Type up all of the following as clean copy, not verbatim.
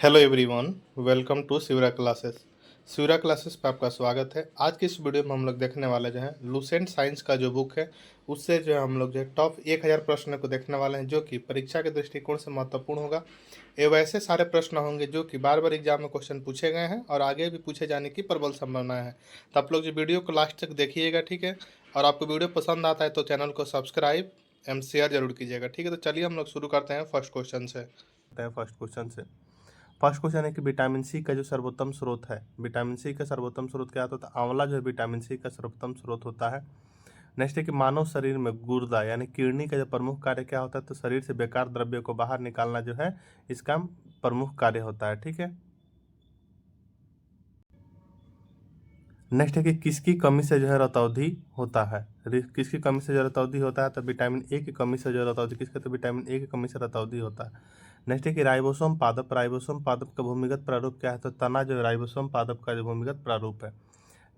Hello everyone, welcome to Shivra classes. Shivra classes पे आपका स्वागत है। आज की इस वीडियो में हम लोग देखने वाले जो है लुसेंट साइंस का जो बुक है उससे जो है हम लोग जो है टॉप 1000 प्रश्नों को देखने वाले हैं, जो कि परीक्षा के दृष्टिकोण से महत्वपूर्ण होगा। ये वैसे सारे प्रश्न होंगे जो कि बार बार एग्जाम में क्वेश्चन पूछे गए हैं और आगे भी पूछे जाने की प्रबल संभावना है। तो आप लोग जो वीडियो को लास्ट तक देखिएगा, ठीक है। और आपको वीडियो पसंद आता है तो चैनल को सब्सक्राइब एंड शेयर जरूर कीजिएगा, ठीक है। तो चलिए हम लोग शुरू करते हैं फर्स्ट क्वेश्चन से। फर्स्ट क्वेश्चन है कि विटामिन सी का जो सर्वोत्तम स्रोत है, विटामिन सी का सर्वोत्तम स्रोत क्या होता है? आंवला जो है विटामिन सी का सर्वोत्तम स्रोत होता है। नेक्स्ट है कि मानव शरीर में गुर्दा यानी किडनी का जो प्रमुख कार्य क्या होता है? तो शरीर से बेकार द्रव्य को बाहर निकालना जो है इसका प्रमुख कार्य होता है, ठीक है। नेक्स्ट है कि किसकी कमी से जो है रतौंधी होता है? किसकी कमी से जो रतौंधी होता है? तो विटामिन ए की कमी से जो रतौंधी किसका? तो विटामिन ए की कमी से रतौंधी होता है। नेक्स्ट है कि राइबोसोम पादप का भूमिगत प्रारूप क्या है? तो तना जो है राइबोसोम पादप का जो भूमिगत प्रारूप है।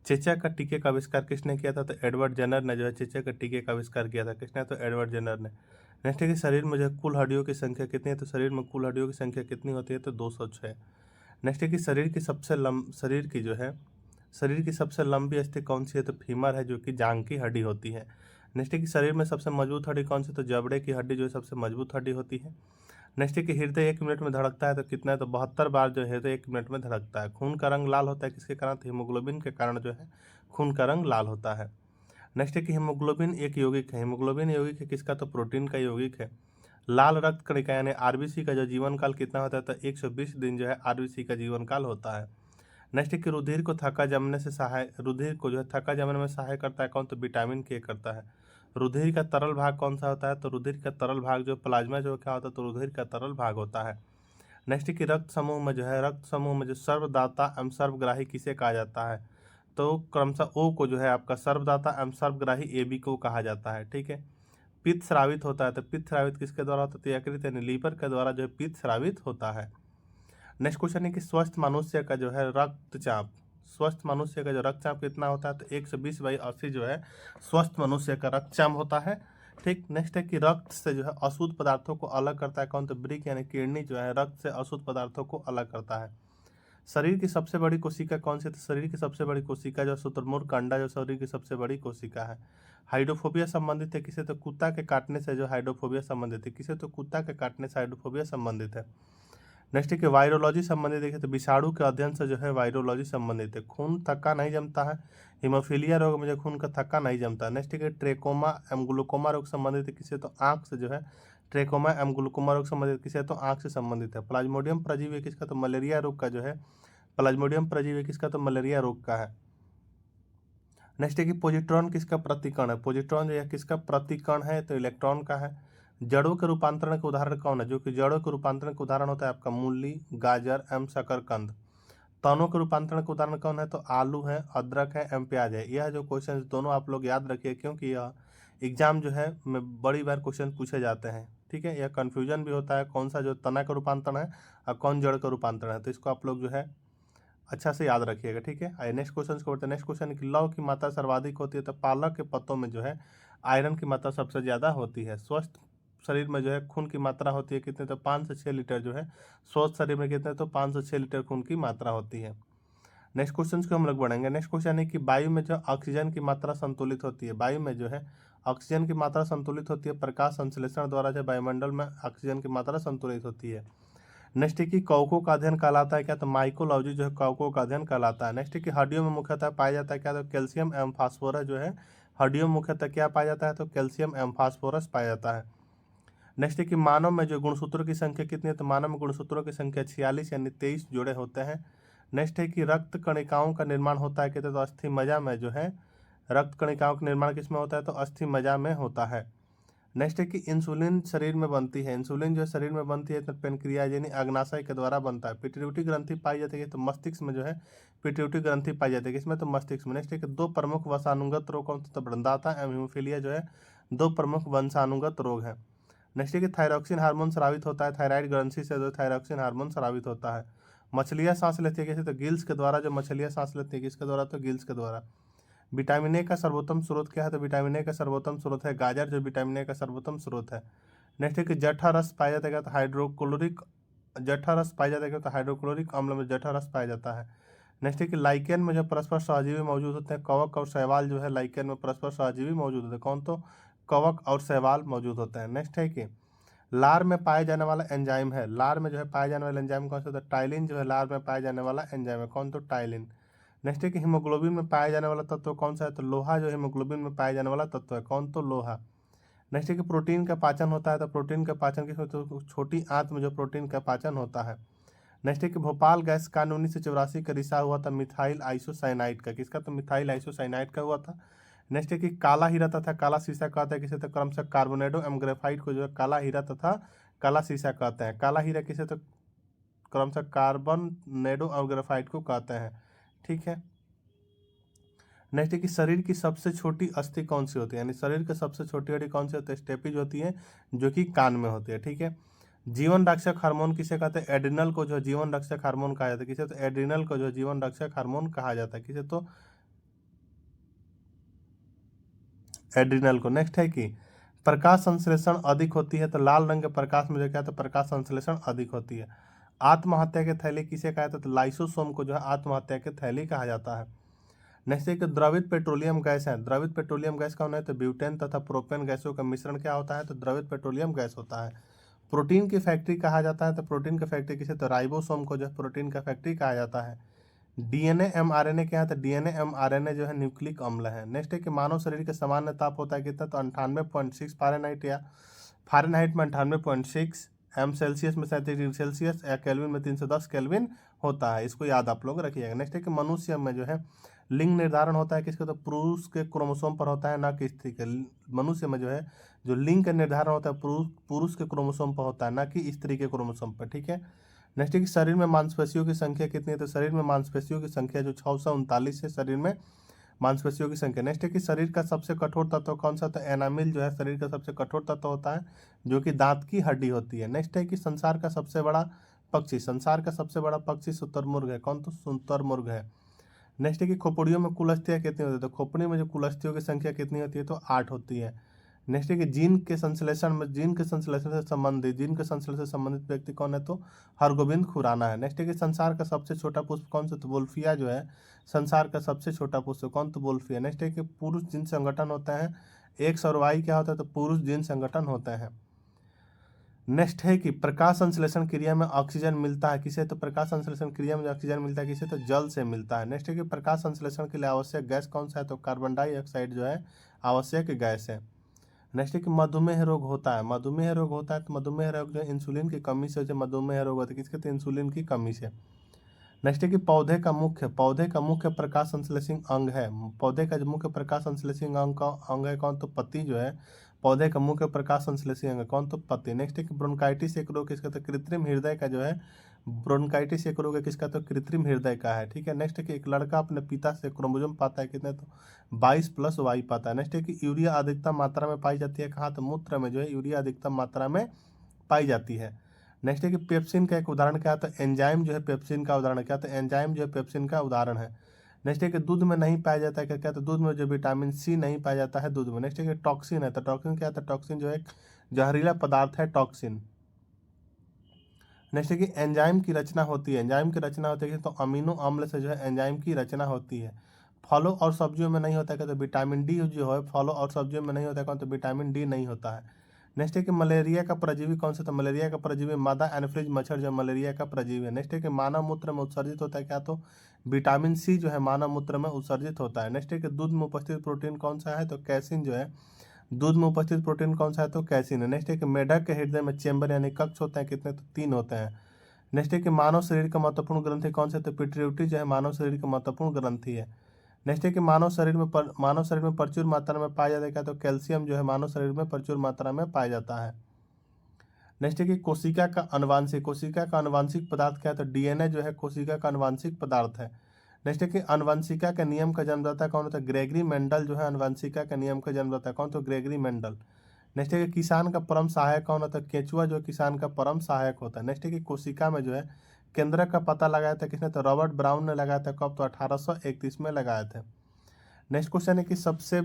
चेचा का टीके का आविष्कार किसने किया था? तो एडवर्ड जेनर ने जो है चेचा का टीके का आविष्कार किया था। किसने? तो एडवर्ड जेनर ने। नेक्स्ट है कि शरीर में जो है कुल हड्डियों की संख्या कितनी है? तो शरीर में कुल हड्डियों की संख्या कितनी होती है? तो 206। नेक्स्ट है कि शरीर की सबसे लंबी अस्थि कौन सी है? तो फीमर है, जो कि जांग की हड्डी होती है। नेक्स्ट है कि शरीर में सबसे मजबूत हड्डी कौन सी? तो जबड़े की हड्डी जो है सबसे मजबूत हड्डी होती है। नेक्स्ट है कि हृदय 1 मिनट में धड़कता है तो कितना है? तो 72 बार जो हृदय 1 मिनट में धड़कता है। खून का रंग लाल होता है किसके कारण? तो हीमोग्लोबिन के कारण जो है खून का रंग लाल होता है। नेक्स्ट है कि हीमोग्लोबिन एक यौगिक है। हीमोग्लोबिन यौगिक है किसका? तो प्रोटीन का यौगिक है। लाल रक्त कणिका यानी आरबीसी का जो जीवन काल कितना होता है? तो 120 दिन जो है आरबीसी का जीवन काल होता है। नेक्स्ट है कि रुधिर को जो है थक्का जमने में सहाय करता है कौन? तो विटामिन के करता है। रुधिर का तरल भाग कौन सा होता है? तो रुधिर का तरल भाग जो प्लाज्मा जो क्या होता है? तो रुधिर का तरल भाग होता है। नेक्स्ट है कि रक्त समूह में जो सर्वदाता एवं सर्वग्राही किसे कहा जाता है? तो क्रमशः ओ को जो है आपका सर्वदाता एवं सर्वग्राही एबी को कहा जाता है, ठीक है। पित्त स्रावित होता है तो पित्त स्रावित किसके द्वारा होता है? तो यकृत यानी लीवर के द्वारा जो है पित्त स्रावित होता है। नेक्स्ट क्वेश्चन है कि स्वस्थ मनुष्य का जो रक्तचाप कितना होता है? तो 120/80 जो है स्वस्थ मनुष्य का रक्तचाप होता है, ठीक। नेक्स्ट है कि रक्त से जो है अशुद्ध पदार्थों को अलग करता है कौन? तो ब्रिक यानी किडनी जो है रक्त से अशुद्ध पदार्थों को अलग करता है। शरीर की सबसे बड़ी कोशिका कौन सी? तो शरीर की सबसे बड़ी कोशिका जो शुतुरमुर्ग का अंडा जो शरीर की सबसे बड़ी कोशिका है। हाइड्रोफोबिया संबंधित है किसे? तो कुत्ता के काटने से जो हाइड्रोफोबिया संबंधित है किसे? तो कुत्ता के काटने से हाइड्रोफोबिया संबंधित है। नेक्स्ट है कि वायरोलॉजी संबंधित देखें तो विषाणु के अध्ययन से जो है वायरोलॉजी संबंधित है। खून थक्का नहीं जमता है। हीमोफीलिया रोग में जो खून का थक्का नहीं जमता। नेक्स्ट है कि ट्रेकोमा एम ग्लूकोमा रोग संबंधित है किसे? तो आंख से जो है ट्रेकोमा एम ग्लूकोमा रोग संबंधित किसे? तो आंख से संबंधित है। प्लाज्मोडियम परजीवी किसका? तो मलेरिया रोग का जो है प्लाज्मोडियम परजीवी किसका? तो मलेरिया रोग का है। नेक्स्ट है कि पोजिट्रॉन किसका प्रतिकण है? पोजिट्रॉन जो है किसका प्रतिकण है? तो इलेक्ट्रॉन का है। जड़ों के रूपांतरण का उदाहरण कौन है? जो कि जड़ों के रूपांतरण का उदाहरण होता है आपका मूली, गाजर एवं शकरकंद। तनों के रूपांतरण का उदाहरण कौन है? तो आलू है, अदरक है एवं प्याज है। यह जो क्वेश्चन दोनों आप लोग याद रखिए, क्योंकि यह एग्जाम जो है में बड़ी बार क्वेश्चन पूछे जाते हैं, ठीक है। यह कन्फ्यूजन भी होता है कौन सा जो तना का रूपांतरण है और कौन जड़ का रूपांतरण है, तो इसको आप लोग जो है अच्छा से याद रखिएगा, ठीक है। आइए नेक्स्ट क्वेश्चन को बढ़ते हैं। नेक्स्ट क्वेश्चन कि लौह की मात्रा सर्वाधिक होती है? तो पालक के पत्तों में जो है आयरन की मात्रा सबसे ज़्यादा होती है। स्वस्थ शरीर में जो है खून की मात्रा होती है कितने? तो 5 से 6 लीटर जो है स्वस्थ शरीर में कितने? तो 5 से 6 लीटर खून की मात्रा होती है। नेक्स्ट क्वेश्चन को हम लोग बढ़ेंगे। नेक्स्ट क्वेश्चन है कि वायु में जो ऑक्सीजन की मात्रा संतुलित होती है, वायु में जो है ऑक्सीजन की मात्रा संतुलित होती है प्रकाश संश्लेषण द्वारा जो वायुमंडल में ऑक्सीजन की मात्रा संतुलित होती है। नेक्स्ट है कि कौकों का अध्ययन कहलाता है क्या? तो माइकोलॉजी जो है कौकों का अध्ययन कहलाता है। नेक्स्ट है कि हड्डियों में मुख्यतः पाया जाता है क्या? तो कैल्शियम एवं फास्फोरस जो है हड्डियों में मुख्यतः क्या पाया जाता है? तो कैल्शियम एवं फास्फोरस पाया जाता है। नेक्स्ट है कि मानव में जो गुणसूत्रों की संख्या कितनी है? तो मानव में गुणसूत्रों की संख्या 46 यानी 23 जोड़े होते हैं। नेक्स्ट है कि रक्त कणिकाओं का निर्माण होता है कहते? तो अस्थि मज्जा में जो है रक्त कणिकाओं का निर्माण किसमें होता है? तो अस्थि मज्जा में होता है। नेक्स्ट है कि इंसुलिन शरीर में बनती है, इंसुलिन जो शरीर में बनती है तो पेनक्रियाज यानी अग्नाशय के द्वारा बनता है। पिट्यूटरी ग्रंथि पाई जाती है तो मस्तिष्क में जो है पिट्यूटरी ग्रंथि पाई जाती है, इसमें तो मस्तिष्क में। नेक्स्ट है कि दो प्रमुख वंशानुगत रोग कौन सा? तो व्रंदाता एवं हीमोफीलिया जो है दो प्रमुख वंशानुगत रोग हैं। नेक्स्ट है कि थायरॉक्सिन हार्मोन स्रावित होता है, थायराइड ग्रंथि से जो थायरॉक्सिन हार्मोन स्रावित होता है। मछलियाँ सांस लेती है कैसे? तो गिल्स के द्वारा जो मछलियाँ सांस लेती है किसके द्वारा? तो गिल्स के द्वारा। विटामिन ए का सर्वोत्तम स्रोत क्या है? तो विटामिन ए का सर्वोत्तम स्रोत है गाजर, जो विटामिन ए का सर्वोत्तम स्रोत है। नेक्स्ट है कि जठा रस पाया जाता है तो हाइड्रोक्लोरिक जठा रस पाया जाता है क्या, तो हाइड्रोक्लोरिक अम्ल में जठा रस पाया जाता है। नेक्स्ट है कि लाइकेन में जो परस्पर सहजीवी मौजूद होते हैं, कवक और शैवाल जो है लाइकेन में परस्पर सहजीवी मौजूद होते हैं। कौन, तो कवक और शैवाल मौजूद होते हैं। नेक्स्ट है कि लार में पाए जाने वाला एंजाइम है, लार में जो है पाए जाने वाला एंजाइम कौन सा होता है, टाइलिन जो है लार में पाए जाने वाला एंजाइम है। कौन, तो टाइलिन। नेक्स्ट है कि हीमोग्लोबिन में पाया जाने वाला तत्व कौन सा है, तो लोहा जो हीमोग्लोबिन में पाया जाने वाला तत्व है। कौन, तो लोहा। नेक्स्ट है कि प्रोटीन का पाचन होता है, तो प्रोटीन का पाचन किस, तो छोटी आंत में जो प्रोटीन का पाचन होता है। नेक्स्ट है कि भोपाल गैस कांड 1984 का रिसाव हुआ था मिथाइल आइसोसाइनाइड का, किसका, तो मिथाइल आइसोसाइनाइड का हुआ था। नेक्स्ट है कि काला हीरा तथा काला शीशा कहते हैं किसे, तो क्रमशः कार्बोनेडो एवं ग्रेफाइट को जो है काला हीरा तथा काला शीशा कहते हैं। काला हीरा किसे, तो क्रमशः कार्बोनेडो और ग्रेफाइट को कहते हैं। ठीक है। नेक्स्ट है कि शरीर की सबसे छोटी अस्थि कौन सी होती है, यानी शरीर की सबसे छोटी हड्डी कौन सी होती है, स्टेपीज होती है, जो कि कान में होती है। ठीक है। जीवन रक्षक हार्मोन किसे कहते हैं, एड्रिनल को जो जीवन रक्षक हार्मोन कहा जाता है। किसे, तो एड्रिनल को जो जीवन रक्षक हार्मोन कहा जाता है। किसे, तो एड्रिनल को। नेक्स्ट है कि प्रकाश संश्लेषण अधिक होती है, तो लाल रंग के प्रकाश में जो क्या है, तो प्रकाश संश्लेषण अधिक होती है। आत्महत्या के थैली किसे कहा जाता है, तो लाइसोसोम को जो है आत्महत्या के थैली कहा जाता है। नेक्स्ट है कि द्रवित पेट्रोलियम गैस है, द्रवित पेट्रोलियम गैस कौन है, तो ब्यूटेन तथा प्रोपेन गैसों का मिश्रण क्या होता है, तो द्रवित पेट्रोलियम गैस होता है। प्रोटीन की फैक्ट्री कहा जाता है, तो प्रोटीन की फैक्ट्री किसे, तो राइबोसोम को जो है प्रोटीन का फैक्ट्री कहा जाता है। डीएनए एमआरएनए क्या है, तो डीएनए एमआरएनए जो है न्यूक्लिक अम्ल है। नेक्स्ट है कि मानव शरीर के सामान्य ताप होता है कितना, तो 98.6 फारेनहाइट, या फारेनहाइट में 98.6, एम सेल्सियस में 37 डिग्री सेल्सियस, या केल्विन में 310 केल्विन होता है। इसको याद आप लोग रखिएगा। नेक्स्ट है कि मनुष्य में जो है लिंग निर्धारण होता है किसका, तो पुरुष के क्रोमोसोम पर होता है, ना कि स्त्री के। मनुष्य में जो है जो लिंग का निर्धारण होता है पुरुष के क्रोमोसोम पर होता है, ना कि स्त्री के क्रोमोसोम पर। ठीक है। नेक्स्ट है कि शरीर में मांसपेशियों की संख्या कितनी है, तो शरीर में मांसपेशियों की संख्या जो 639 है शरीर में मांसपेशियों की संख्या। नेक्स्ट है कि शरीर का सबसे कठोर तत्व कौन सा, तो एनामिल जो है शरीर का सबसे कठोर तत्व होता है, जो कि दांत की हड्डी होती है। नेक्स्ट है कि संसार का सबसे बड़ा पक्षी, संसार का सबसे बड़ा पक्षी शुतुरमुर्ग है। कौन, तो शुतुरमुर्ग है। नेक्स्ट है कि खोपड़ियों में कुल अस्थियां कितनी होती है, तो खोपड़ी में जो कुल अस्थियों की संख्या कितनी होती है, तो 8 होती है। नेक्स्ट है कि जीन के संश्लेषण से संबंधित व्यक्ति कौन है, तो हरगोविंद खुराना है। नेक्स्ट है कि संसार का सबसे छोटा पुष्प कौन सा, तो वोल्फिया जो है संसार का सबसे छोटा पुष्प कौन, तो वोल्फिया। नेक्स्ट है कि पुरुष जीन संगठन होता है एक्स और वाई क्या होता है, तो पुरुष जीन संगठन होता है। नेक्स्ट है कि प्रकाश संश्लेषण क्रिया में ऑक्सीजन मिलता है किसे, तो प्रकाश संश्लेषण क्रिया में ऑक्सीजन मिलता है किसे, तो जल से मिलता है। नेक्स्ट है कि प्रकाश संश्लेषण के लिए आवश्यक गैस कौन सा है, तो कार्बन डाइऑक्साइड जो है आवश्यक गैस है। नेक्स्ट है कि मधुमेह रोग होता है, मधुमेह रोग होता है, तो मधुमेह रोग जो इंसुलिन की कमी से जो मधुमेह रोग होता है किसके, तो इंसुलिन की कमी से। नेक्स्ट है कि पौधे का मुख्य प्रकाश संश्लेषण अंग है, पौधे का जो मुख्य प्रकाश संश्लेषण अंग है कौन, तो पत्ती जो है पौधे का मुख्य प्रकाश संश्लेषण अंग है। कौन, तो पत्ती। नेक्स्ट है कि ब्रोंकाइटिस एक रोग किसका, तो कृत्रिम हृदय का जो है ब्रोंकाइटिस एक रोग है किसका, तो कृत्रिम हृदय का है। ठीक है। नेक्स्ट है कि एक लड़का अपने पिता से क्रोमोसोम पाता है कितने, तो 22+Y पाता है। नेक्स्ट है कि यूरिया अधिकतम मात्रा में पाई जाती है कहाँ, तो मूत्र में जो है यूरिया अधिकतम मात्रा में पाई जाती है। नेक्स्ट है कि पेप्सिन का एक उदाहरण क्या है, तो एंजाइम जो है पेप्सिन का उदाहरण क्या, तो एंजाइम जो है पेप्सिन का उदाहरण है। नेक्स्ट है कि दूध में नहीं पाया जाता है क्या, तो दूध में जो विटामिन सी नहीं पाया जाता है दूध में। नेक्स्ट है कि टॉक्सिन है, तो टॉक्सिन क्या है, तो टॉक्सिन जो है एक जहरीला पदार्थ है टॉक्सिन। नेक्स्ट है कि एंजाइम की रचना होती है, एंजाइम की रचना होती है तो अमीनो अम्ल से जो है एंजाइम की रचना होती है। फलों और सब्जियों में नहीं होता है, तो विटामिन डी जो है फलों और सब्जियों में नहीं होता है, तो विटामिन डी नहीं होता है। नेक्स्ट है कि मलेरिया का परजीवी कौन सा, तो मलेरिया का परजीवी मादा एनोफिलीज मच्छर जो मलेरिया का परजीवी है। नेक्स्ट है कि मानव मूत्र में उत्सर्जित होता है क्या, तो विटामिन सी जो है मानव मूत्र में उत्सर्जित होता है। नेक्स्ट है कि दूध में उपस्थित प्रोटीन कौन सा है, तो कैसिन जो है दूध में उपस्थित प्रोटीन कौन सा है, तो कैसिन है। नेक्स्ट है कि मेढक के हृदय में चेंबर यानी कक्ष होते हैं कितने, तो 3 होते हैं। नेक्स्ट है कि मानव शरीर का महत्वपूर्ण ग्रंथि कौन सा है, तो पिट्यूटरी जो है मानव शरीर का महत्वपूर्ण ग्रंथि है। नेक्स्ट है कि मानव शरीर में प्रचुर मात्रा में पाया जाता है क्या, तो कैल्शियम जो है मानव शरीर में प्रचुर मात्रा में पाया जाता है। नेक्स्ट है कि कोशिका का अनुवांशिक पदार्थ क्या है, तो डीएनए जो है कोशिका का अनुवांशिक पदार्थ है। नेक्स्ट है कि अनुवंशिका के नियम का जन्मदाता कौन होता है, ग्रेगरी मेंडल जो है अनुवंशिका के नियम का जन्मदाता कौन, तो ग्रेगरी मेंडल। नेक्स्ट है कि किसान का परम सहायक कौन होता है, केंचुआ जो किसान का परम सहायक होता है। नेक्स्ट है कि कोशिका में जो है केंद्रक का पता लगाया था किसने, तो रॉबर्ट ब्राउन ने लगाया था कब, तो 1831 में लगाए थे। नेक्स्ट क्वेश्चन है कि सबसे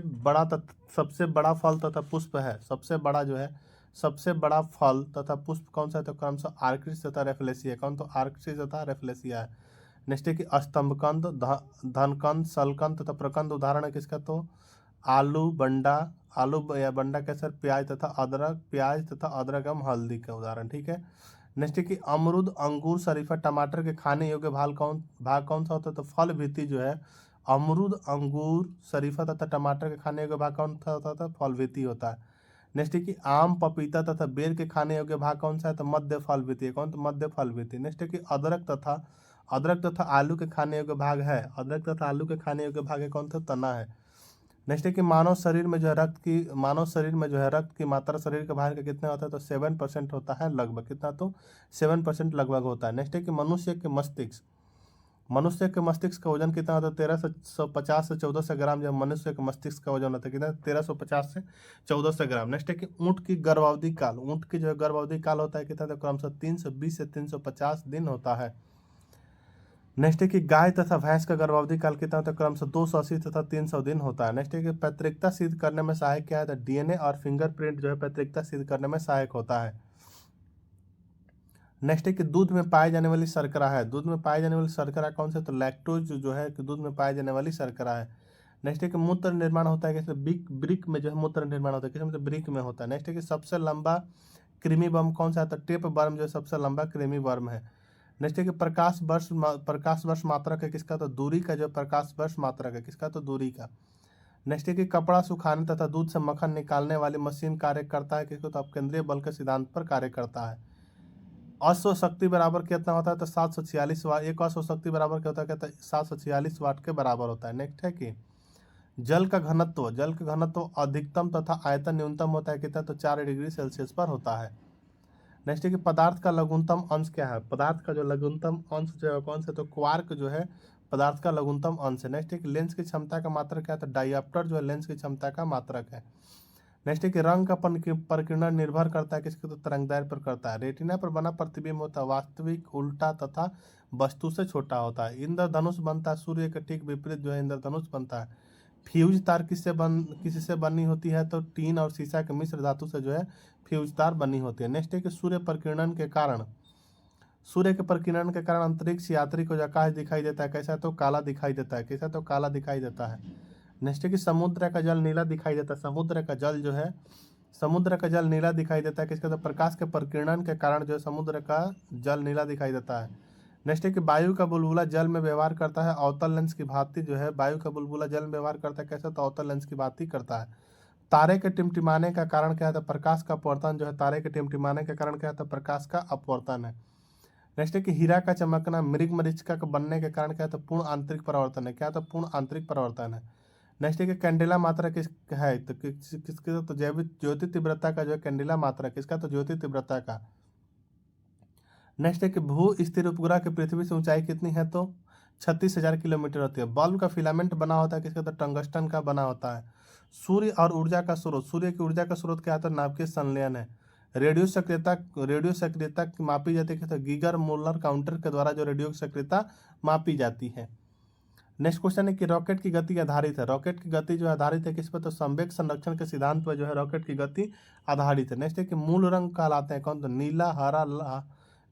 बड़ा फल तथा पुष्प है, सबसे बड़ा जो है सबसे बड़ा फल तथा पुष्प कौन सा है? तो क्रमशः आर्किड्स तथा रेफलेसिया। कौन? तो आर्किड्स तथा रेफलेसिया है। नेक्स्ट है कि स्तंभकंद, धनकंद, सलकंद तथा प्रकंद उदाहरण है किसका? तो आलू बंडा, या बंडा कैसे? प्याज तथा अदरक, प्याज तथा अदरक एवं हल्दी का उदाहरण। ठीक है। नेक्स्ट है कि अमरूद, अंगूर, शरीफा, टमाटर के खाने योग्य भाग कौन सा होता है? तो फल भीति जो है अमरूद, अंगूर, शरीफा तथा टमाटर के खाने योग्य भाग कौन सा होता है? फल भीति होता है। नेक्स्ट है कि आम, पपीता तथा बेर के खाने योग्य भाग कौन सा है? तो मध्य फल भीति है। कौन? तो मध्य फल भीति। नेक्स्ट है कि अदरक तथा आलू के खाने योग्य भाग है। अदरक तथा आलू के खाने योग्य भाग है कौन सा? तना है। नेक्स्ट है कि मानव शरीर में जो है रक्त की मात्रा शरीर के बाहर का कितना होता है? तो 7% होता है लगभग। कितना? तो 7% लगभग होता है। नेक्स्ट है कि मनुष्य के मस्तिष्क का वजन कितना होता है? 1350 से 1400 ग्राम जो मनुष्य के मस्तिष्क का वजन होता है। कितना? 1350 से 1400 ग्राम। नेक्स्ट है कि ऊँट की जो है गर्भावधि काल होता है कितना? तो क्रमशः 320 से 350 दिन होता है। नेक्स्ट है कि गाय तथा भैंस का गर्भावधि काल कितना होता है? क्रमशः 280 तथा 300 दिन होता है। नेक्स्ट है कि पैतृकता सिद्ध करने में सहायक क्या है? तो डीएनए और फिंगरप्रिंट जो है पैतृकता सिद्ध करने में सहायक होता है। नेक्स्ट है कि दूध में पाई जाने वाली शर्करा है। दूध में पाई जाने वाली शर्करा कौन सा? तो लैक्टोज जो है कि दूध में पाई जाने वाली शर्करा है। नेक्स्ट है कि मूत्र निर्माण होता है कैसे? ब्रिक में जो है मूत्र निर्माण होता है किसमें? तो ब्रिक में होता है। नेक्स्ट है कि सबसे लंबा कृमि वर्म कौन सा है? तो टेप वर्म जो है सबसे लंबा कृमि वर्म है। नेक्स्ट है कि प्रकाश वर्ष मात्रक है किसका? तो दूरी का जो प्रकाश वर्ष मात्रक है किसका? तो दूरी का। नेक्स्ट है कि कपड़ा सुखाने तथा दूध से मक्खन निकालने वाली मशीन कार्य करता है किसको? तो अपकेंद्रीय बल के सिद्धांत पर कार्य करता है। अश्व शक्ति बराबर कितना होता है? तो 746 वाट। एक अश्व शक्ति बराबर क्या होता है? कहता है 746 वाट के बराबर होता है। नेक्स्ट है कि जल का घनत्व अधिकतम तथा आयतन न्यूनतम होता है कितना? तो 4 डिग्री सेल्सियस पर होता है। नेक्स्ट है कि पदार्थ का लघुत्तम अंश क्या है? पदार्थ का जो लघुत्तम अंश जो है कौन सा? तो क्वार्क जो है पदार्थ का लघुत्तम अंश है। नेक्स्ट है कि लेंस की क्षमता का मात्रक क्या है? तो डायऑप्टर जो है लेंस की क्षमता का मात्रक है। नेक्स्ट है कि रंग का परिकीर्णन निर्भर करता है किसके? तो तरंगदैर्ध्य पर करता है। रेटिना पर बना प्रतिबिंब होता है वास्तविक, उल्टा तथा वस्तु से छोटा होता है। इंद्रधनुष बनता है सूर्य के ठीक विपरीत जो है इंद्रधनुष बनता है। फ्यूज तार किससे बनी होती है? तो टीन और सीसा के मिश्र धातु से जो है फ्यूज तार बनी होती है। नेक्स्ट है कि सूर्य के प्रकीर्णन के कारण अंतरिक्ष यात्री को जो आकाश दिखाई देता है कैसा? तो काला दिखाई देता है। कैसा? तो काला दिखाई देता है। नेक्स्ट है कि समुद्र का जल नीला दिखाई देता है। समुद्र का जल नीला दिखाई देता है किसका? तो प्रकाश के प्रकीर्णन के कारण जो है समुद्र का जल नीला दिखाई देता है। नेक्स्ट है कि वायु का बुलबुला जल में व्यवहार करता है अवतल लेंस की भांति जो है वायु का बुलबुला जल में व्यवहार करता है कैसा? तो अवतल लेंस की भांति करता है। तारे के टिमटिमाने का कारण क्या है? तो प्रकाश का अपवर्तन जो है तारे के टिमटिमाने का कारण क्या है? तो प्रकाश का अपवर्तन है। नेक्स्ट है कि हीरा का चमकना मृग मरीचिका का बनने के कारण क्या है? तो पूर्ण आंतरिक परिवर्तन है। क्या? तो पूर्ण आंतरिक परिवर्तन है। नेक्स्ट है कि कैंडेला मात्रा किस है? तो किसके? तो जैविक ज्योति तीव्रता का जो है कैंडेला मात्रा किसका? तो ज्योति तीव्रता का। नेक्स्ट है कि भू स्थिर उपग्रह की पृथ्वी से ऊंचाई कितनी है? तो 36,000 किलोमीटर होती है। बल्ब का फिलामेंट बना होता है किसका? तो टंगस्टन का बना होता है। सूर्य की ऊर्जा का स्रोत क्या है? तो नाभिकीय संलयन है। रेडियो सक्रियता मापी जाती है तो गीगर मोलर काउंटर के द्वारा जो रेडियो सक्रियता मापी जाती है। नेक्स्ट क्वेश्चन है कि रॉकेट की गति आधारित है। रॉकेट की गति जो आधारित है किस पर? तो संवेग संरक्षण के सिद्धांत पर जो है रॉकेट की गति आधारित है। नेक्स्ट है कि मूल रंग कहलाते हैं कौन? तो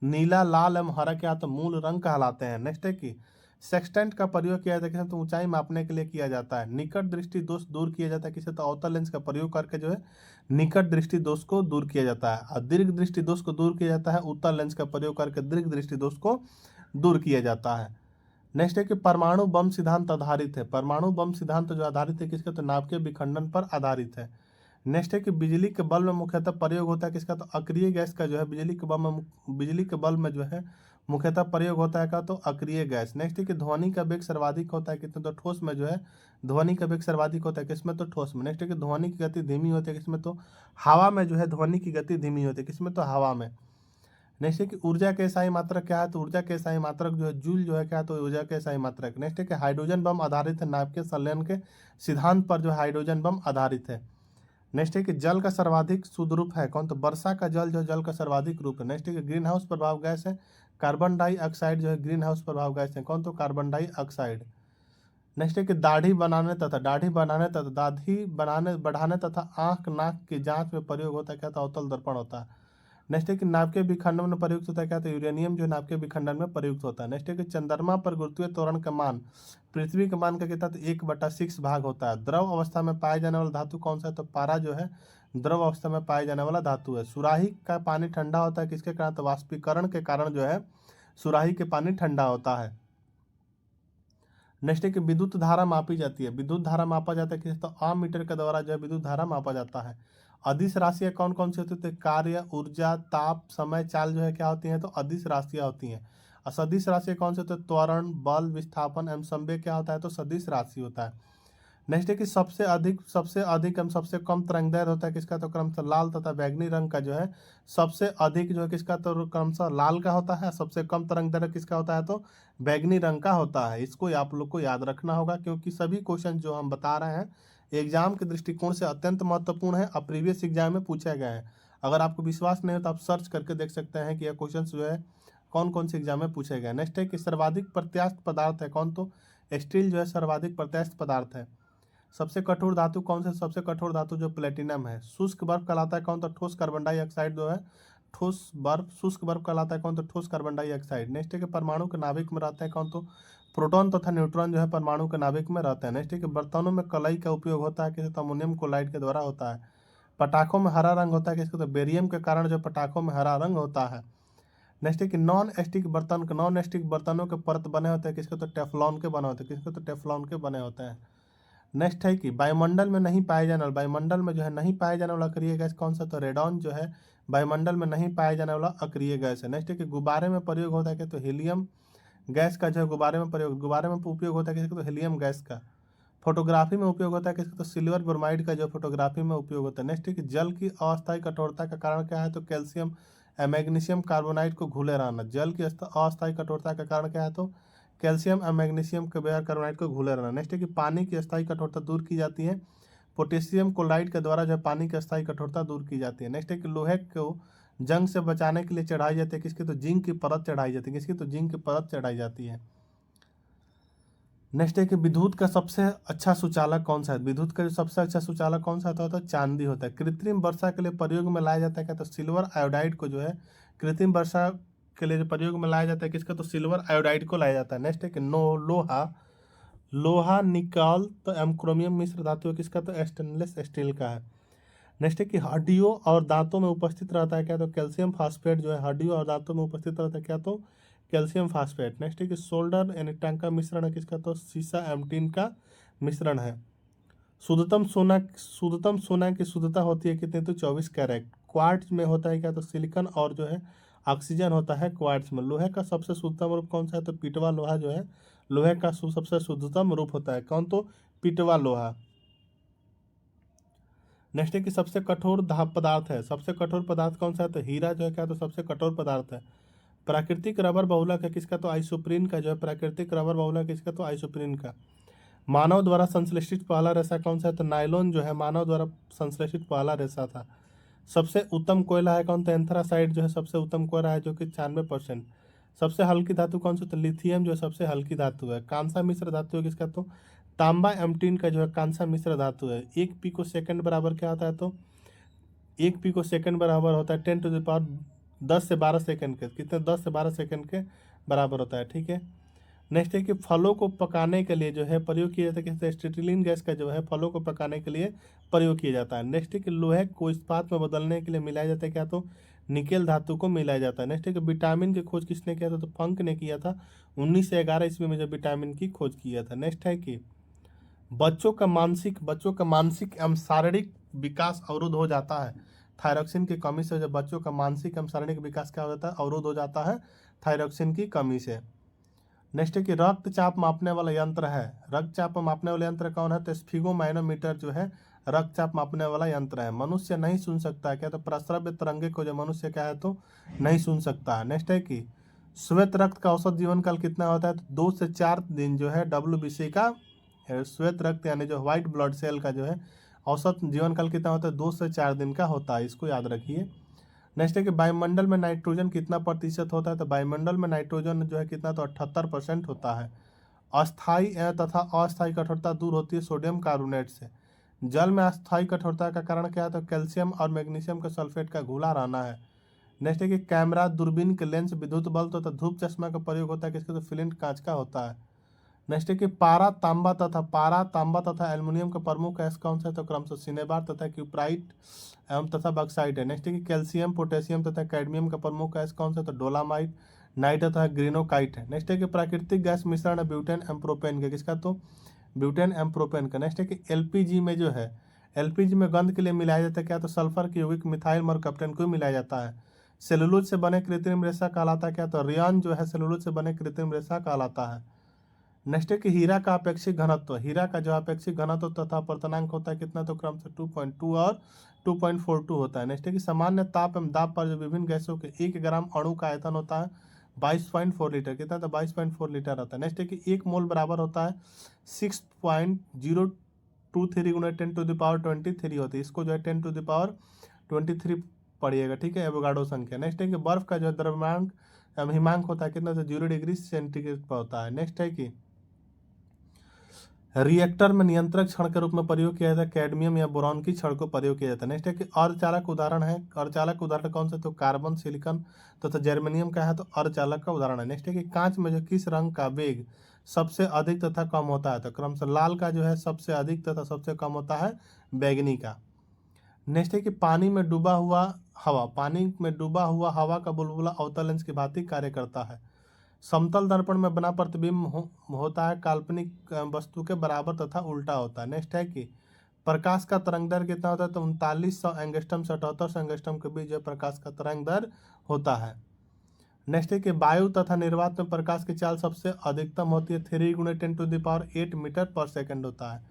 नीला, लाल एवं हरा क्या? तो मूल रंग कहलाते हैं। नेक्स्ट है कि सेक्सटेंट का प्रयोग किया जाता है तो ऊंचाई मापने के लिए किया जाता है। निकट दृष्टि दोष दूर किया जाता है किसे? तो अवतल लेंस का प्रयोग करके जो है निकट दृष्टि दोष को दूर किया जाता है। और दीर्घ दृष्टि दोष को दूर किया जाता है उत्तल लेंस का प्रयोग करके दीर्घ दृष्टि दोष को दूर किया जाता है। नेक्स्ट है कि परमाणु बम सिद्धांत आधारित है। परमाणु बम सिद्धांत जो आधारित है किसका? तो नाभिकीय विखंडन पर आधारित है। नेक्स्ट है कि बिजली के बल्ब में मुख्यतः प्रयोग होता है किसका? तो अक्रिय गैस का जो है बिजली के बल्ब में जो है मुख्यतः प्रयोग होता है का? तो अक्रिय गैस। नेक्स्ट है कि ध्वनि का वेग सर्वाधिक होता है किसमें? तो ठोस में जो है ध्वनि का वेग सर्वाधिक होता है किसमें? तो ठोस में। नेक्स्ट है कि ध्वनि की गति धीमी होती है किसमें? तो हवा में जो है ध्वनि की गति धीमी होती है किसमें? तो हवा में। नेक्स्ट है कि ऊर्जा के SI मात्रक क्या है? तो ऊर्जा के SI मात्रक जो है जूल जो है क्या? तो ऊर्जा के SI मात्रक। नेक्स्ट है कि हाइड्रोजन बम आधारित है नाभिकीय संलयन के सिद्धांत पर जो हाइड्रोजन बम आधारित है। नेक्स्ट है कि जल का सर्वाधिक शुद्ध रूप है कौन? तो वर्षा का जल जो जल का सर्वाधिक रूप है। नेक्स्ट है कि ग्रीन हाउस प्रभाव गैस है कार्बन डाइऑक्साइड जो है ग्रीन हाउस प्रभाव गैस है कौन? तो कार्बन डाइऑक्साइड। नेक्स्ट है कि दाढ़ी बनाने तथा दाढ़ी बनाने बढ़ाने तथा आंख नाक की जांच में प्रयोग होता है क्या? तो अवतल दर्पण होता है। नेक्स्ट है कि नाभिकीय विखंडन में प्रयुक्त होता है क्या? तो यूरेनियम जो नाभिकीय विखंडन में प्रयुक्त होता है। नेक्स्ट है कि चंद्रमा पर गुरुत्वीय त्वरण का मान पृथ्वी के मान का कितना? तो 1/6 भाग होता है। द्रव अवस्था में पाए जाने वाला धातु कौन सा है? तो पारा जो है द्रव अवस्था में पाए जाने वाला धातु है। सुराही का पानी ठंडा होता है किसके कारण? तो वाष्पीकरण के कारण जो है सुराही के पानी ठंडा होता है। नेक्स्ट है कि विद्युत धारा मापी जाती है। विद्युत धारा मापा जाता है किस? तो अमीटर के द्वारा जो है विद्युत धारा मापा जाता है। अदिश राशियाँ कौन कौन सी होती है? तो कार्य, ऊर्जा, ताप, समय, चाल जो है क्या होती हैं? तो अदिश राशियाँ होती हैं। और सदिश राशियाँ कौन सी होती है? त्वरण, बल, विस्थापन एवं संवेग क्या होता है? तो सदिश राशि होता है। नेक्स्ट है कि सबसे अधिक एवं सबसे कम तरंगदैर्घ्य होता है किसका? तो क्रमशः लाल तथा बैंगनी रंग का जो है सबसे अधिक जो है किसका? तो क्रमशः लाल का होता है। सबसे कम तरंगदैर्घ्य किसका होता है? तो बैंगनी रंग का होता है। इसको आप लोग को याद रखना होगा क्योंकि सभी क्वेश्चन जो हम बता रहे हैं एग्जाम के दृष्टिकोण से अत्यंत महत्वपूर्ण है और प्रीवियस एग्जाम में पूछा गया है। अगर आपको विश्वास नहीं हो तो आप सर्च करके देख सकते हैं कि यह क्वेश्चन जो है कौन कौन से एग्जाम में पूछे गए। नेक्स्ट है कि सर्वाधिक प्रत्यास्थ पदार्थ है कौन? तो स्टील जो है सर्वाधिक प्रत्यास्थ पदार्थ है। सबसे कठोर धातु कौन सा? सबसे कठोर धातु जो प्लेटिनम है। शुष्क बर्फ कहलाता है कौन? तो ठोस कार्बन डाइऑक्साइड जो है ठोस बर्फ शुष्क बर्फ कहलाता है कौन? तो ठोस कार्बन डाइऑक्साइड। नेक्स्ट है कि परमाणु के नाभिक में रहते हैं कौन? तो प्रोटॉन तथा न्यूट्रॉन जो है परमाणु के नाभिक में रहते हैं। नेक्स्ट है कि बर्तनों में कलई का उपयोग होता है किसी? तो अमोनियम क्लोराइड के द्वारा होता है। पटाखों में हरा रंग होता है किसको? तो बेरियम के कारण जो पटाखों में हरा रंग होता है। नेक्स्ट है कि नॉन स्टिक बर्तनों के परत बने होते हैं किसके? तो टेफ्लॉन के बने होते हैं किसके? तो टेफ्लॉन के बने होते हैं। नेक्स्ट है कि वायुमंडल में नहीं पाए जाने वाला वायुमंडल में जो है नहीं पाए जाने वाला अक्रिय गैस कौन सा? तो रेडॉन जो है वायुमंडल में नहीं पाए जाने वाला अक्रिय गैस है। नेक्स्ट है कि गुब्बारे में प्रयोग होता है क्या? तो हीलियम गैस का जो है गुब्बारे में उपयोग होता है किसका? तो हीलियम गैस का। फोटोग्राफी में उपयोग होता है किसका? तो सिल्वर ब्रोमाइड का जो फोटोग्राफी में उपयोग होता है। नेक्स्ट है कि जल की अस्थायी कठोरता का कारण क्या है? तो कैल्शियम मैग्नीशियम कार्बोनाइड को घुले रहना। जल की अस्थायी कठोरता का कारण क्या है? तो कैल्शियम और मैग्नीशियम के बेयर कार्बोनाइड को घुले रहना। नेक्स्ट है कि पानी की अस्थायी कठोरता दूर की जाती है पोटेशियम क्लोराइड के द्वारा जो है पानी की अस्थायी कठोरता दूर की जाती है। नेक्स्ट है कि लोहे को जंग से बचाने के लिए चढ़ाई जाती है किसकी? तो जिंक की परत चढ़ाई जाती है किसकी? तो जिंक की परत चढ़ाई जाती है। नेक्स्ट है कि विद्युत का सबसे अच्छा सुचालक कौन सा है? विद्युत का जो सबसे अच्छा सुचालक कौन सा होता है? तो चांदी होता है। कृत्रिम वर्षा के लिए प्रयोग में लाया जाता है क्या? तो सिल्वर आयोडाइड को जो है कृत्रिम वर्षा के लिए जो प्रयोग में लाया जाता है किसका? तो सिल्वर आयोडाइड को लाया जाता है। नेक्स्ट है कि लोहा निकाल तो एम क्रोमियम मिश्र धातु है किसका? तो स्टेनलेस स्टील का है। नेक्स्ट है कि हड्डियों और दांतों में उपस्थित रहता है क्या? तो कैल्शियम फास्फेट जो है हड्डियों और दांतों में उपस्थित रहता है क्या? तो कैल्शियम फास्फेट। नेक्स्ट है कि सोल्डर यानी टंग का मिश्रण है किसका? तो सीसा एवं टीन का मिश्रण है। शुद्धतम सोना की शुद्धता होती है कितनी? तो 24 कैरेट। क्वार्ट्ज में होता है क्या? तो सिलिकॉन और जो है ऑक्सीजन होता है क्वार्ट्ज में। लोहे का सबसे शुद्धतम रूप कौन सा है? तो पिटवा लोहा जो है लोहे का सबसे शुद्धतम रूप होता है कौन? तो पिटवा लोहा। नेक्स्ट है कि सबसे कठोर पदार्थ है। सबसे कठोर पदार्थ कौन सा है? तो हीरा जो है क्या? तो सबसे कठोर पदार्थ है। प्राकृतिक रबर बहुलक है किसका? तो आइसोप्रीन का जो है प्राकृतिक रबर बहुलक किसका? तो आइसोप्रीन का। मानव द्वारा संश्लेषित पहला रेशा कौन सा है? तो नायलॉन जो है मानव द्वारा संश्लेषित पहला रेशा था। सबसे उत्तम कोयला है कौन? तो एंथ्रासाइड जो है सबसे उत्तम कोयला है जो कि 96%। सबसे हल्की धातु कौन सी? तो लिथियम जो है सबसे हल्की धातु है। कांसा मिश्र धातु है किसका? तो तांबा एम्टीन का जो है कांसा मिश्र धातु है। 1 पिको सेकंड बराबर क्या होता है? तो 1 पिको सेकंड बराबर होता है 10 to the पावर 10 से 12 सेकंड के कितने? 10 से 12 सेकंड के बराबर होता है। ठीक है। नेक्स्ट है कि फलों को पकाने के लिए जो है प्रयोग किया जाता है किसी? एसिटिलीन गैस का जो है फलों को पकाने के लिए प्रयोग किया जाता है। नेक्स्ट है कि लोहे को इस्पात में बदलने के लिए मिलाया जाता है क्या? तो निकेल धातु को मिलाया जाता है। नेक्स्ट है कि विटामिन की खोज किसने किया था? तो फंक ने किया था 1911 ईस्वी में जो विटामिन की खोज किया था। नेक्स्ट है कि बच्चों का मानसिक एवं शारीरिक विकास अवरुद्ध हो जाता है थायरॉक्सिन की कमी से। जब बच्चों का मानसिक एवं शारीरिक विकास क्या हो जाता है? अवरुद्ध हो जाता है थायरॉक्सिन की कमी से। नेक्स्ट है कि रक्तचाप मापने वाला यंत्र है। रक्तचाप मापने वाला यंत्र कौन है? तो स्फिगोमाइनोमीटर जो है रक्तचाप मापने वाला यंत्र है। मनुष्य नहीं सुन सकता है क्या? तो प्रस्रव्य तरंगे को जो मनुष्य क्या है तो नहीं सुन सकता है। नेक्स्ट है कि श्वेत रक्त का औसत जीवन काल कितना होता है? तो 2 से 4 दिन जो है WBC का श्वेत रक्त यानी जो व्हाइट ब्लड सेल का जो है औसत जीवन काल कितना होता है? 2 से 4 दिन का होता है। इसको याद रखिए। नेक्स्ट है कि वायुमंडल में नाइट्रोजन कितना प्रतिशत होता है? तो वायुमंडल में नाइट्रोजन जो है कितना? तो 78% होता है। अस्थायी तथा अस्थायी कठोरता दूर होती है सोडियम कार्बोनेट से। जल में अस्थायी कठोरता का कारण क्या है? तो कैल्शियम और मैग्नीशियम के सल्फेट का घुला रहना है। नेक्स्ट है कि कैमरा, दूरबीन के लेंस, विद्युत बल्ब तथा धूप चश्मा का प्रयोग होता है किसके? तो फ्लिंट कांच का होता है। नेक्स्ट है कि पारा, तांबा तथा एल्युमिनियम का प्रमुख गैस कौन सा है? तो क्रमशः सिनेबार तथा क्यूप्राइट एवं तथा बक्साइट है। नेक्स्ट है कि कैल्शियम, पोटेशियम तथा कैडमियम का प्रमुख गैस कौन सा है? तो डोलामाइट, नाइट तथा ग्रेनोकाइट है। नेक्स्ट है कि प्राकृतिक गैस मिश्रण है ब्यूटेन एवं प्रोपेन का, किसका? तो ब्यूटेन एवं प्रोपेन का। नेक्स्ट है कि एलपीजी में जो है, एलपीजी में गंध के लिए मिलाया जाता है क्या? तो सल्फर के यौगिक मिथाइल मरकप्टेन को मिलाया जाता है। सेलुलोज से बने कृत्रिम रेशा कहलाता है क्या? तो रेयन जो है सेलुलोज से बने कृत्रिम रेशा कहलाता है। नेक्स्ट है कि हीरा का अपेक्षिक घनत्व, हीरा का जो अपेक्षिक घनत्व तथा अपवर्तनांक होता है कितना? तो क्रम से 2.2 और 2.42 होता है। नेक्स्ट है कि सामान्य ताप एवं दाब पर जो विभिन्न गैसों के 1 ग्राम अणु का आयतन होता है 22.4 लीटर, कितना? तो 22.4 लीटर होता है। नेक्स्ट है कि 1 मोल बराबर होता है 6.023 गुना 10⁻23 होती है। इसको जो है 10⁻23 पढ़िएगा, ठीक है, एवोगाड्रो संख्या। नेक्स्ट है कि बर्फ का जो है द्रव्यमांक एवं हिमांक होता है कितना? तो 0 डिग्री सेंटीग्रेड पर होता है। नेक्स्ट है कि रिएक्टर में नियंत्रक क्षण के रूप में प्रयोग किया जाता है कैडमियम या बोरॉन की क्षण को प्रयोग किया जाता है। नेक्स्ट है कि अर्धचालक उदाहरण है, अर्धचालक उदाहरण कौन सा? तो कार्बन, सिलिकॉन तथा जर्मेनियम का है, तो अर्धचालक का उदाहरण है। नेक्स्ट है कि कांच में जो किस रंग का वेग सबसे अधिक तथा कम होता है? तो क्रमशः लाल का जो है सबसे अधिक तथा सबसे कम होता है बैगनी का। नेक्स्ट है कि पानी में डूबा हुआ हवा का बुलबुला अवतल लेंस की भांति कार्य करता है। समतल दर्पण में बना प्रतिबिंब होता है काल्पनिक वस्तु के बराबर तथा उल्टा होता है। नेक्स्ट है कि प्रकाश का तरंग दैर्घ्य कितना होता है? तो 3900 एंगस्ट्रम से 7800 एंगस्ट्रम के बीच जो प्रकाश का तरंग दैर्घ्य होता है। नेक्स्ट है कि वायु तथा निर्वात में प्रकाश की चाल सबसे अधिकतम होती है 3 × 10⁸ मीटर पर सेकंड होता है।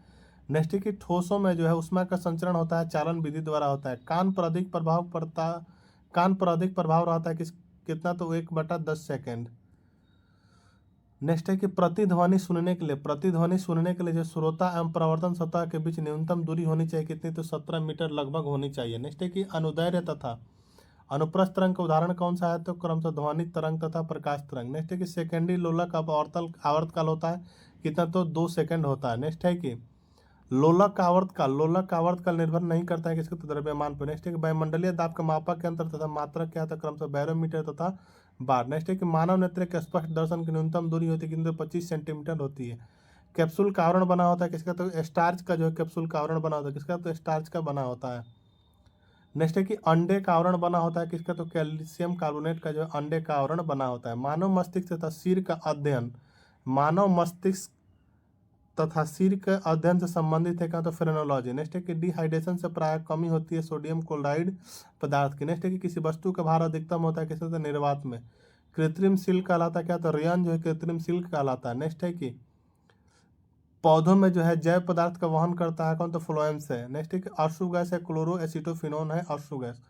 नेक्स्ट है कि ठोसों में जो है ऊष्मा का संचरण होता है चालन विधि द्वारा होता है। कान पर अधिक प्रभाव रहता है कितना? तो 1/10 सेकेंड। नेक्स्ट है कि प्रतिध्वनि सुनने के लिए जो श्रोता एवं प्रवर्तन सतह के बीच न्यूनतम दूरी होनी चाहिए कितनी? तो 17 मीटर लगभग होनी चाहिए। नेक्स्ट है कि अनुदैर्घ्य तथा अनुप्रस्थ तरंग का उदाहरण कौन सा है? तो क्रमशः ध्वनि तरंग तथा प्रकाश तरंग। नेक्स्ट है कि सेकेंडरी लोलक का आवर्तकाल होता है कितना? तो 2 सेकंड होता है। नेक्स्ट है कि लोलक का आवर्तकाल निर्भर नहीं करता है किसके? तो द्रव्यमान पर। नेक्स्ट है कि वायुमंडलीय दाब का मापक यंत्र तथा मात्रक क्या था? क्रमशः बैरोमीटर तथा बार। नेक्स्ट है कि मानव नेत्र के स्पष्ट दर्शन की न्यूनतम दूरी होती है किंतु 25 सेंटीमीटर होती है। कैप्सूल का आवरण बना होता है किसका? तो स्टार्च का जो है कैप्सूल का आवरण बना होता है किसका? तो स्टार्च का बना होता है। नेक्स्ट है कि अंडे का आवरण बना होता है किसका? तो कैल्शियम कार्बोनेट का जो है अंडे का आवरण बना होता है। मानव मस्तिष्क तथा सिर का अध्ययन से संबंधित है क्या? तो फ्रेनोलॉजी। नेक्स्ट है कि डिहाइड्रेशन से प्राय कमी होती है सोडियम क्लोराइड पदार्थ की। नेक्स्ट है कि किसी वस्तु का भार अधिकतम होता है किससे? तो निर्वात में। कृत्रिम सिल्क कहलाता है क्या? तो रेयन जो है कृत्रिम सिल्क कहलाता है। नेक्स्ट है कि पौधों में जो है जैव पदार्थ का वहन करता है कौन? तो फ्लोएम से। नेक्स्ट है कि अश्रु गैस है क्लोरो एसिटोफिनोन है अश्रु गैस।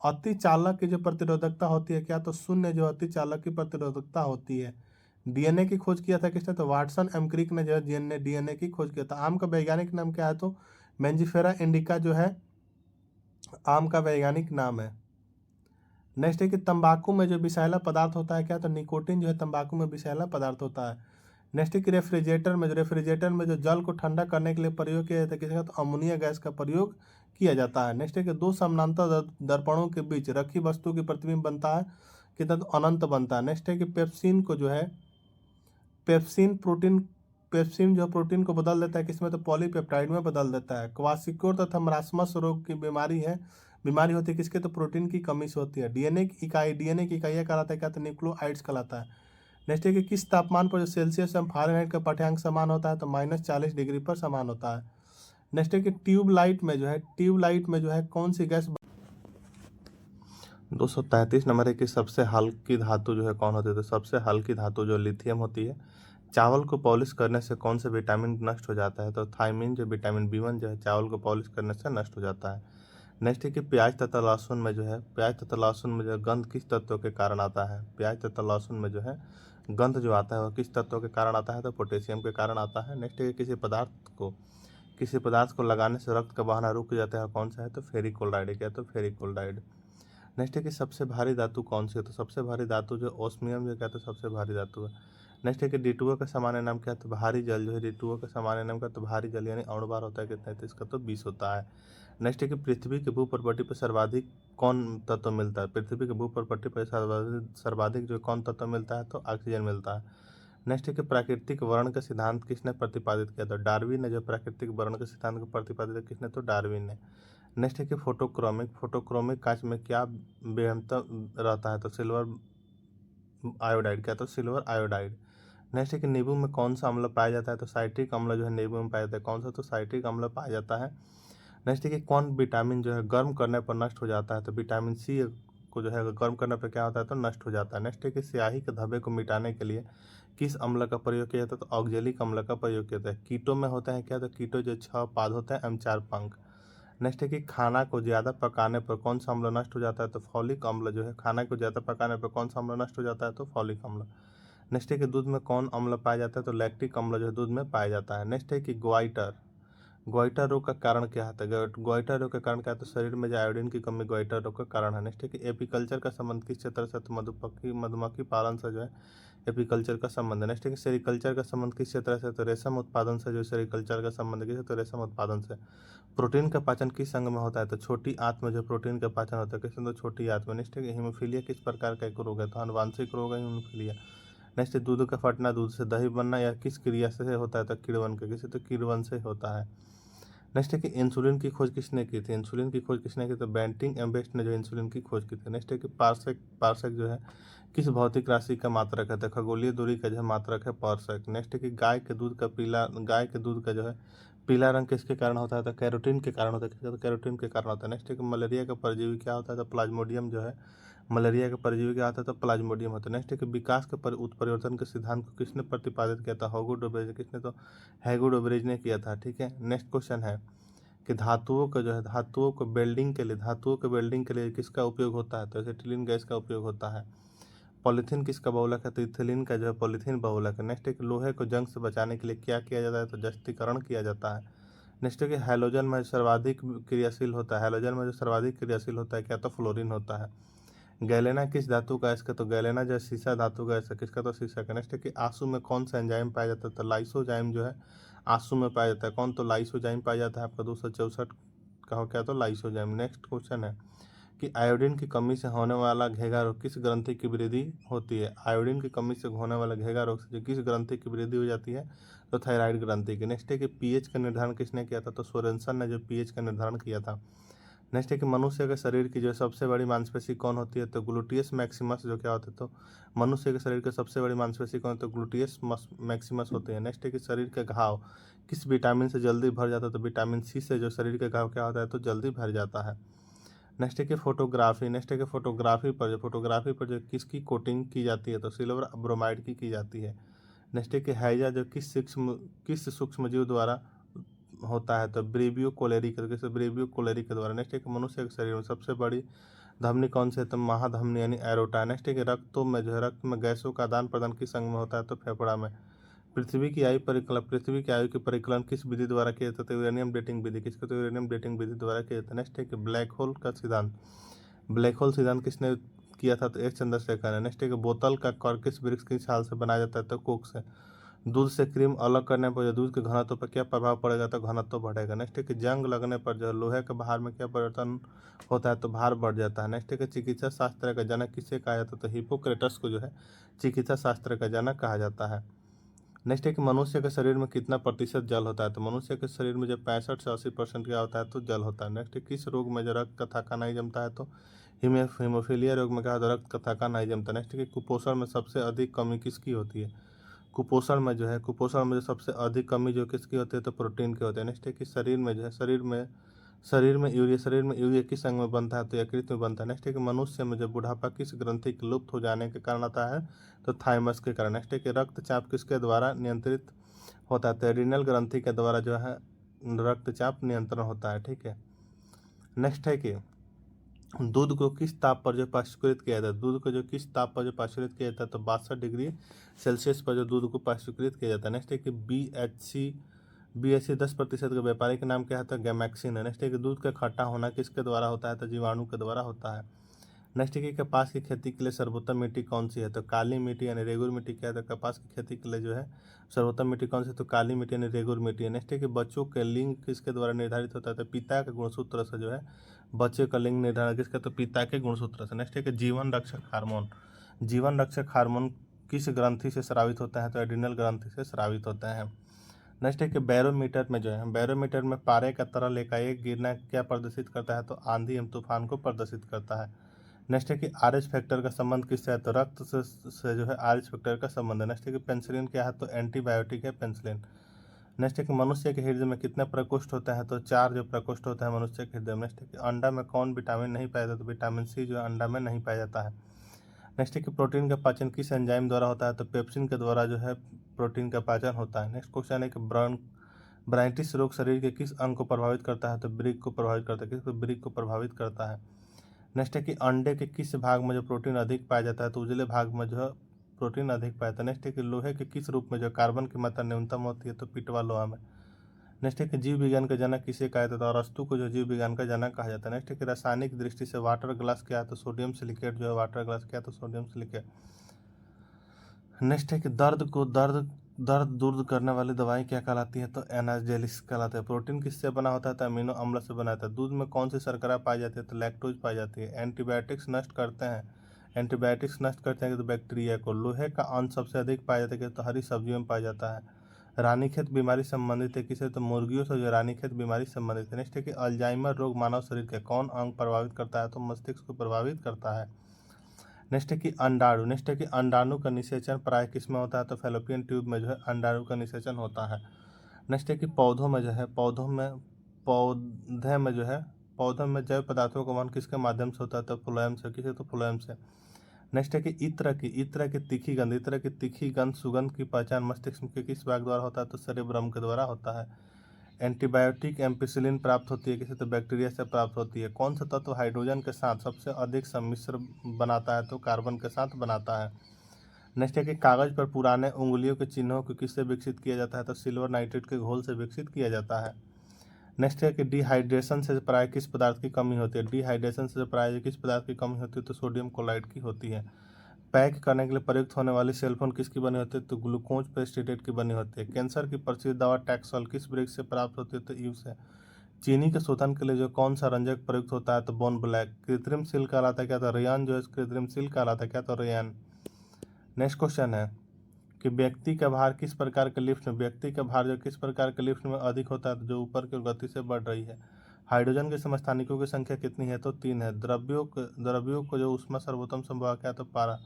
अति चालक की जो प्रतिरोधकता होती है क्या? तो शून्य जो अति चालक की प्रतिरोधकता होती है। डीएनए की खोज किया था किसने? तो वाटसन एम क्रिक ने जो है डीएनए की खोज किया था। आम का वैज्ञानिक नाम क्या है? तो मेंजिफेरा इंडिका जो है आम का वैज्ञानिक नाम है। नेक्स्ट है कि तंबाकू में जो विषैला पदार्थ होता है क्या? तो निकोटीन जो है तंबाकू में विषैला पदार्थ होता है। नेक्स्ट है कि रेफ्रिजरेटर में जो जल को ठंडा करने के लिए प्रयोग किया जाता है किसका? तो अमोनिया गैस का प्रयोग किया जाता है। नेक्स्ट है कि 2 समानांतर दर्पणों के बीच रखी वस्तु की प्रतिबिंब बनता है कितना? तो अनंत बनता है। नेक्स्ट है कि पेप्सिन जो प्रोटीन को बदल देता है किसमें? तो पॉलीपेप्टाइड में बदल देता है। क्वासिकोर तथा मरासमस रोग की बीमारी होती है किसके? तो प्रोटीन की कमी से होती है। डीएनए की इकाइयाँ कहलाता है क्या? तो न्यूक्लियोटाइड्स कहलाता है। नेक्स्ट है कि किस तापमान पर जो सेल्सियस एवं फ़ारेनहाइट का पाठ्यांक समान होता है? तो -40 डिग्री पर समान होता है। नेक्स्ट है कि ट्यूबलाइट में जो है कौन सी गैस 233 नंबर है कि सबसे हल्की धातु जो है कौन होती है? तो सबसे हल्की धातु जो लिथियम होती है। चावल को पॉलिश करने से कौन सा विटामिन नष्ट हो जाता है? तो थायमिन जो विटामिन B1 जो है चावल को पॉलिश करने से नष्ट हो जाता है। नेक्स्ट है कि प्याज तथा लहसुन में जो गंध किस तत्व के कारण आता है? प्याज तथा लहसुन में जो है गंध जो आता है वह किस तत्व के कारण आता है? तो पोटेशियम के कारण आता है। नेक्स्ट है कि किसी पदार्थ को लगाने से रक्त का बहाना रुक जाता है, कौन सा है? तो फेरिकोल्डाइड। क्या? तो फेरिकोल्डाइड। नेक्स्ट है कि सबसे भारी धातु कौन सी है? तो सबसे भारी धातु जो ओस्मियम जो क्या? तो सबसे भारी धातु है। नेक्स्ट है कि D2O का सामान्य नाम क्या है, तो भारी जल जो है D2O का सामान्य नाम क्या है, तो भारी जल, यानी अणुभार होता है कितना है, तो इसका तो 20 होता है। नेक्स्ट है कि पृथ्वी के भूप्रपट्टी पर सर्वाधिक कौन तत्व मिलता है, पृथ्वी के भूप्रपट्टी पर सर्वाधिक जो कौन तत्व मिलता है, तो ऑक्सीजन मिलता है। नेक्स्ट है कि प्राकृतिक वर्ण का सिद्धांत किसने प्रतिपादित किया, तो डार्विन ने जो प्राकृतिक वर्ण के सिद्धांत को प्रतिपादित किया किसने, तो डार्विन ने। नेक्स्ट है कि फोटोक्रोमिक कांच में क्या बेहतर रहता है, तो सिल्वर आयोडाइड, क्या, तो सिल्वर आयोडाइड। नेक्स्ट है कि नींबू में कौन सा अम्ल पाया जाता है, तो साइट्रिक अम्ल जो है नींबू में पाया जाता है, कौन सा, तो साइट्रिक अम्ल पाया जाता है। नेक्स्ट है कि कौन विटामिन जो है गर्म करने पर नष्ट हो जाता है, तो विटामिन सी को जो है गर्म करने पर क्या होता है, तो नष्ट हो जाता है। नेक्स्ट है कि स्याही के धब्बे को मिटाने के लिए किस अम्ल का प्रयोग किया जाता है, तो ऑक्जेलिक अम्ल का प्रयोग किया जाता है। कीटो में होता है क्या, तो कीटो जो 6 पाद होते हैं, M4 पंख। नेक्स्ट है कि खाना को ज़्यादा पकाने पर कौन सा अम्ल नष्ट हो जाता है, तो फॉलिक अम्ल जो है, खाना को ज़्यादा पकाने पर कौन सा अम्ल नष्ट हो जाता है, तो फॉलिक अम्ल। नेक्स्ट है कि दूध में कौन अम्ल पाया जाता है, तो लैक्टिक अम्ल जो है दूध में पाया जाता है। नेक्स्ट है कि ग्वाइटर रोग का कारण क्या है, तो ग्वाइटर रोग का कारण क्या है, तो शरीर में जो आयोडीन की कमी ग्वाइटर रोग का कारण है। नेक्स्ट है कि एपीकल्चर का संबंध किस क्षेत्र से, तो मधुमक्खी पालन से जो है एपीकल्चर का संबंध है। नेक्स्ट है कि सेरिकल्चर का संबंध किस क्षेत्र से, तो रेशम उत्पादन से जो सेरिकल्चर का संबंध किस, तो रेशम उत्पादन से। प्रोटीन का पाचन किस अंग में होता है, तो छोटी आंत में जो प्रोटीन का पाचन होता है किसमें, तो छोटी आंत में। नेक्स्ट है कि हीमोफीलिया किस प्रकार का एक रोग है, तो आनुवांशिक रोग है हीमोफीलिया। नेक्स्ट है दूध का फटना, दूध से दही बनना, या किस क्रिया से होता है, तो किण्वन के, किसी, तो किण्वन से होता है। नेक्स्ट है कि इंसुलिन की खोज किसने की थी, इंसुलिन की खोज किसने की, तो बेंटिंग एम्बेस्ट ने जो इंसुलिन की खोज की थी। नेक्स्ट है कि पार्सक जो है किस भौतिक राशि का मात्रक है, तो खगोलीय दूरी का जो है मात्रक है पार्सक। नेक्स्ट है कि गाय के दूध का जो है पीला रंग किसके कारण होता है, तो कैरोटीन के कारण होता है, तो कैरोटीन के कारण होता है। नेक्स्ट है कि मलेरिया का परजीवी क्या होता है, तो प्लाज्मोडियम जो है, मलेरिया का परजीवी क्या होता है, तो प्लाज्मोडियम होता है। नेक्स्ट है कि विकास के उत्परिवर्तन के सिद्धांत को किसने प्रतिपादित किया था, होगो डोबरेज, किसने, तो हैगो डोबरेज ने किया था। ठीक है, नेक्स्ट क्वेश्चन है कि धातुओं के वेल्डिंग के लिए किसका उपयोग होता है, तो एसिटिलीन गैस का उपयोग होता है। पॉलीथीन किसका बहुलक है, तो इथिलीन का जो है पॉलीथीन बहुलक है। नेक्स्ट है कि लोहे को जंग से बचाने के लिए क्या किया जाता है, तो जस्तीकरण किया जाता है। नेक्स्ट है कि हैलोजन में सर्वाधिक क्रियाशील होता है, हैलोजन में जो सर्वाधिक क्रियाशील होता है क्या, तो फ्लोरीन होता है। गैलेना किस धातु का है, इसका, तो गैलेना जो है सीसा धातु का है, किसका, तो सीसा का। नेक्स्ट है कि आंसू में कौन सा एंजाइम पाया जाता है, तो लाइसोजाइम जो है आंसू में पाया जाता है, कौन, तो लाइसोजाइम पाया जाता है आपका 264 का हो क्या, तो लाइसोजाइम। नेक्स्ट क्वेश्चन है कि आयोडीन की कमी से होने वाला घेगा रोग किस ग्रंथि की वृद्धि होती है, आयोडीन की कमी से होने वाला घेगा रोग से जो किस ग्रंथि की वृद्धि हो जाती है, तो थायराइड ग्रंथि की। नेक्स्ट है कि पीएच का निर्धारण किसने किया था, तो सोरेनसन ने जो पीएच का निर्धारण किया था। नेक्स्ट है कि मनुष्य के शरीर की जो सबसे बड़ी मांसपेशी कौन होती है, तो ग्लूटियस मैक्सिमस जो क्या होता है, तो मनुष्य के शरीर की सबसे बड़ी मांसपेशी कौन है, तो ग्लूटियस मैक्सिमस होते हैं। नेक्स्ट है कि शरीर के घाव किस विटामिन से जल्दी भर जाता है, तो विटामिन सी से जो शरीर के घाव क्या होता है, तो जल्दी भर जाता है। नेक्स्ट है कि फोटोग्राफी पर जो किसकी कोटिंग की जाती है, तो सिल्वर ब्रोमाइड की जाती है। नेक्स्ट है कि हैजा जो किस सूक्ष्म जीव द्वारा होता है, तो ब्रेवियो कोलेरी के द्वारा। नेक्स्ट है कि मनुष्य के शरीर में सबसे बड़ी धमनी कौन सी है, तो महाधमनी यानी एरोटा। नेक्स्ट है कि रक्त में गैसों का आदान प्रदान किस अंग में होता है, तो फेफड़ा में। पृथ्वी की आयु की परिकलन किस विधि द्वारा किया जाता है, तो यूरेनियम डेटिंग विधि, किसको, तो यूरेनियम डेटिंग विधि द्वारा किया जाता है। नेक्स्ट है कि ब्लैक होल सिद्धांत किसने किया था, तो एच चंद्रशेखर ने। नेक्स्ट है कि बोतल का कॉर्क किस वृक्ष की छाल से बनाया जाता है, तो कोक से। दूध से क्रीम अलग करने पर जो दूध के घनत्व पर क्या प्रभाव पड़ेगा, तो घनत्व बढ़ेगा। नेक्स्ट है कि जंग लगने पर जो लोहे के भार में क्या परिवर्तन होता है, तो भार बढ़ जाता है। नेक्स्ट है कि चिकित्सा शास्त्र का जनक किसे कहा जाता है, तो हिप्पोक्रेटस को जो है चिकित्सा शास्त्र का जनक कहा जाता है। नेक्स्ट है कि मनुष्य के शरीर में कितना प्रतिशत जल होता है, तो मनुष्य के शरीर में जो 65 से 80% क्या होता है, तो जल होता है। नेक्स्ट है किस रोग में जो रक्त का थक्का नहीं जमता है, तो हीमोफीलिया रोग में क्या होता है, रक्त का थक्का नहीं जमता। नेक्स्ट है कि कुपोषण में सबसे अधिक कमी किसकी होती है, कुपोषण में जो सबसे अधिक कमी जो किसकी होती है, तो प्रोटीन की होती है। नेक्स्ट है कि शरीर में यूरिया किस अंग में बनता है, तो यकृत में बनता है। नेक्स्ट है कि मनुष्य में जो बुढ़ापा किस ग्रंथि के लुप्त हो जाने के कारण आता है, तो थाइमस के कारण। नेक्स्ट है कि रक्तचाप किसके द्वारा नियंत्रित होता है, तो एड्रिनल ग्रंथि के द्वारा जो है रक्तचाप नियंत्रण होता है। ठीक है, नेक्स्ट है कि दूध को किस ताप पर जो पाश्चुकृत किया जाता है, दूध को जो किस ताप पर जो पाश्चुकृत किया जाता है, तो 62 डिग्री सेल्सियस पर जो दूध को पाश्चुकृत किया जाता है। नेक्स्ट है कि BHC 10% का व्यापारिक नाम क्या है, तो गैमैक्सिन है। नेक्स्ट है कि दूध का खट्टा होना किसके द्वारा होता है, तो जीवाणु के द्वारा होता है। नेक्स्ट है कि कपास की खेती के लिए सर्वोत्तम मिट्टी कौन सी है? तो काली मिट्टी यानी रेगुर मिट्टी क्या है? तो कपास की खेती के लिए जो है सर्वोत्तम मिट्टी कौन सी है? तो काली मिट्टी यानी रेगुर मिट्टी है। नेक्स्ट है कि बच्चों के लिंग किसके द्वारा निर्धारित होता है? तो पिता के गुणसूत्र से जो है बच्चे का लिंग निर्धारण किसका? तो पिता के गुणसूत्र से। नेक्स्ट है कि जीवन रक्षक हार्मोन, जीवन रक्षक हार्मोन किस ग्रंथि से स्रावित होता है? तो एड्रिनल ग्रंथि से स्रावित होता है। नेक्स्ट है कि बैरोमीटर में जो है बैरोमीटर में पारे का तरल एकाएक गिरना क्या प्रदर्शित करता है? तो आंधी एवं तूफान को प्रदर्शित करता है। नेक्स्ट है कि आरएच फैक्टर का संबंध किससे है? तो रक्त से जो है आरएच फैक्टर का संबंध है। नेक्स्ट है कि पेनिसिलिन क्या है? तो एंटीबायोटिक है पेनिसिलिन। नेक्स्ट है कि मनुष्य के हृदय में कितने प्रकोष्ठ होते हैं? तो 4 जो प्रकोष्ठ होते हैं मनुष्य के हृदय में। नेक्स्ट है कि अंडा में कौन विटामिन नहीं पाया जाता? तो विटामिन सी जो है अंडा में नहीं पाया जाता है। नेक्स्ट है कि प्रोटीन का पाचन किस एंजाइम द्वारा होता है? तो पेप्सिन के द्वारा जो है प्रोटीन का पाचन होता है। नेक्स्ट क्वेश्चन है कि ब्रांटिस रोग शरीर के किस अंग को प्रभावित करता है? तो ब्रिक को प्रभावित करता है। किसको? ब्रिक को प्रभावित करता है। नेक्स्ट है कि अंडे के किस भाग में जो प्रोटीन अधिक पाया जाता है? तो उजले भाग में जो है प्रोटीन अधिक पाया जाता है। नेक्स्ट है कि लोहे के किस रूप में जो कार्बन की मात्रा न्यूनतम होती है? तो पिटवा लोहा में। नेक्स्ट है कि जीव विज्ञान का जनक किसे कहा जाता है? तो अरस्तु को जो जीव विज्ञान का जनक कहा जाता है। नेक्स्ट है कि रासायनिक दृष्टि से वाटर ग्लास क्या है? तो सोडियम सिलिकेट जो है वाटर ग्लास क्या है? तो सोडियम सिलिकेट। नेक्स्ट है कि दर्द दूर करने वाली दवाई क्या कहलाती है? तो एनाल्जेसिक कहलाता है। प्रोटीन किससे बना होता है? तो अमीनो अम्ल से बना होता है। दूध में कौन सी शर्करा पाई जाती है? तो लैक्टोज पाई जाती है। एंटीबायोटिक्स नष्ट करते हैं तो बैक्टीरिया को। लोहे का अंश सबसे अधिक पाया जाता है तो हरी सब्जियों में पाया जाता है। रानीखेत बीमारी संबंधित है किसे? तो मुर्गियों से जो रानीखेत बीमारी संबंधित है। नेक्स्ट है कि अल्जाइमर रोग मानव शरीर के कौन अंग प्रभावित करता है? तो मस्तिष्क को प्रभावित करता है। नेक्स्ट है कि अंडाणु। नेक्स्ट है कि अंडाणु का निषेचन प्राय किस में होता है? तो फैलोपियन ट्यूब में जो है अंडाणु का निषेचन होता है। नेक्स्ट है कि पौधों में जो है पौधों में जैव पदार्थों का वहन किसके माध्यम से होता है? तो फ्लोएम से। किसे? तो फ्लोएम से। नेक्स्ट है कि इत्र की तीखी गंध सुगंध की पहचान मस्तिष्क के किस भाग द्वारा होता है? तो सेरेब्रम के द्वारा होता है। एंटीबायोटिक एम्पिसिलिन प्राप्त होती है किसे? तो बैक्टीरिया से प्राप्त होती है। कौन सा तत्व हाइड्रोजन के साथ सबसे अधिक सम्मिश्र बनाता है? तो कार्बन के साथ बनाता है। नेक्स्ट है कि कागज पर पुराने उंगलियों के चिन्हों को किससे विकसित किया जाता है? तो सिल्वर नाइट्रेट के घोल से विकसित किया जाता है। नेक्स्ट है कि डिहाइड्रेशन से प्राय किस पदार्थ की कमी होती है? डिहाइड्रेशन से प्राय किस पदार्थ की कमी होती है? तो सोडियम क्लोराइड की होती है। पैक करने के लिए प्रयुक्त होने वाली सेलफोन किसकी बनी होती है? तो ग्लूकोज पेस्टिडेट की बनी होती है। कैंसर की प्रसिद्ध दवा टैक्सोल किस वृक्ष से प्राप्त होती है? तो ईव से। चीनी के शोधन के लिए जो कौन सा रंजक प्रयुक्त होता है? तो बोन ब्लैक। कृत्रिम सील कहलाता है क्या? तो रेयान जो है कृत्रिम सील कहलाता है क्या? तो रेयान। नेक्स्ट क्वेश्चन है कि व्यक्ति का भार किस प्रकार के लिफ्ट में व्यक्ति का भार जो किस प्रकार के लिफ्ट में अधिक होता है? तो जो ऊपर की ओर गति से बढ़ रही है। हाइड्रोजन के समस्थानिकों की संख्या कितनी है? तो 3 है। द्रव्यों को जो ऊष्मा सर्वोत्तम संभव क्या है? तो पारा।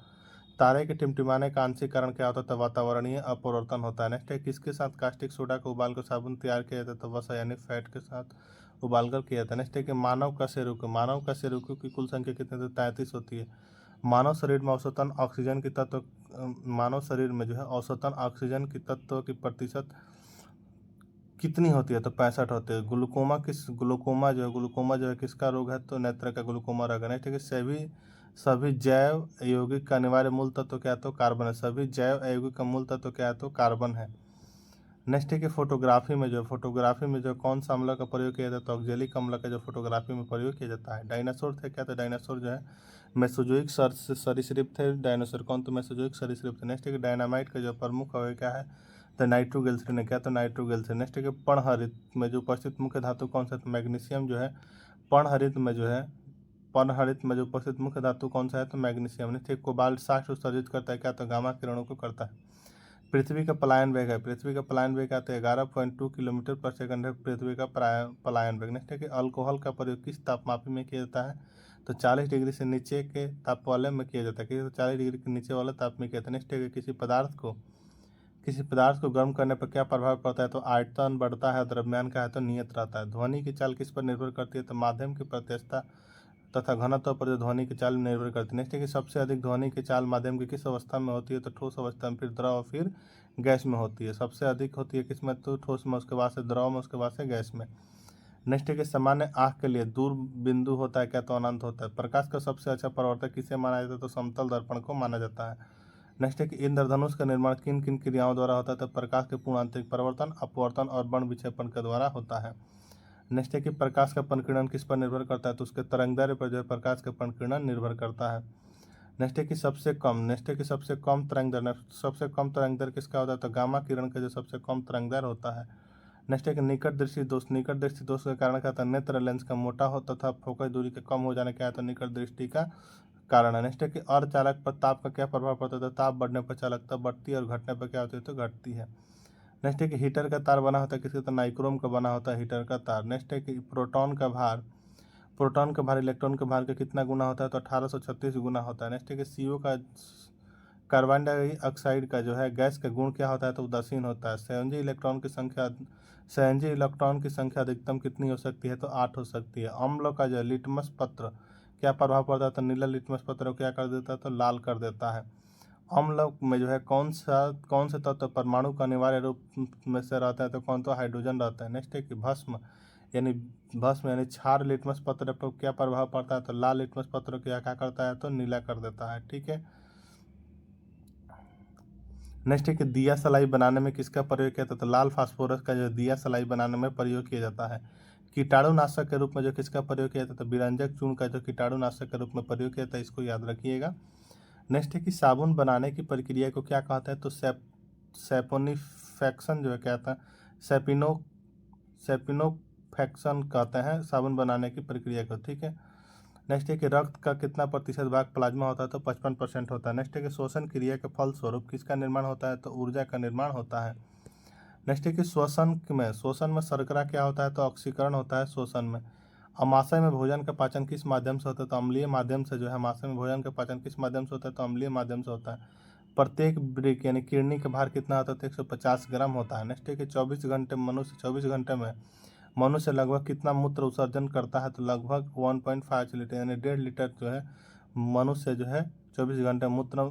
तारे के टिमटिमाने का आंशिक कारण क्या होता है? तो वातावरणीय अपवर्तन होता है। नेक्स्ट है किसके साथ कास्टिक सोडा को उबाल कर साबुन तैयार किया जाता है? तो वसा यानी फैट के साथ उबालकर किया जाता है। नेक्स्ट है कि मानव का शेरुकों की कुल संख्या कितनी? तो 33 होती है। मानव शरीर में औसतन ऑक्सीजन की तत्व मानव शरीर में जो है औसतन ऑक्सीजन की तत्व की प्रतिशत कितनी होती है? तो 65 होती है। ग्लूकोमा जो है किसका रोग है? तो नेत्र का ग्लूकोमा रोग है। नेक्स्ट है कि सभी जैव यौगिक का अनिवार्य मूल तत्व क्या है? तो कार्बन है। सभी जैव यौगिक का मूल तत्व क्या है? तो कार्बन है। नेक्स्ट है कि फोटोग्राफी में जो कौन सा अम्ल का प्रयोग किया जाता है? तो ऑक्जेलिक अम्ल का जो फोटोग्राफी में प्रयोग किया जाता है। डायनासोर थे क्या? तो डायनासोर जो है मेसोजोइक सरीसृप थे। डायनासोर कौन? तो मेसोजोइक सरीसृप थे। नेक्स्ट है कि डायनामाइट का जो प्रमुख अवयव क्या है? तो नाइट्रोग्लिसरीन है क्या? तो नाइट्रोग्लिसरीन। नेक्स्ट है कि पर्णहरित में जो उपस्थित मुख्य धातु कौन सा? तो मैग्नीशियम जो है पर्णहरित में जो है पर्णहरित में जो उपस्थित मुख्य धातु कौन सा है? तो मैग्नीशियम। नेक्स्ट है कोबाल्ट 60 उत्सर्जित करता है क्या? तो गामा किरणों को करता है। पृथ्वी का पलायन वेग आता है 11.2 किलोमीटर पर सेकंड है पृथ्वी का पलायन वेग। नेक्स्ट है कि अल्कोहल का प्रयोग किस तापमापी में किया जाता है? तो 40 डिग्री से नीचे के ताप वाले में किया जाता है। तो 40 डिग्री के नीचे वाले ताप में किया जाता है। नेक्स्ट है कि किसी पदार्थ को गर्म करने पर क्या प्रभाव पड़ता है? तो आयतन बढ़ता है। द्रव्यमान का है तो नियत रहता है। ध्वनि की चाल किस पर निर्भर करती है? तो माध्यम की प्रत्यक्षता तथा घनत्व पर जो ध्वनि की चाल निर्भर करती है। नेक्स्ट है कि सबसे अधिक ध्वनि की चाल माध्यम की किस अवस्था में होती है? तो ठोस अवस्था में, फिर द्रव, फिर गैस में होती है। सबसे अधिक होती है किस में? तो ठोस में, उसके बाद से द्रव में, उसके बाद से गैस में। नेक्स्ट है कि सामान्य आँख के लिए दूर बिंदु होता है क्या? तो अनंत होता है। प्रकाश का सबसे अच्छा परावर्तक किसे माना जाता है? तो समतल दर्पण को माना जाता है। नेक्स्ट है कि इंद्रधनुष का निर्माण किन किन क्रियाओं द्वारा होता है? तो प्रकाश के पूर्ण आंतरिक परिवर्तन, अपवर्तन और वर्ण विक्षेपण के द्वारा होता है। नेक्स्ट है कि प्रकाश का परिकिरण किस पर निर्भर करता है, तो उसके तरंगदैर्घ्य पर जो है प्रकाश का परिकिरण निर्भर करता है। नेक्स्ट है कि सबसे कम तरंगदैर्घ्य, सबसे कम तरंगदैर्घ्य किसका होता है, तो गामा किरण का जो सबसे कम तरंगदैर्घ्य होता है। नेक्स्ट है कि निकट दृष्टि दोष के कारण क्या होता है, नेत्र लेंस का मोटा हो तथा फोकस दूरी के कम हो जाने क्या है, तो निकट दृष्टि का कारण है। नेक्स्ट है कि अर्धचालक पर ताप का क्या प्रभाव पड़ता है, तो ताप बढ़ने पर चालकता बढ़ती है और घटने पर क्या होती है, तो घटती है। नेक्स्ट है कि हीटर का तार बना होता है किसका, तो नाइक्रोम का बना होता है हीटर का तार। नेक्स्ट है कि प्रोटॉन का भार इलेक्ट्रॉन के भार का कितना गुना होता है, तो 1836 गुना होता है। नेक्स्ट है कि CO का कार्बन डाइऑक्साइड का जो है गैस का गुण क्या होता है, तो उदासीन होता है। संयोजी इलेक्ट्रॉन की संख्या अधिकतम कितनी हो सकती है, तो 8 हो सकती है। अम्ल का जो है लिटमस पत्र क्या प्रभाव पड़ता है, तो नीला लिटमस पत्र को क्या कर देता है, तो लाल कर देता है। अम्ल में जो है कौन से तत्व परमाणु का अनिवार्य रूप में से रहता है, तो कौन, तो हाइड्रोजन रहता है। नेक्स्ट है कि भस्म यानी क्षार लिटमस पत्र पर क्या प्रभाव पड़ता है, तो लाल लिटमस पत्र क्या करता है, तो नीला कर देता है। ठीक है। नेक्स्ट है कि दिया सलाई बनाने में किसका प्रयोग किया जाता है, तो लाल फास्फोरस का जो दिया सलाई बनाने में प्रयोग किया जाता है। कीटाणुनाशक के रूप में जो किसका प्रयोग किया जाता है, तो विरंजक चूर्ण का जो कीटाणुनाशक के रूप में प्रयोग किया जाता है, इसको याद रखिएगा। नेक्स्ट है कि साबुन बनाने की प्रक्रिया को क्या कहता है, तो सैपोनिफेक्शन जो है क्या था, सैपिनोफेक्शन कहते हैं साबुन बनाने की प्रक्रिया को। ठीक है। नेक्स्ट है कि रक्त का कितना प्रतिशत भाग प्लाज्मा होता है, तो 55% होता है। नेक्स्ट है कि श्वसन क्रिया के फलस्वरूप किसका निर्माण होता है, तो ऊर्जा का निर्माण होता है। नेक्स्ट है कि श्वसन में शर्करा क्या होता है, तो ऑक्सीकरण होता है श्वसन में। अमाशय में भोजन का पाचन किस माध्यम से होता है, तो अम्लीय माध्यम से जो है अमाशय में भोजन का पाचन किस माध्यम से होता है, तो अम्लीय माध्यम से होता है। प्रत्येक ब्रेक यानी किडनी का भार कितना होता है, तो 150 ग्राम होता है। नेक्स्ट है कि 24 घंटे में मनुष्य लगभग कितना मूत्र उत्सर्जन करता है, तो लगभग 1.5 लीटर यानी 1.5 लीटर जो है मनुष्य जो है 24 घंटे मूत्र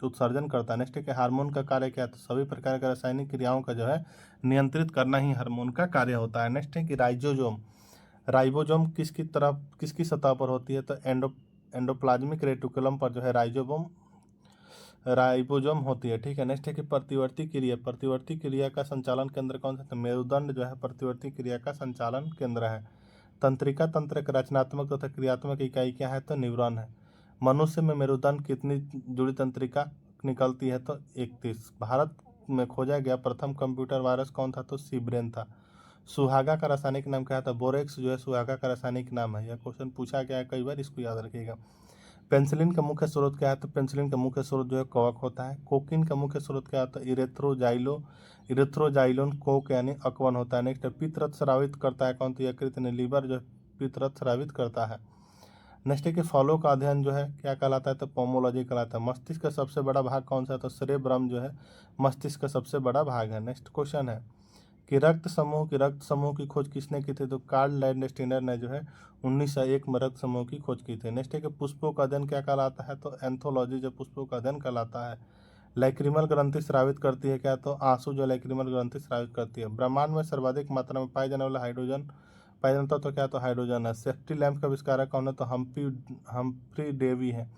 उत्सर्जन करता है। नेक्स्ट है कि हार्मोन का कार्य क्या है, तो सभी प्रकार के रासायनिक क्रियाओं का जो है नियंत्रित करना ही हार्मोन का कार्य होता है। नेक्स्ट है कि राइबोसोम किसकी सतह पर होती है, तो एंडोप्लाज्मिक रेटिकुलम पर जो है राइबोसोम होती है। ठीक है। नेक्स्ट है कि प्रतिवर्ती क्रिया का संचालन केंद्र कौन सा, तो मेरुदंड जो है प्रतिवर्ती क्रिया का संचालन केंद्र है। तंत्रिका तंत्र का रचनात्मक तथा क्रियात्मक इकाई क्या है, तो न्यूरॉन है। मनुष्य में मेरुदंड कितनी जुड़ी तंत्रिका निकलती है, तो 31। भारत में खोजा गया प्रथम कंप्यूटर वायरस कौन था, तो सीब्रेन था। सुहागा का रासायनिक नाम क्या था, बोरेक्स जो है सुहागा का रासायनिक नाम है। यह क्वेश्चन पूछा गया है कई बार, इसको याद रखिएगा। पेंसिलिन का मुख्य स्रोत क्या है, तो पेंसिलिन का मुख्य स्रोत जो है कवक होता है। कोकीन का मुख्य स्रोत क्या होता है, इरेथ्रोजाइलोन कोक यानी अकवन होता है। नेक्स्ट पित्तरथ स्रावित करता है कौन, तो यकृत ने लीवर जो है पित्तरथ स्रावित करता है। नेक्स्ट है कि फलों का अध्ययन जो है क्या कहलाता है, तो पोमोलॉजी कहलाता है। मस्तिष्क का सबसे बड़ा भाग कौन सा है, तो सेरेब्रम जो है मस्तिष्क का सबसे बड़ा भाग है। नेक्स्ट क्वेश्चन है कि रक्त समूह की खोज किसने की थी, तो कार्ल लैंडस्टीनर ने जो है 1901 में रक्त समूह की खोज की थी। नेक्स्ट है कि पुष्पों का अध्ययन क्या कहलाता है, तो एंथोलॉजी जो पुष्पों का अध्ययन कहलाता है। लैक्रिमल ग्रंथि स्रावित करती है क्या, तो आंसू जो लैक्रिमल ग्रंथि स्रावित करती है। ब्रह्मांड में सर्वाधिक मात्रा में पाए जाने वाला तो क्या, तो हाइड्रोजन है। सेफ्टी लैंप का आविष्कारक कौन है, तो हम्फ्री डेवी है।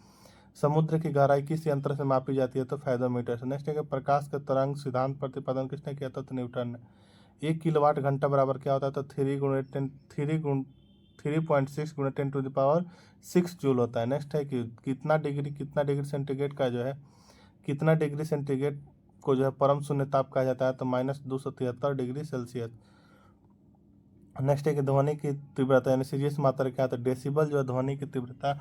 समुद्र की गहराई किस यंत्र से मापी जाती है, तो फेदोमीटर से। नेक्स्ट है कि प्रकाश के तरंग सिद्धांत प्रतिपादन किसने किया था, तो न्यूटन ने। 1 किलोवाट घंटा बराबर क्या होता है, तो 3.6 जूल होता है। नेक्स्ट है कि कितना डिग्री सेंटीग्रेड का जो है कितना डिग्री सेंटीग्रेड को जो है परम शून्य ताप कहा जाता है, तो -273 डिग्री सेल्सियस। नेक्स्ट है कि ध्वनि की तीव्रता यानी सीजियस मात्रा क्या है, तो डेसिबल जो है ध्वनि की तीव्रता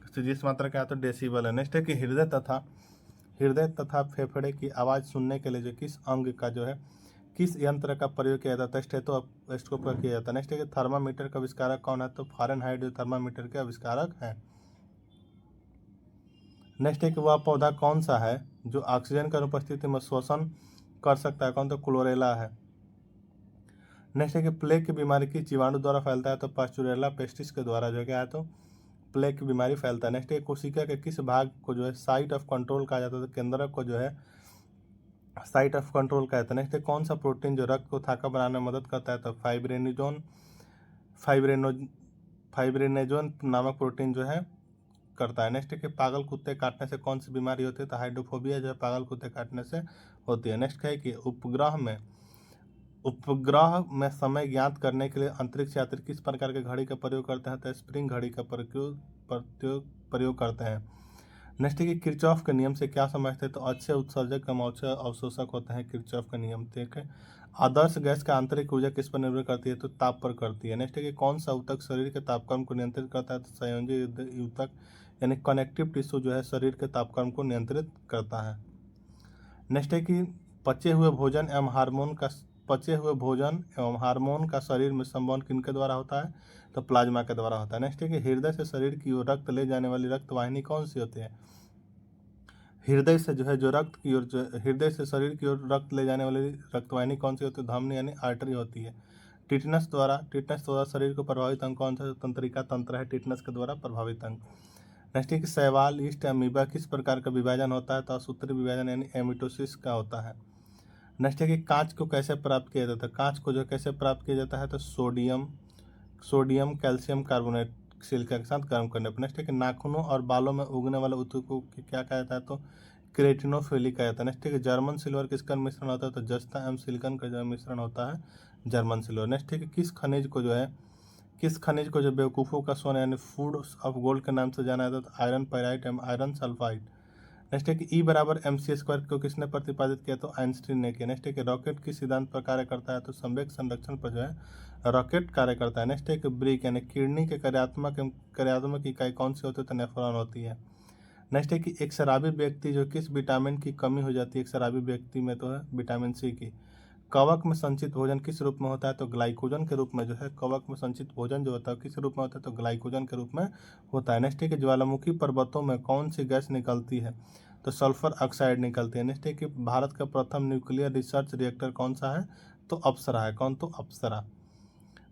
सीजियस मात्रा क्या है, तो डेसिबल है। नेक्स्ट है कि हृदय तथा फेफड़े की आवाज़ सुनने के लिए जो किस अंग का जो है किस यंत्र का प्रयोग किया जाता है, स्टेथोस्कोप का किया जाता है। नेक्स्ट है कि थर्मामीटर का आविष्कारक कौन है, तो फारेनहाइट जो थर्मामीटर के आविष्कारक हैं। नेक्स्ट है कि वह पौधा कौन सा है जो ऑक्सीजन की अनुपस्थिति में श्वसन कर सकता है, कौन, तो क्लोरेला है। नेक्स्ट है कि प्लेग की बीमारी किस जीवाणु द्वारा फैलता है, तो पास्चुरेला पेस्टिस के द्वारा जो क्या है, तो प्लेग की बीमारी फैलता है। नेक्स्ट है कोशिका के किस भाग को जो है साइट ऑफ कंट्रोल कहा जाता है, तो केंद्रक को जो है साइट ऑफ कंट्रोल कहते हैं। नेक्स्ट है कौन सा प्रोटीन जो रक्त को थाका बनाने में मदद करता है, तो फाइब्रिनोजन नामक प्रोटीन जो है करता है। नेक्स्ट है कि पागल कुत्ते काटने से कौन सी बीमारी होती है, तो हाइड्रोफोबिया जो है पागल कुत्ते काटने से होती है। नेक्स्ट है कि उपग्रह में समय ज्ञात करने के लिए अंतरिक्ष यात्री किस प्रकार के घड़ी का प्रयोग करते हैं? तो स्प्रिंग घड़ी का प्रयोग करते हैं। नेक्स्ट है कि किरचॉफ के नियम से क्या समझते हैं? तो अच्छे उत्सर्जक कम अच्छे अवशोषक होते हैं, किरचॉफ का नियम। ठीक है। आदर्श गैस का आंतरिक ऊर्जा किस पर निर्भर करती है? तो ताप पर करती है। नेक्स्ट है कि कौन सा ऊतक शरीर के तापक्रम को नियंत्रित करता है? तो संयोजी ऊतक यानी कनेक्टिव टिश्यू जो है शरीर के तापक्रम को नियंत्रित करता है। नेक्स्ट है कि पचे हुए भोजन एवं हार्मोन का शरीर में संवहन किनके द्वारा होता है? तो प्लाज्मा के द्वारा होता है। नेक्स्ट है कि हृदय से शरीर की ओर रक्त ले जाने वाली रक्त वाहिनी कौन सी होती है? हृदय से हृदय से शरीर की ओर रक्त ले जाने वाली रक्तवाहिनी कौन सी होती है? धमनी यानी आर्टरी होती है। टिटनस द्वारा शरीर को प्रभावित अंग कौन सा? तंत्रिका तंत्र है टिटनस के द्वारा प्रभावित अंग। नेक्स्ट है कि शैवाल, ईस्ट, अमीबा किस प्रकार का विभाजन होता है? तो असूत्री विभाजन यानी एमिटोसिस का होता है। नेक्स्ट है कि कांच को कैसे प्राप्त किया जाता है? कांच को जो कैसे प्राप्त किया जाता है? तो सोडियम कैल्शियम कार्बोनेट सिलिका के साथ गर्म करने पर। नेक्स्ट है कि नाखूनों और बालों में उगने वाले ऊतक को क्या कहा जाता है? तो केराटिनोफिली कहा जाता है। नेक्स्ट है कि जर्मन सिल्वर किसका मिश्रण होता है? तो जस्ता एवं सिलिकॉन का जो मिश्रण होता है जर्मन सिल्वर। नेक्स्ट है कि किस खनिज को जो बेवकूफ़ों का सोना यानी फूड ऑफ गोल्ड के नाम से जाना जाता है? तो आयरन पायराइट एवं आयरन सल्फाइड। नेक्स्ट है कि E बराबर mc² को किसने प्रतिपादित किया? तो आइंस्टीन ने किया। नेक्स्ट है कि रॉकेट किस सिद्धांत पर कार्य करता है? तो संवेग संरक्षण पर जो है रॉकेट कार्य करता है। नेक्स्ट है कि ब्रिक यानी किडनी के कार्यात्मक इकाई कौन सी होती है? तो नेफ्रॉन होती है। नेक्स्ट है कि एक शराबी व्यक्ति जो किस विटामिन की कमी हो जाती है? एक शराबी व्यक्ति में तो है विटामिन सी की। कवक में संचित भोजन किस रूप में होता है? तो ग्लाइकोजन के रूप में जो है कवक में संचित भोजन जो होता है किस रूप में होता है? तो ग्लाइकोजन के रूप में होता है। नेक्स्ट है कि ज्वालामुखी पर्वतों में कौन सी गैस निकलती है? तो सल्फर ऑक्साइड निकलती है। नेक्स्ट है कि भारत का प्रथम न्यूक्लियर रिसर्च रिएक्टर कौन सा है? तो अप्सरा है। कौन? तो अप्सरा।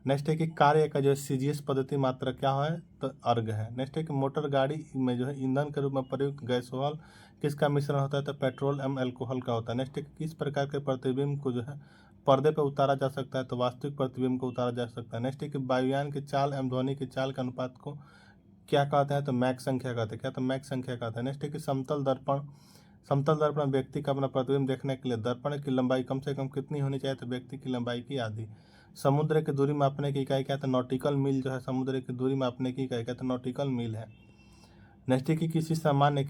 नेक्स्ट है कि कार्य का जो है CGS पद्धति मात्रा क्या है? तो अर्ग है। नेक्स्ट है कि मोटर गाड़ी में जो है ईंधन के रूप में प्रयुक्त गैसोहॉल किसका मिश्रण होता है? तो पेट्रोल एवं अल्कोहल का होता है। नेक्स्ट है कि किस प्रकार के प्रतिबिंब को जो है पर्दे पर उतारा जा सकता है? तो वास्तविक प्रतिबिंब को उतारा जा सकता है। नेक्स्ट है कि वायुयान की चाल एवं ध्वनि की चाल के अनुपात को क्या कहते हैं? तो मैक संख्या कहते हैं। क्या? तो मैक संख्या कहते हैं। नेक्स्ट है कि समतल दर्पण व्यक्ति का अपना प्रतिबिंब देखने के लिए दर्पण की लंबाई कम से कम कितनी होनी चाहिए? तो व्यक्ति की लंबाई की आधी। समुद्र की दूरी मापने की इकाई क्या है? तो नॉटिकल मील जो है समुद्र की दूरी मापने की इकाई क्या है? तो नॉटिकल मील है। नेक्स्ट है कि किसी सामान्य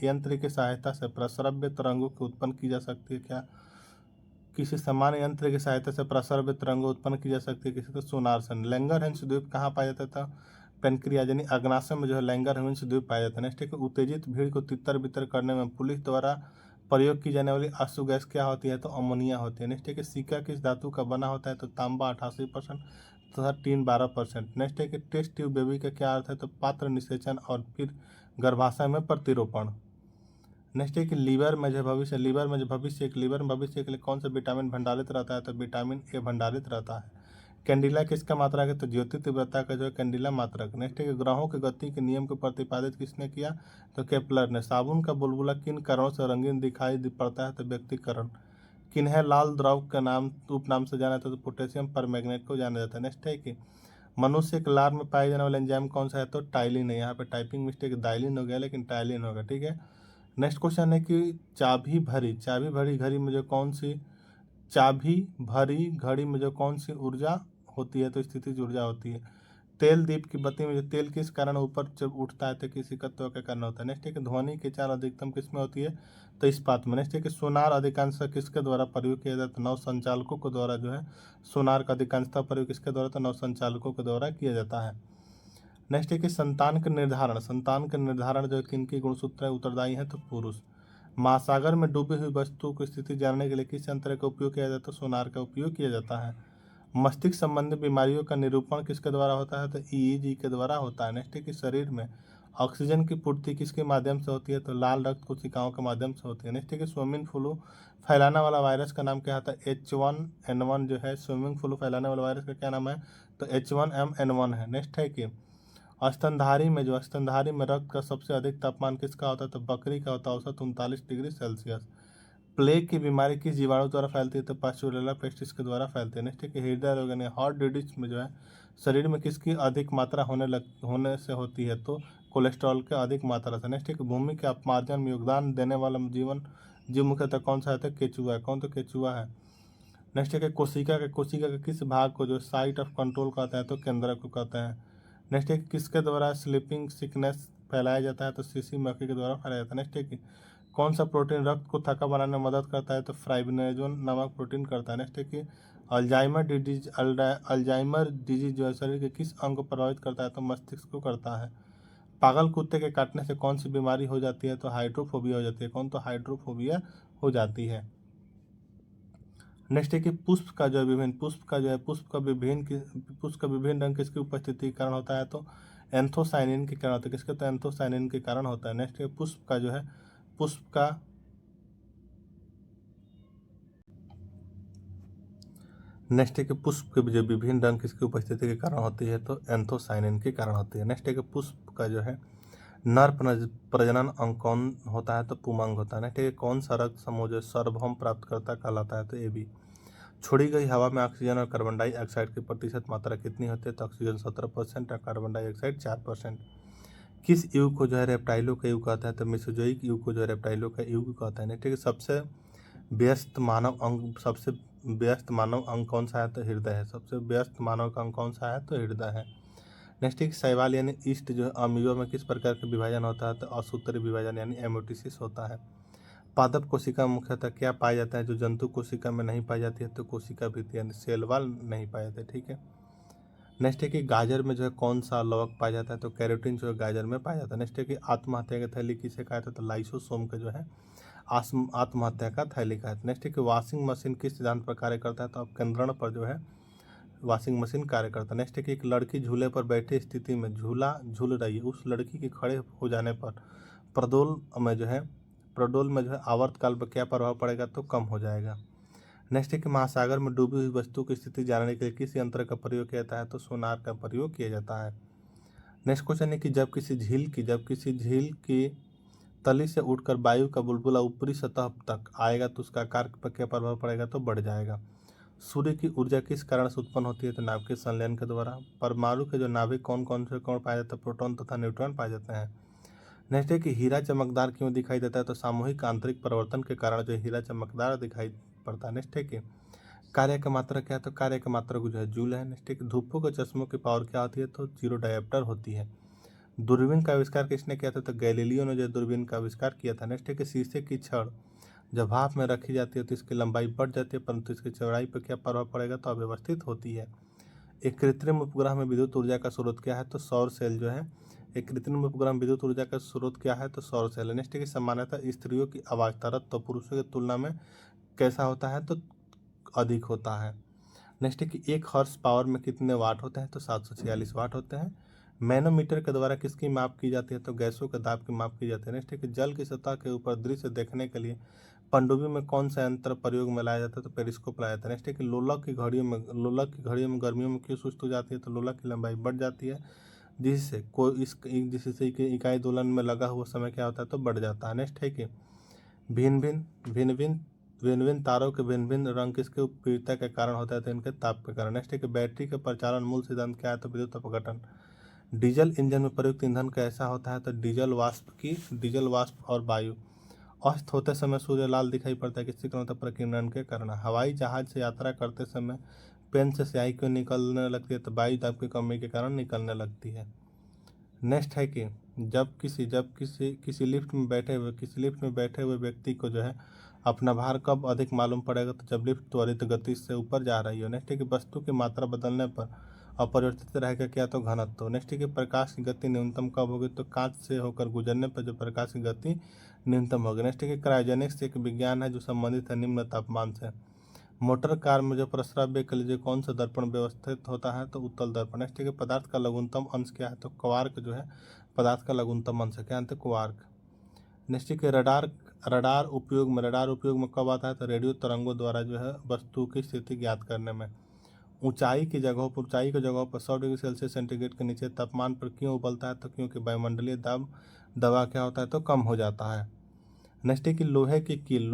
यंत्र की सहायता से प्रस्रव्य तरंगों की उत्पन्न की जा सकती है। क्या? किसी सामान्य यंत्र की सहायता से प्रस्रव्य तरंगों उत्पन्न की जा सकती है। किसी तो सोनार से। लैंगरहंस द्वीप कहाँ पाया जाता था? पेनक्रियाज यानी अग्नाशय में जो है लैंगरहंस द्वीप पाया जाता है। नेक्स्ट है कि उत्तेजित भीड़ को तितर बितर करने में पुलिस द्वारा प्रयोग की जाने वाली आंसू गैस क्या होती है? तो अमोनिया होती है। नेक्स्ट है कि सिक्का किस धातु का बना होता है? तो तांबा 88% तथा टीन 12%। नेक्स्ट है कि टेस्ट ट्यूब बेबी का क्या अर्थ है? तो पात्र निषेचन और फिर गर्भाशय में प्रतिरोपण। नेक्स्ट है कि लीवर में भविष्य के लिए कौन सा विटामिन भंडारित रहता है? तो विटामिन ए भंडारित रहता है। कैंडिला किसका मात्रक है? तो ज्योति तीव्रता का जो है कैंडिला मात्रक। नेक्स्ट है कि ग्रहों की गति के नियम को प्रतिपादित किसने किया? तो केपलर ने। साबुन का बुलबुला किन कारणों से रंगीन दिखाई पड़ता है? तो व्यक्तिकरण। किन्हें लाल द्रव का नाम उपनाम से जाना जाता है? तो पोटेशियम परमैंगनेट को जाना जाता है। नेक्स्ट है कि मनुष्य के लार में पाए जाने वाले एंजाइम कौन सा है? तो टाइलिन है। यहाँ पे टाइपिंग मिस्टेक दाइलिन हो गया लेकिन टाइलिन होगा। ठीक है। नेक्स्ट क्वेश्चन है कि चाबी भरी घड़ी में जो कौन सी ऊर्जा होती है? तो स्थितिज ऊर्जा होती है। तेल दीप की बत्ती में जो तेल किस कारण ऊपर जब उठता है? तो किसी तत्व के कारण होता है। नेक्स्ट है कि ध्वनि की चाल अधिकतम किस में होती है? तो इस्पात में। नेक्स्ट है कि सोनार अधिकांशतः किसके द्वारा प्रयोग किया जाता है? नौ संचालकों के द्वारा जो है सोनार का अधिकांशतः प्रयोग किसके द्वारा? तो नौ संचालकों के द्वारा किया जाता है। नेक्स्ट है कि संतान का निर्धारण जो किनकी गुणसूत्र है उत्तरदायी है? तो पुरुष। महासागर में डूबी हुई वस्तु की स्थिति जानने के लिए किस यंत्र का उपयोग किया जाता है? तो सोनार का उपयोग किया जाता है। मस्तिष्क संबंधी बीमारियों का निरूपण किसके द्वारा होता है? तो EEG के द्वारा होता है। नेक्स्ट है कि शरीर में ऑक्सीजन की पूर्ति किसके माध्यम से होती है? तो लाल रक्त कोशिकाओं के माध्यम से होती है। नेक्स्ट है कि स्विमिंग फ्लू फैलाने वाला वायरस का नाम क्या होता है? H1N1 जो है स्विमिंग फ्लू फैलाने वाला वायरस का क्या नाम है? तो H1N1 है। नेक्स्ट है कि स्तनधारी में रक्त का सबसे अधिक तापमान किसका होता है? तो बकरी का होता है औसत 39 डिग्री सेल्सियस। प्लेग की बीमारी किस जीवाणु द्वारा फैलती है? तो पास्चुरेला पेस्टिस के द्वारा फैलती है। नेक्स्ट है कि हृदय रोग यानी हार्ट डिजीज में जो है शरीर में किसकी अधिक मात्रा होने से होती है? तो कोलेस्ट्रॉल के अधिक मात्रा से। नेक्स्ट है कि भूमि के अपमार्जन में योगदान देने वाला जीव मुख्यतः कौन सा है? तो केचुआ है। कौन? तो केचुआ है। नेक्स्ट है कि कोशिका के किस भाग को जो साइट ऑफ कंट्रोल कहते हैं तो केंद्रक को कहते हैं। नेक्स्ट है कि किसके द्वारा स्लीपिंग सिकनेस फैलाया जाता है तो सीसी मक्खी के द्वारा फैलाया जाता है। नेक्स्ट है कि कौन सा प्रोटीन रक्त को थक्का बनाने में मदद करता है तो फाइब्रिनोजन नामक प्रोटीन करता है। नेक्स्ट है कि अल्जाइमर डिजीज जो है शरीर के किस अंग को प्रभावित करता है तो मस्तिष्क को करता है। पागल कुत्ते के काटने से कौन सी बीमारी हो जाती है तो हाइड्रोफोबिया हो जाती है। कौन तो हाइड्रोफोबिया हो जाती है। नेक्स्ट है कि पुष्प का विभिन्न रंग किसकी उपस्थिति के कारण होता है तो एंथोसाइनिन के कारण होता है। किसके तो एंथोसाइनिन के कारण होता है। नेक्स्ट है पुष्प के जो विभिन्न रंग किसकी उपस्थिति के कारण होती है तो एंथोसाइनिन के कारण होती है। नेक्स्ट है कि पुष्प का जो है नर प्रजनन अंग कौन होता है तो पुमंग होता है। नेक्स्ट है कि कौन सा रक्त समूह जो सार्वभौम प्राप्तकर्ता कहलाता है तो AB। छोड़ी गई हवा में ऑक्सीजन और कार्बन डाइऑक्साइड की प्रतिशत मात्रा कितनी होती है तो ऑक्सीजन 17% और कार्बन डाइऑक्साइड 4%। किस युग को जो है रेप्टाइलों का युग कहता है तो मेसोजोइक युग को जो है रेप्टाइलों का युग कहता है। नेक्स्ट है कि सबसे व्यस्त मानव अंग कौन सा है तो हृदय है। सबसे व्यस्त मानव का अंग कौन सा है तो हृदय है। नेक्स्ट है कि शैवाल यानी ईस्ट जो है अमीबा में किस प्रकार का विभाजन होता है तो असूत्री विभाजन यानी एमियोटिसिस होता है। पादप कोशिका मुख्यतः क्या पाया जाता है जो जंतु कोशिका में नहीं पाई जाती है तो कोशिका भित्ति यानी सेल वॉल नहीं पाए जाते। ठीक है। नेक्स्ट है कि गाजर में जो है कौन सा लवक पाया जाता है तो कैरोटीन जो है गाजर में पाया जाता है। नेक्स्ट है कि आत्महत्या का थैली किसे कहा जाता है तो लाइसोसोम का जो है आत्महत्या का थैली कहा जाता है। नेक्स्ट है कि वॉशिंग मशीन किस सिद्धांत पर कार्य करता है तो अपकेंद्रण पर जो है वॉशिंग मशीन कार्य करता है। नेक्स्ट है कि एक लड़की झूले पर बैठी स्थिति में झूला झूल रही है, उस लड़की के खड़े हो जाने पर प्रडोल में जो है आवर्तकाल पर क्या प्रभाव पड़ेगा तो कम हो जाएगा। नेक्स्ट है कि महासागर में डूबी हुई वस्तु की स्थिति जानने के लिए किस यंत्र का प्रयोग किया जाता है तो सोनार का प्रयोग किया जाता है। नेक्स्ट क्वेश्चन है कि जब किसी झील की तली से उठकर वायु का बुलबुला ऊपरी सतह तक आएगा तो उसका आकार पर क्या प्रभाव पड़ेगा तो बढ़ जाएगा। सूर्य की ऊर्जा किस कारण से उत्पन्न होती है तो नाभिकीय संलयन के द्वारा। परमाणु के जो नाभिक कौन कौन से कौन पाए जाते हैं प्रोटॉन तथा न्यूट्रॉन पाए जाते हैं। नेक्स्ट है कि हीरा चमकदार क्यों दिखाई देता है तो सामूहिक आंतरिक परिवर्तन के कारण जो हीरा चमकदार दिखाई पड़ता है। नेक्स्ट है कि कार्य का मात्रा क्या है तो कार्य का मात्रा जो है जूल है। नेक्स्ट है कि धूपों के चश्मों की पावर क्या होती है तो 0 डायोप्टर होती है। दूरबीन का आविष्कार किसने किया था तो गैलीलियो ने जो दूरबीन का आविष्कार किया था। नेक्स्ट है कि शीशे की छड़ जब भाप में रखी जाती है तो इसकी लंबाई बढ़ जाती है परंतु इसकी चौड़ाई पर क्या प्रभाव पड़ेगा तो अव्यवस्थित होती है। एक कृत्रिम उपग्रह में विद्युत ऊर्जा का स्रोत क्या है तो सौर सेल जो है। एक कृत्रिम उपग्रह में विद्युत ऊर्जा का स्रोत क्या है तो सौर सेल है। नेक्स्ट है कि सामान्यतः स्त्रियों की आवाज तरत तो पुरुषों की तुलना में कैसा होता है तो अधिक होता है। नेक्स्ट है कि 1 हॉर्स पावर में कितने वाट होते हैं तो 746 वाट होते हैं। मैनोमीटर के द्वारा किसकी माप की जाती है तो गैसों के दाब की माप की जाती है। नेक्स्ट है कि जल की सतह के ऊपर दृश्य देखने के लिए पनडुब्बी में कौन सा यंत्र प्रयोग में लाया जाता है तो पेरिस्कोप लाया जाता है। नेक्स्ट है कि लोलक की घड़ियों में गर्मियों में क्यों सुस्त हो जाती है तो लोलक की लंबाई बढ़ जाती है जिससे इकाई दोलन में लगा हुआ समय क्या होता है तो बढ़ जाता है। नेक्स्ट है कि भिन्न भिन्न तारों के भिन्न भिन्न रंग किसके उपयोगिता के कारण होता है तो इनके ताप के कारण। नेक्स्ट है कि बैटरी के परिचालन मूल सिद्धांत क्या है तो विद्युत अपघटन। डीजल इंजन में प्रयुक्त ईंधन कैसा होता है तो डीजल वाष्प और वायु। अस्त होते समय सूर्य लाल दिखाई पड़ता है किसके कारण होता है प्रकीर्णन के कारण। हवाई जहाज से यात्रा करते समय पेन से स्याही क्यों निकलने लगती है तो वायु दाब की कमी के कारण निकलने लगती है। नेक्स्ट है कि जब किसी लिफ्ट में बैठे हुए व्यक्ति को जो है अपना भार कब अधिक मालूम पड़ेगा तो जब लिफ्ट त्वरित गति से ऊपर जा रही हो। नेक्स्ट है कि वस्तु की मात्रा बदलने पर अपरिवर्तित रहेगा क्या तो घनत्व। नेक्स्ट है कि प्रकाश की गति न्यूनतम कब होगी तो कांच से होकर गुजरने पर जो प्रकाश की गति न्यूनतम होगी। नेक्स्ट है कि क्रायोजेनिक्स एक विज्ञान है जो संबंधित है निम्न तापमान से। मोटर कार में जो प्रस्राव्य के लिए कौन सा दर्पण व्यवस्थित होता है तो उत्तल दर्पण। नेक्स्ट है कि पदार्थ का लघुतम अंश क्या है तो क्वार्क जो है पदार्थ का लघुतम अंश क्या है तो क्वार्क। नेक्स्ट है कि रडार उपयोग में कब आता है तो रेडियो तरंगों द्वारा जो है वस्तु की स्थिति ज्ञात करने में। ऊंचाई की जगहों पर 100 डिग्री सेल्सियस सेंटीग्रेड के नीचे तापमान पर क्यों उबलता है तो क्योंकि वायुमंडलीय दबाव क्या होता है तो कम हो जाता है। नेक्स्ट है कि लोहे की कील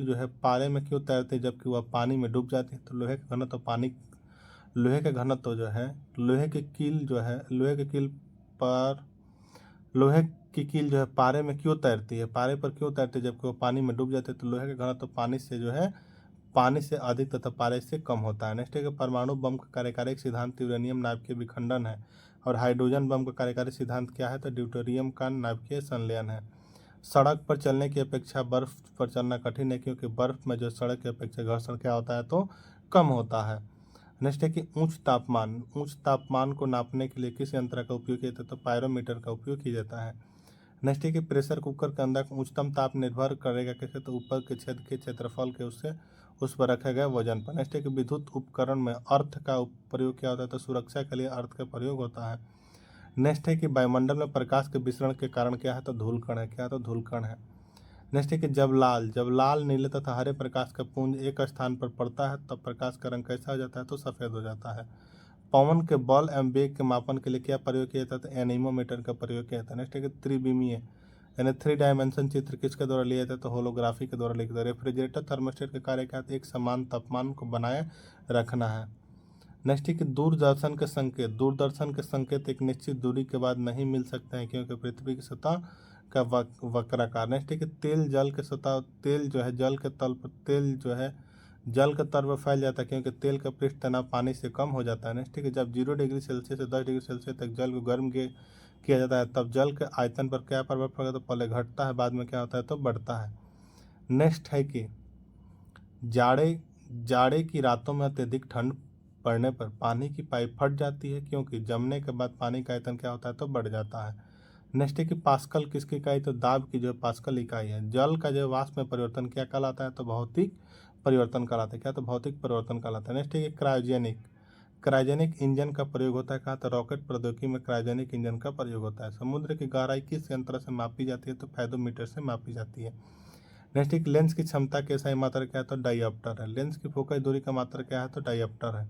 जो है पारे में क्यों तैरती है जबकि वह पानी में डूब जाती है तो लोहे का घनत्व जो है लोहे की कील जो है पारे में क्यों तैरती है जबकि वो पानी में डूब जाती है तो लोहे का घनत्व पानी से जो है पानी से अधिक तथा पारे से कम होता है। नेक्स्ट है कि परमाणु बम का कार्यकारी सिद्धांत यूरेनियम नाभिकीय विखंडन है और हाइड्रोजन बम का कार्यकारी सिद्धांत क्या है तो ड्यूटेरियम का नाभिकीय संलयन है। सड़क पर चलने की अपेक्षा बर्फ पर चलना कठिन है क्योंकि बर्फ में जो सड़क की अपेक्षा घर्षण क्या होता है तो कम होता है। नेक्स्ट है कि उच्च तापमान को नापने के लिए किस यंत्र का उपयोग किया जाता है तो पायरोमीटर का उपयोग किया जाता है। नेक्स्ट है कि प्रेशर कुकर के अंदर उच्चतम ताप निर्भर करेगा कैसे तो ऊपर के छेद के क्षेत्रफल के उस पर रखा गया वजन पर। नेक्स्ट है कि विद्युत उपकरण में अर्थ का प्रयोग क्या होता है तो सुरक्षा के लिए अर्थ का प्रयोग होता है। नेक्स्ट है कि वायुमंडल में प्रकाश के विसरण के कारण क्या है तो धूलकण है, क्या है तो धूलकण है। नेक्स्ट है कि जब लाल नीले तथा हरे प्रकाश का पुंज एक स्थान पर पड़ता है तब प्रकाश का रंग कैसा हो जाता है तो सफ़ेद हो जाता है। पवन के बल एवं वेग के मापन के लिए क्या प्रयोग किया जाता है एनीमोमीटर का प्रयोग किया जाता है। नेक्स्ट है कि त्रिविमीय यानी 3 डायमेंशन चित्र किसके द्वारा लिया जाता है तो होलोग्राफी के द्वारा लिखा जाता है। रेफ्रिजरेटर थर्मोस्टेट का कार्य क्या है एक समान तापमान को बनाए रखना है। नेक्स्ट है कि दूरदर्शन के संकेत एक निश्चित दूरी के बाद नहीं मिल सकते हैं क्योंकि पृथ्वी की सतह का वक्राकार। नेक्स्ट है कि तेल जल के तल पर फैल जाता है क्योंकि तेल का पृष्ठ तनाव पानी से कम हो जाता है। नेक्स्ट है कि जब 0 डिग्री सेल्सियस से 10 डिग्री सेल्सियस तक जल को गर्म किया जाता है तब जल के आयतन पर क्या प्रभाव पड़ेगा तो पहले घटता है बाद में क्या होता है तो बढ़ता है। नेक्स्ट है कि जाड़े की रातों में अत्यधिक ठंड पड़ने पर पानी की पाइप फट जाती है क्योंकि जमने के बाद पानी का आयतन क्या होता है तो बढ़ जाता है। नेक्स्ट है कि पास्कल किसकी इकाई तो दाब की जो पास्कल इकाई है। जल का जो वाष्प में परिवर्तन क्या कहलाता है तो भौतिक परिवर्तन कहलाता है, क्या तो भौतिक परिवर्तन कहलाता है। नेक्स्ट है कि क्रायोजेनिक इंजन का प्रयोग होता है कहाँ तो रॉकेट प्रौद्योगिकी में क्रायोजेनिक इंजन का प्रयोग होता है। समुद्र की गहराई किस यंत्र से मापी जाती है तो फेदोमीटर से मापी जाती है। नेक्स्ट एक लेंस की क्षमता के सही मात्रा क्या है तो डायऑप्टर है। लेंस की फोकस दूरी का मात्रा क्या है तो डायऑप्टर है।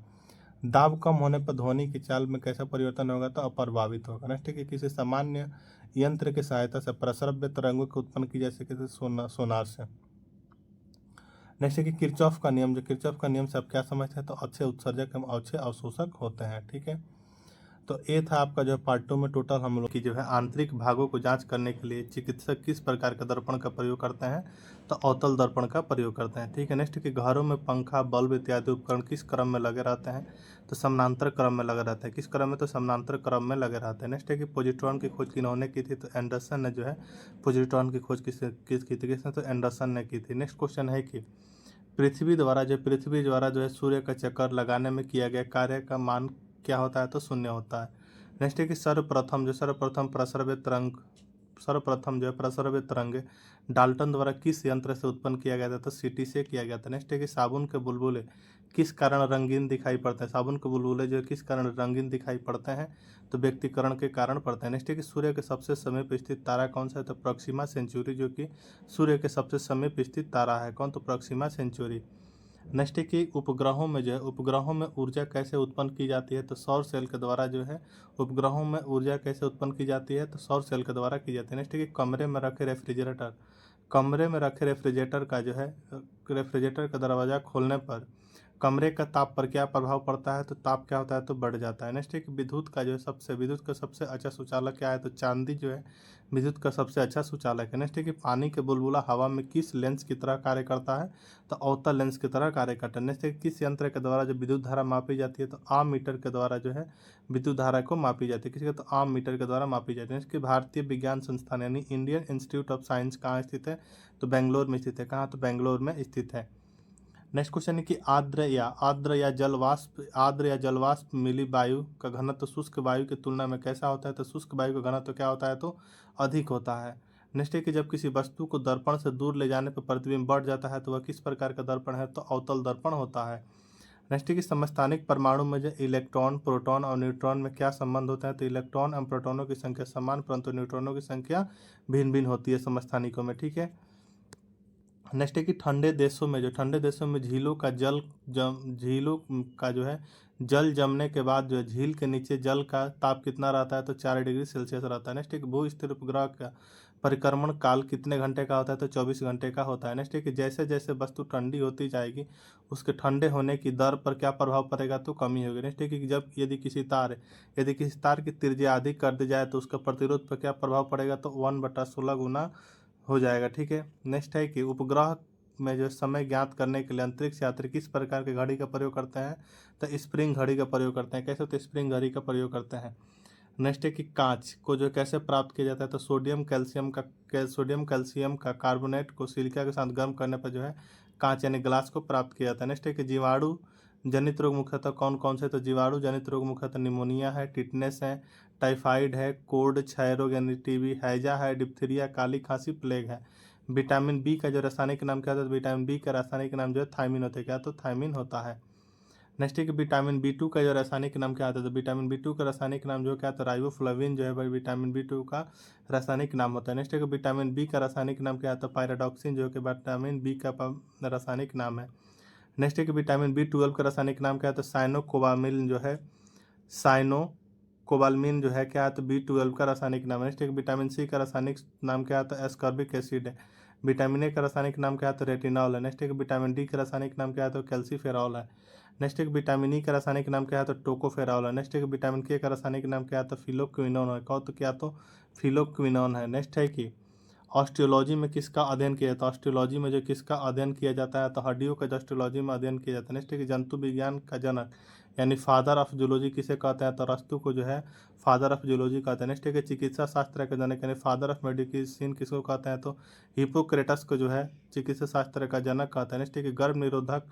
दाब कम होने पर ध्वनि की चाल में कैसा परिवर्तन होगा तो अप्रभावित होगा। नेक्स्ट है किसी सामान्य यंत्र की सहायता से प्रसरव्य तरंगों की उत्पन्न की जा सके सोनार से। नेक्स्ट है कि किरचॉफ का नियम से आप क्या समझते हैं तो अच्छे उत्सर्जक एवं अच्छे अवशोषक होते हैं। ठीक है, तो ये था आपका जो है पार्ट 2 में टोटल हम लोग की जो है आंतरिक भागों को जांच करने के लिए चिकित्सक किस प्रकार का दर्पण का प्रयोग करते हैं तो अवतल दर्पण का प्रयोग करते हैं। ठीक है, नेक्स्ट कि घरों में पंखा बल्ब इत्यादि उपकरण किस क्रम में लगे रहते हैं तो समानांतर क्रम में लगे रहते हैं। किस क्रम में तो समानांतर क्रम में लगे रहते हैं। नेक्स्ट है कि पॉजिट्रॉन की खोज किन्होंने की थी तो एंडरसन ने जो है पॉजिट्रॉन की खोज किस की थी किसने तो एंडरसन ने की थी। नेक्स्ट क्वेश्चन है कि पृथ्वी द्वारा जो है सूर्य का चक्कर लगाने में किया गया कार्य का मान क्या होता है तो शून्य होता है। नेक्स्ट है कि सर्वप्रथम जो है प्रसरवे तरंग डाल्टन द्वारा किस यंत्र से उत्पन्न किया गया था तो सीटी से किया गया था। नेक्स्ट है कि साबुन के बुलबुले किस कारण रंगीन दिखाई पड़ते हैं। साबुन के बुलबुले जो किस कारण रंगीन दिखाई पड़ते हैं तो व्यक्तिकरण के कारण पड़ते हैं। नेक्स्ट है कि सूर्य के सबसे समीप स्थित तारा कौन सा है तो प्रोक्सिमा सेंचुरी जो कि सूर्य के सबसे समीप स्थित तारा है कौन तो प्रोक्सिमा सेंचुरी। नेक्स्ट है कि उपग्रहों में ऊर्जा कैसे उत्पन्न की जाती है तो सौर सेल के द्वारा जो है उपग्रहों में ऊर्जा कैसे उत्पन्न की जाती है तो सौर सेल के द्वारा की जाती है। नेक्स्ट है कि कमरे में रखे रेफ्रिजरेटर का दरवाज़ा खोलने पर कमरे का ताप पर क्या प्रभाव पड़ता है तो ताप क्या होता है तो बढ़ जाता है। नेक्स्ट है कि विद्युत का सबसे अच्छा सुचालक क्या है तो चांदी जो है विद्युत का सबसे अच्छा सुचालक है। नेक्स्ट है कि पानी के बुलबुला हवा में किस लेंस की तरह कार्य करता है तो अवतल लेंस की तरह कार्य करता है। नेक्स्ट है कि किस यंत्र के द्वारा जो विद्युत धारा मापी जाती है तो आम मीटर के द्वारा जो है विद्युत धारा को मापी जाती है। किसी का तो आम मीटर के द्वारा मापी जाती है। इसके भारतीय विज्ञान संस्थान यानी इंडियन इंस्टीट्यूट ऑफ साइंस कहाँ स्थित है तो बेंगलोर में स्थित है। कहाँ तो बेंगलोर में स्थित है। नेक्स्ट क्वेश्चन है कि आर्द्र या जलवाष्प मिली वायु का घनत्व शुष्क वायु की तुलना में कैसा होता है तो शुष्क वायु का घनत्व क्या होता है तो अधिक होता है। नेक्स्ट है कि जब किसी वस्तु को दर्पण से दूर ले जाने पर प्रतिबिंब बढ़ जाता है तो वह किस प्रकार का दर्पण है तो अवतल दर्पण होता है। नेक्स्ट है कि समस्थानिक परमाणु में जो इलेक्ट्रॉन प्रोटॉन और न्यूट्रॉन में क्या संबंध होता है तो इलेक्ट्रॉन एवं प्रोटॉनों की संख्या समान परंतु न्यूट्रॉनों की संख्या भिन्न भिन्न होती है समस्थानिकों में। ठीक है, नेक्स्ट है कि ठंडे देशों में झीलों का जो है जल जमने के बाद जो है झील के नीचे जल का ताप कितना रहता है तो 4 डिग्री सेल्सियस रहता है। नेक्स्ट है कि भू स्थिर उपग्रह का परिक्रमण काल कितने घंटे का होता है तो 24 घंटे का होता है। नेक्स्ट है कि जैसे जैसे वस्तु ठंडी होती जाएगी उसके ठंडे होने की दर पर क्या प्रभाव पड़ेगा तो कमी होगी। नेक्स्ट है कि यदि किसी तार की त्रिज्या अधिक कर दी जाए तो उसका प्रतिरोध पर क्या प्रभाव पड़ेगा तो 1/16 गुना हो जाएगा। ठीक है, नेक्स्ट है कि उपग्रह में जो समय ज्ञात करने के लिए अंतरिक्ष यात्री किस प्रकार की घड़ी का प्रयोग करते हैं? तो स्प्रिंग घड़ी का प्रयोग करते हैं। कैसे? तो स्प्रिंग घड़ी का प्रयोग करते हैं। नेक्स्ट है कि कांच को जो कैसे प्राप्त किया जाता है? तो सोडियम कैल्शियम का कार्बोनेट को सिलिका के साथ गर्म करने पर जो है कांच यानी ग्लास को प्राप्त किया जाता है। नेक्स्ट है कि जीवाणु जनित रोग मुख्यतः कौन कौन से? तो जीवाणु जनित रोग मुख्यतः निमोनिया है, टिटनेस है, टाइफाइड है, कोल्ड क्षय रोग यानी टीबी, हैजा है, डिप्थीरिया, काली खांसी, प्लेग है। विटामिन बी का जो रासायनिक नाम क्या होता है? तो विटामिन बी का रासायनिक नाम जो है थायमिन होता है। क्या? तो थायमिन होता है। नेक्स्ट है कि विटामिन बी टू का जो रासायनिक नाम क्या आता है? तो विटामिन बी टू का रासायनिक नाम जो क्या? तो राइबोफ्लाविन जो है भाई विटामिन बी टू का रासायनिक नाम होता है। नेक्स्ट है कि विटामिन बी का रासायनिक नाम क्या आता है? पायराडॉक्सिन जो कि विटामिन बी का रासायनिक नाम है। नेक्स्ट है कि विटामिन बी 12 का रासायनिक नाम क्या है? तो साइनोकोबामिल जो है साइनोकोबालमिन जो है क्या है? तो B12 का रासायनिक नाम है। नेक्स्ट है कि विटामिन सी का रासायनिक नाम क्या आता है? एस्कॉर्बिक एसिड है। विटामिन ए का रासायनिक नाम क्या है? तो रेटिनॉल है। नेक्स्ट है कि विटामिन डी का रासायनिक नाम क्या है? तो कैल्सीफेरॉल है। नेक्स्ट है कि विटामिन ई का रासायनिक नाम क्या है? तो टोकोफेरॉल है। नेक्स्ट है कि विटामिन के का रासायनिक नाम क्या है? तो फिलोक्विनोन है। कहो तो क्या? तो फिलोक्विनोन है। नेक्स्ट है कि ऑस्टियोलॉजी में किसका अध्ययन किया जाता है? ऑस्टियोलॉजी में जो किसका अध्ययन किया जाता है? तो हड्डियों का ऑस्टियोलॉजी में अध्ययन किया जाता है। नेक्स्ट है कि जंतु विज्ञान का जनक यानी फादर ऑफ जूलॉजी किसे कहते हैं? तो अरस्तु को जो है फादर ऑफ जूलॉजी कहते हैं। नेक्स्ट है कि चिकित्सा शास्त्र का जनक यानी फादर ऑफ मेडिसिन किसको कहते हैं? तो हिपोक्रेटस को जो है चिकित्सा शास्त्र का जनक कहते हैं। नेक्स्ट है कि गर्भ निरोधक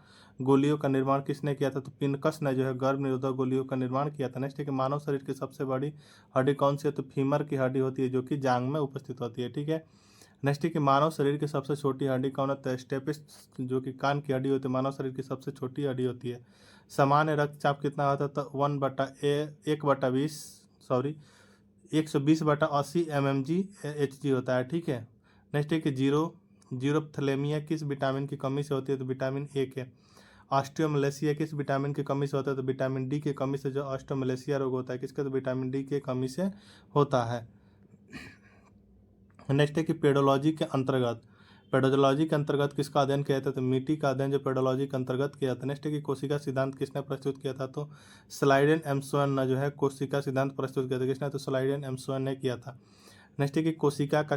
गोलियों का निर्माण किसने किया था? तो पिनकस ने जो है गर्भ निरोधक गोलियों का निर्माण किया था। नेक्स्ट है कि मानव शरीर की सबसे बड़ी हड्डी कौन सी है? तो फीमर की हड्डी होती है जो कि जांग में उपस्थित होती है। ठीक है। नेक्स्ट है कि मानव शरीर की सबसे छोटी हड्डी कौन होता है? स्टेपिस जो कि कान की हड्डी होती है मानव शरीर की सबसे छोटी हड्डी होती है। सामान्य रक्तचाप कितना होता है? तो 1/20 सॉरी 120/80 mmHg होता है। ठीक है। नेक्स्ट है कि जीरोथैलेमिया किस विटामिन की कमी से होती है? तो विटामिन ए के। ऑस्टियोमलेसिया किस विटामिन की कमी से होता है? तो विटामिन डी की कमी से जो ऑस्टियोमलेसिया रोग होता है किसका? तो विटामिन डी की कमी से होता है। नेक्स्ट है कि पेडोलॉजी के अंतर्गत किसका अध्ययन किया जाता है? तो मिट्टी का अध्ययन जो पेडोलॉजी के अंतर्गत किया जाता है। नेक्स्ट है कि कोशिका सिद्धांत किसने प्रस्तुत किया था? तो स्लाइडेन एम्सवन ने जो है कोशिका सिद्धांत प्रस्तुत किया था। किसने? तो स्लाइडेन एम्सवन ने किया था। नेक्स्ट है कि कोशिका का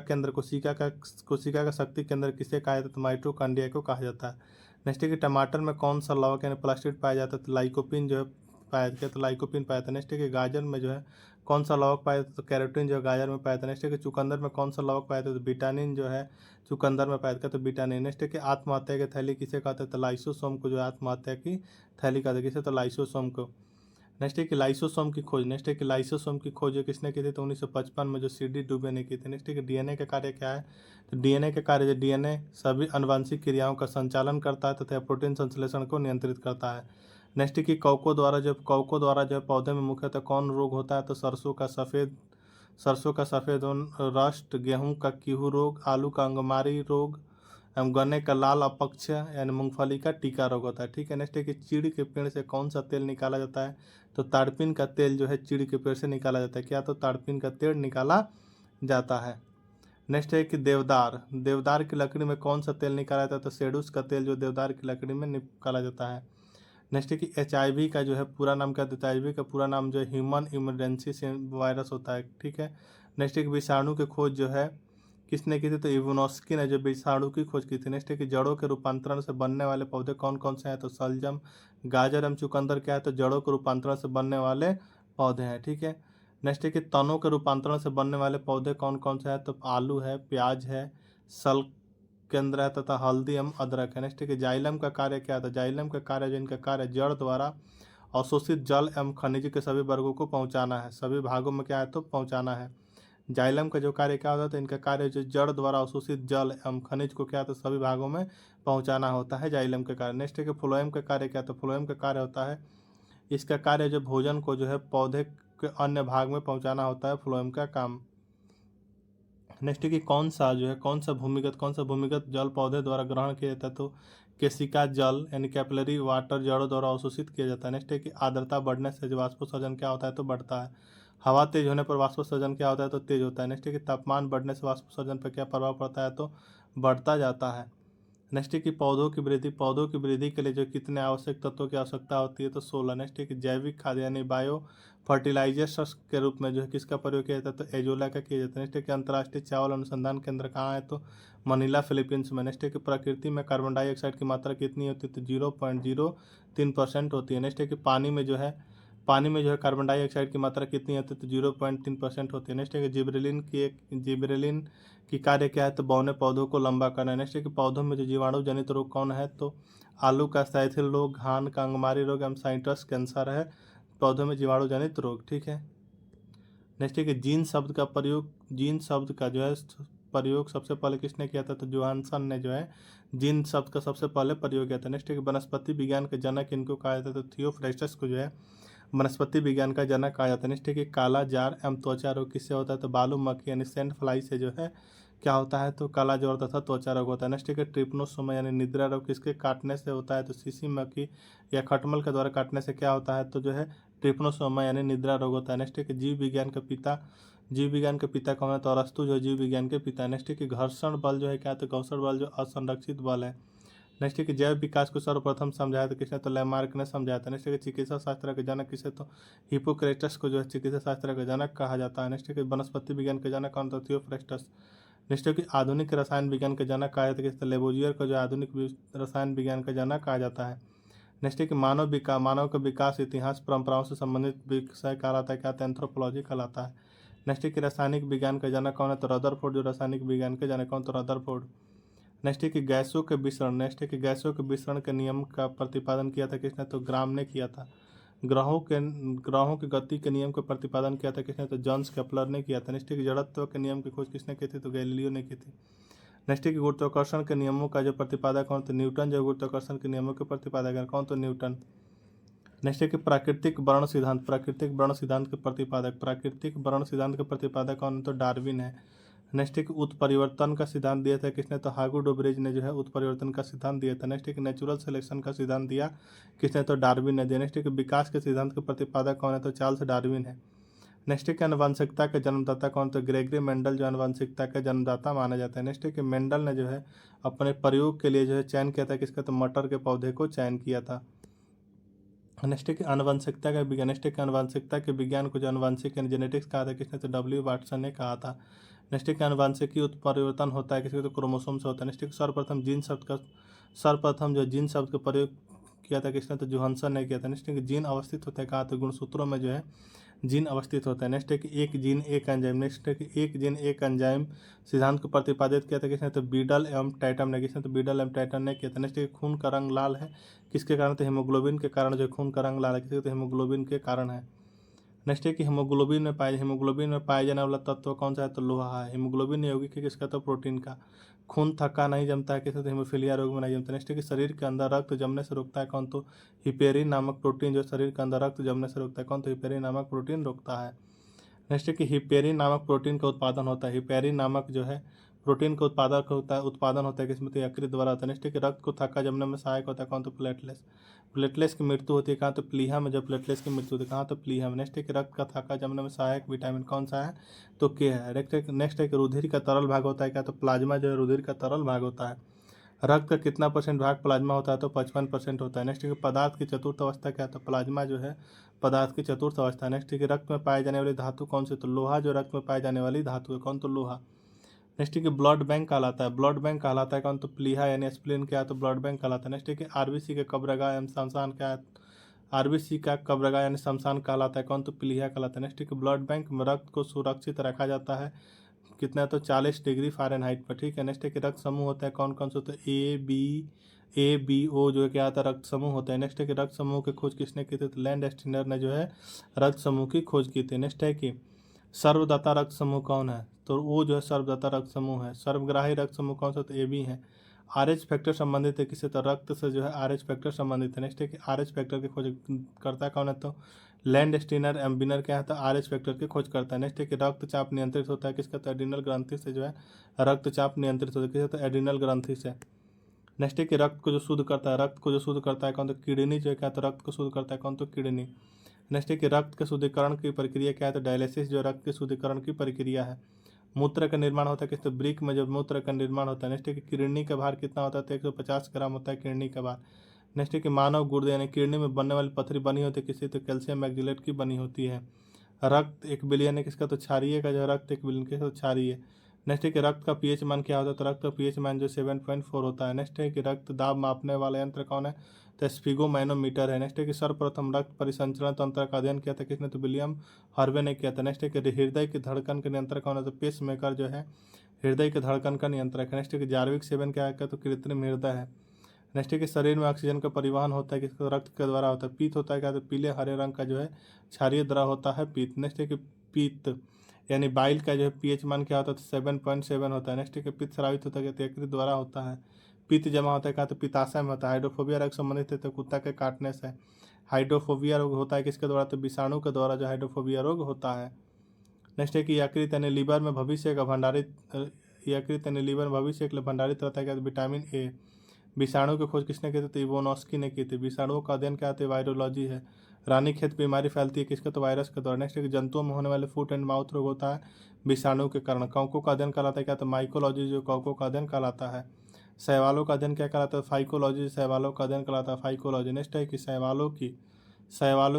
शक्ति केंद्र किसे कहा जाता है? तो माइटोकॉन्ड्रिया को कहा जाता है। नेक्स्ट है कि टमाटर में कौन सा लवक यानी प्लास्टिड पाया जाता है? तो लाइकोपिन जो है पाया गया, तो लाइकोपिन पाया था। नेक्स्ट है कि गाजर में जो है कौन सा लवक पाया जाता है? तो कैरोटीन जो है गाजर में पाया था। नेक्स्ट है कि चुकंदर में कौन सा लवक पाया था? तो विटामिन जो है चुकंदर में पाया था, तो विटामिन। नेक्स्ट है कि आत्महत्या की थैली किसे कहते हैं? तो लाइसोसोम को जो है आत्महत्या की थैली कहते हैं। किसे? तो लाइसोसोम को। नेक्स्ट है कि लाइसोसोम की खोज जो किसने की थी? तो 1955 में जो CD डुबे ने की थी। नेक्स्ट है कि डीएनए का कार्य क्या है? तो डीएनए का कार्य जो डीएनए सभी आनुवंशिक क्रियाओं का संचालन करता है तथा प्रोटीन संश्लेषण को नियंत्रित करता है। नेक्स्ट है कि कवकों द्वारा जो पौधे में मुख्यतः कौन रोग होता है? तो सरसों का सफ़ेद रस्ट, गेहूं का कीहू रोग, आलू का अंगमारी रोग एवं गन्ने का लाल अपक्ष यानी मूंगफली का टीका रोग होता है। ठीक है। नेक्स्ट है कि चीड़ के पेड़ से कौन सा तेल निकाला जाता है? तो ताड़पीन का तेल जो है चीड़ के पेड़ से निकाला जाता है। क्या? तो ताड़पीन का तेल निकाला जाता है। नेक्स्ट है कि देवदार की लकड़ी में कौन सा तेल निकाला जाता है? तो सेडुस का तेल जो देवदार की लकड़ी में निकाला जाता है। नेक्स्ट है कि HIV का जो है पूरा नाम क्या? तो HIV का पूरा नाम जो है ह्यूमन इमरजेंसी वायरस होता है। ठीक है। नेक्स्ट है कि विषाणु की खोज जो है किसने की थी? तो इवनोस्की ने जो विषाणु की खोज की थी। नेक्स्ट है कि जड़ों के रूपांतरण से बनने वाले पौधे कौन कौन से हैं? तो सलजम, गाजर एवं चुकंदर क्या है? तो जड़ों के रूपांतरण से बनने वाले पौधे हैं। ठीक है। नेक्स्ट है कि तनों के रूपांतरण से बनने वाले पौधे कौन कौन से हैं? तो आलू है, प्याज है, सल केंद्र है तथा हल्दी एवं अदरक है। नेक्स्ट है कि जाइलम का कार्य क्या था? जाइलम का कार्य जो इनका कार्य जड़ द्वारा अवशोषित जल एवं खनिज के सभी वर्गों को पहुंचाना है। सभी भागों में क्या है? तो पहुंचाना है। जाइलम का जो कार्य क्या होता है? तो इनका कार्य जो जड़ द्वारा अवशोषित जल एवं खनिज को क्या? तो सभी भागों में पहुंचाना होता है जाइलम का कार्य। नेक्स्ट है कि फ्लोएम का कार्य क्या? तो फ्लोएम का कार्य होता है इसका कार्य जो भोजन को जो है पौधे के अन्य भाग में पहुंचाना होता है फ्लोएम का काम। नेक्स्ट है कि कौन सा भूमिगत जल पौधे द्वारा ग्रहण किया जाता है? तो केशिका जल यानी कैपिलरी वाटर जड़ों द्वारा अवशोषित किया जाता है। नेक्स्ट है कि आर्द्रता बढ़ने से जो वाष्पोत्सर्जन क्या होता है? तो बढ़ता है। हवा तेज होने पर वाष्पोत्सर्जन क्या होता है? तो तेज होता है। नेक्स्ट है कि तापमान बढ़ने से वाष्पोत्सर्जन पर क्या प्रभाव पड़ता है? तो बढ़ता जाता है। नेक्स्ट है कि पौधों की वृद्धि के लिए जो कितने आवश्यक तत्वों की आवश्यकता होती है, तो 16। नेक्स्ट है कि जैविक खाद यानी बायो फर्टिलाइजर्स के रूप में जो है किसका प्रयोग किया जाता है, तो एजोला का किया जाता है। नेक्स्ट है कि अंतर्राष्ट्रीय चावल अनुसंधान केंद्र कहाँ है, तो मनीला फिलीपींस में। नेक्स्ट है कि प्रकृति में कार्बन डाइऑक्साइड की मात्रा कितनी होती है, तो 0.03% होती है। नेक्स्ट है कि पानी में जो है कार्बन डाइऑक्साइड की मात्रा कितनी होती है, तो 0.3% होती है। नेक्स्ट है कि जिबरेलिन की कार्य क्या है, तो बौने पौधों को लंबा करना है। नेक्स्ट है कि पौधों में जो जीवाणु जनित रोग कौन है, तो आलू का साइथिल रोग, धान का अंगमारी रोग एवं साइट्रस कैंसर है पौधों में जीवाणु जनित रोग। ठीक है। नेक्स्ट है कि जीन शब्द का जो है प्रयोग सबसे पहले किसने किया था, तो जोहानसन ने जो है जीन शब्द का सबसे पहले प्रयोग किया था। नेक्स्ट है कि वनस्पति विज्ञान के जनक इनको कहा जाता है, तो थियोफ्रास्टस को जो है वनस्पति विज्ञान का जनक कहा जाता है। नेक्स्ट है कि काला जार एवं त्वचा रोग किससे होता है, तो बालू मक्खी यानी सैंड फ्लाई से जो है क्या होता है, तो काला ज्वर तथा त्वचा रोग होता है। नेक्स्ट है कि ट्रिप्नोसोमा यानी निद्रा रोग किसके काटने से होता है, तो सीसी मक्खी या खटमल के द्वारा काटने से क्या होता है, तो जो है ट्रिप्नोसोमा यानी निद्रा रोग होता है। नेक्स्ट है कि जीव विज्ञान के पिता कौन है, तो अरस्तु जो है जीव विज्ञान के पिता है। नेक्स्ट है कि घर्षण बल जो है क्या है, तो घर्षण बल जो असंरक्षित बल है। नेक्स्ट है कि जैव विकास को सर्वप्रथम समझाया था किसने, तो लैमार्क ने समझाया था। नेक्स्ट है कि चिकित्सा शास्त्र के जनक किसे, तो हिपोक्रेटस को जो है चिकित्सा शास्त्र का जनक कहा जाता है। नेक्स्ट है कि वनस्पति विज्ञान के जनक कौन, तो थियोफ्रास्टस। नेक्स्ट है कि आधुनिक रसायन विज्ञान के जनक कहा जाता है किसे, तो लेबोजियर को जो आधुनिक रसायन विज्ञान का जनक कहा जाता है। नेक्स्ट है कि मानव का विकास इतिहास परंपराओं से संबंधित विषय कहलाता है, क्या आता है, एंथ्रोपोलॉजी कहलाता है। नेक्स्ट है कि रासायनिक विज्ञान का जनक कौन है, तो रदरफोर्ड जो रासायनिक विज्ञान के जनक कौन, तो रदरफोर्ड। नेक्स्ट है कि गैसों के विसरण के नियम का प्रतिपादन किया था किसने, तो ग्राम ने किया था। ग्रहों की गति के नियम का प्रतिपादन किया था किसने, तो जॉन्स केपलर ने किया था। नेक्स्ट है कि जड़त्व के नियम की खोज किसने की थी, तो गैलीलियो ने की थी। नेक्स्ट है कि गुरुत्वाकर्षण के नियमों का जो प्रतिपादक कौन, तो न्यूटन। जो गुरुत्वाकर्षण के नियमों के प्रतिपादक है कौन, तो न्यूटन। नेक्स्ट है कि प्राकृतिक वर्ण सिद्धांत के प्रतिपादक कौन है, तो डार्विन है। नेक्स्ट है कि उत्परिवर्तन का सिद्धांत दिया था किसने, तो हागू डोबरेज ने जो है उत्परिवर्तन का सिद्धांत दिया था। नेक्स्ट है कि नेचुरल सिलेक्शन का सिद्धांत दिया किसने, तो डार्विन ने दिया। नेक्स्ट है कि विकास के सिद्धांत के प्रतिपादक कौन है, तो चार्ल्स डार्विन है। नेक्स्ट है कि आनुवंशिकता के जन्मदाता कौन, तो ग्रेगरी मेंडल जो आनुवंशिकता का जन्मदाता माना जाता है। नेक्स्ट है कि मेंडल ने जो है अपने प्रयोग के लिए जो है चयन किया था किसका, तो मटर के पौधे को चयन किया था। नेक्स्ट है कि आनुवंशिकता के विज्ञान को जो आनुवंशिक यानी जेनेटिक्स कहा था किसने, तो डब्ल्यू वाटसन ने कहा था। नेक्स्ट है कि आनुवंशिकी उत्परिवर्तन होता है किसके, तो क्रोमोसोम से होता है। नेक्स्ट है कि सर्वप्रथम जो जीन शब्द का प्रयोग किया था किसने, तो जोहानसन ने किया था। नेक्स्ट है कि जीन अवस्थित होता है कहा, तो गुणसूत्रों में जो है जीन अवस्थित होता है। नेक्स्ट है कि एक जीन एक एंजाइम। नेक्स्ट है कि एक जीन एक एंजाइम सिद्धांत को प्रतिपादित किया था किसने, तो बीडल एवं टाइटम ने किसने, तो बीडल एवं टाइटम ने किया था। नेक्स्ट है कि खून का रंग लाल है किसके कारण, तो हीमोग्लोबिन के कारण जो खून का रंग लाल है किसके, तो हीमोग्लोबिन के कारण है। नेक्स्ट है कि हीमोग्लोबिन में पाए जाने वाला तत्व कौन सा है, तो लोहा है। हीमोग्लोबिन यौगिक है किसका, तो प्रोटीन का। खून थक्का नहीं जमता है किससे, तो हीमोफीलिया रोग में नहीं जमता। नेक्स्ट है कि शरीर के अंदर रक्त जमने से रोकता है कौन, तो हिपेरिन नामक प्रोटीन जो शरीर के अंदर रक्त जमने से रोकता है कौन, तो हिपेरिन नामक प्रोटीन रोकता है। नेक्स्ट है कि हिपेरिन नामक प्रोटीन का उत्पादन होता है। हिपेरिन नामक जो है प्रोटीन का उत्पादन होता है किसमें, तो यकृत द्वारा होता है। नेक्स्ट है कि रक्त को थक्का जमने में सहायक होता है कौन, तो प्लेटलेट्स की मृत्यु होती है कहाँ, तो प्लीहा में। जब प्लेटलेट्स की मृत्यु होती है कहाँ, तो प्लीहा में। नेक्स्ट है कि रक्त का थक्का जमने में सहायक विटामिन कौन सा है, तो के है। नेक्स्ट है कि रुधिर का तरल भाग होता है क्या, तो प्लाज्मा जो है रुधिर का तरल भाग होता है। रक्त का कितना परसेंट भाग प्लाज्मा होता है, तो 55% होता है। नेक्स्ट है कि पदार्थ की चतुर्थ अवस्था क्या है, तो प्लाज्मा जो है पदार्थ की चतुर्थ अवस्था है। नेक्स्ट है कि रक्त में पाए जाने वाली धातु कौन सी, तो लोहा जो रक्त में पाई जाने वाली धातु है कौन, तो लोहा। नेक्स्ट है कि ब्लड बैंक कहलाता है कौन, तो प्लीहा यानी स्प्लीन क्या है, तो ब्लड बैंक कहलाता है। नेक्स्ट है कि आरबीसी के कब्रगाह एवं शमशान क्या है, आरबीसी का कब्रगाह यानी शमशान कहलाता है कौन, तो प्लीहा कहलाता है। नेक्स्ट है कि ब्लड बैंक में रक्त को सुरक्षित रखा जाता है कितना, तो 40 डिग्री फ़ारेनहाइट पर। ठीक है। नेक्स्ट है कि रक्त समूह होता है कौन कौन से, तो ए बी ओ जो है क्या आता है, रक्त समूह होता है। नेक्स्ट है कि रक्त समूह की खोज किसने की थी, तो लैंड स्टीनर ने जो है रक्त समूह की खोज की थी। नेक्स्ट है कि सर्वदाता रक्त समूह कौन है, तो वो जो है सर्वदाता रक्त समूह है। सर्वग्राही रक्त समूह कौन सा, तो ए बी है। आरएच फैक्टर संबंधित है किससे, तो रक्त से जो है आरएच फैक्टर संबंधित है। नेक्स्ट है कि आरएच फैक्टर की खोज करता कौन है, तो लैंड स्टीनर एम्बिनर क्या है, तो आरएच फैक्टर की खोज करता है। नेक्स्ट है कि रक्तचाप नियंत्रित होता है किसका, तो एड्रिनल ग्रंथि से जो है रक्तचाप नियंत्रित होता है किससे, तो एड्रिनल ग्रंथि से। नेक्स्ट है कि रक्त को जो शुद्ध करता है कौन, तो किडनी जो है क्या, तो रक्त को शुद्ध करता है कौन, तो किडनी। नेक्स्ट है कि रक्त के शुद्धिकरण की प्रक्रिया क्या है, तो डायलिसिस जो रक्त के शुद्धिकरण की प्रक्रिया है। मूत्र का निर्माण होता है किससे, ब्रिक में जब मूत्र का निर्माण होता है। नेक्स्ट है कि किडनी का भार कितना होता है, तो 150 ग्राम होता है किडनी का भार। नेक्स्ट है कि मानव गुर्दे यानी किडनी में बनने वाली पथरी बनी होती है किससे, तो कैल्शियम मैग्नीलेट की बनी होती है। रक्त 1 बिलियन है किसका, तो क्षारीय का जो रक्त 1 बिलियन किसका, तो क्षारीय। नेक्स्ट है कि रक्त का पीएच मान क्या होता है, तो रक्त का पीएच मान जो 7.4 होता है। नेक्स्ट है कि रक्त दाब मापने वाला यंत्र कौन है, तो स्फिगोमैनोमीटर है। नेक्स्ट है कि सर्वप्रथम रक्त परिसंचरण तंत्र का अध्ययन किया था किसने, तो विलियम हार्वे ने किया था। नेक्स्ट है कि हृदय की धड़कन का नियंत्रक कौन है, तो पेस मेकर जो है हृदय के धड़कन का नियंत्रक है। नेक्स्ट है कि जार्विक सेवन क्या है, तो कृत्रिम हृदय है। नेक्स्ट है कि शरीर में ऑक्सीजन का परिवहन होता है किसका, रक्त के द्वारा होता है। पीत होता है क्या, तो पीले हरे रंग का जो है क्षारीय द्रव होता है पीत। नेक्स्ट है कि पीत यानी बाइल का जो है पीएच मान क्या होता है, तो 7.7 होता है। नेक्स्ट है कि पित्त स्रावित होता है, तो यकृत द्वारा होता है। पित्त जमा होता है क्या, तो पित्ताशय में होता है। हाइड्रोफोबिया रोग संबंधित है तो कुत्ता के काटने से। हाइड्रोफोबिया रोग होता है किसके द्वारा, तो विषाणु के द्वारा जो हाइड्रोफोबिया रोग होता है। नेक्स्ट है कि यकृत यानी लीवर में भविष्य का भंडारित यकृत यानी लीवर में भविष्य के लिए भंडारित रहता है क्या, तो विटामिन ए। विषाणु की खोज किसने की थी, तो इवोनॉस्की ने की थी। विषाणुओं का अध्ययन क्या है, वायरोलॉजी है। रानीखेत बीमारी फैलती है किसके, तो वायरस के द्वारा। नेक्स्ट है कि जंतुओं में होने वाले फुट एंड माउथ रोग होता है विषाणु के कारण। कौकों का अध्ययन कहलाता है क्या, तो माइकोलॉजी जो कौकों का अध्ययन कहलाता है। शैवालों का अध्ययन क्या कहलाता है, फाइकोलॉजी। शैवालों का अध्ययन कहलाता है फाइकोलॉजी। नेक्स्ट है कि शैवालों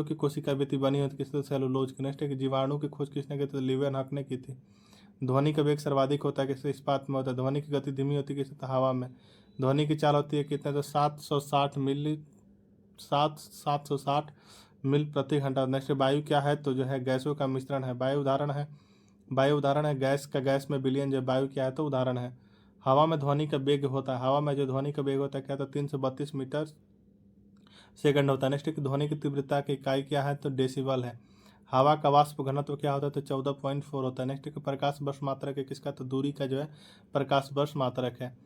की कोशिका भित्ति बनी होती किससे, सेलुलोज की। नेक्स्ट है कि जीवाणु की खोज किसने की, तो लिवेनहॉक ने की थी। ध्वनि का वेग सर्वाधिक होता है किससे, इस्पात में होता है। ध्वनि की गति धीमी होती है किससे, तो हवा में। ध्वनि की चाल होती है कितने, तो 760 मील प्रति घंटा। नेक्स्ट वायु क्या है, तो जो है गैसों का मिश्रण है। वायु उदाहरण है गैस का, गैस में विलयन जो वायु क्या है, तो उदाहरण है। हवा में ध्वनि का वेग होता है, हवा में जो ध्वनि का वेग होता है क्या, तो 332 मीटर सेकंड होता है। नेक्स्ट की ध्वनि की तीव्रता की इकाई क्या है, तो डेसिबल है। हवा का वाष्प घनत्व क्या होता है, तो 14.4 होता है। नेक्स्ट की प्रकाश वर्ष मात्रक है किसका, तो दूरी का जो है प्रकाश वर्ष मात्रक है।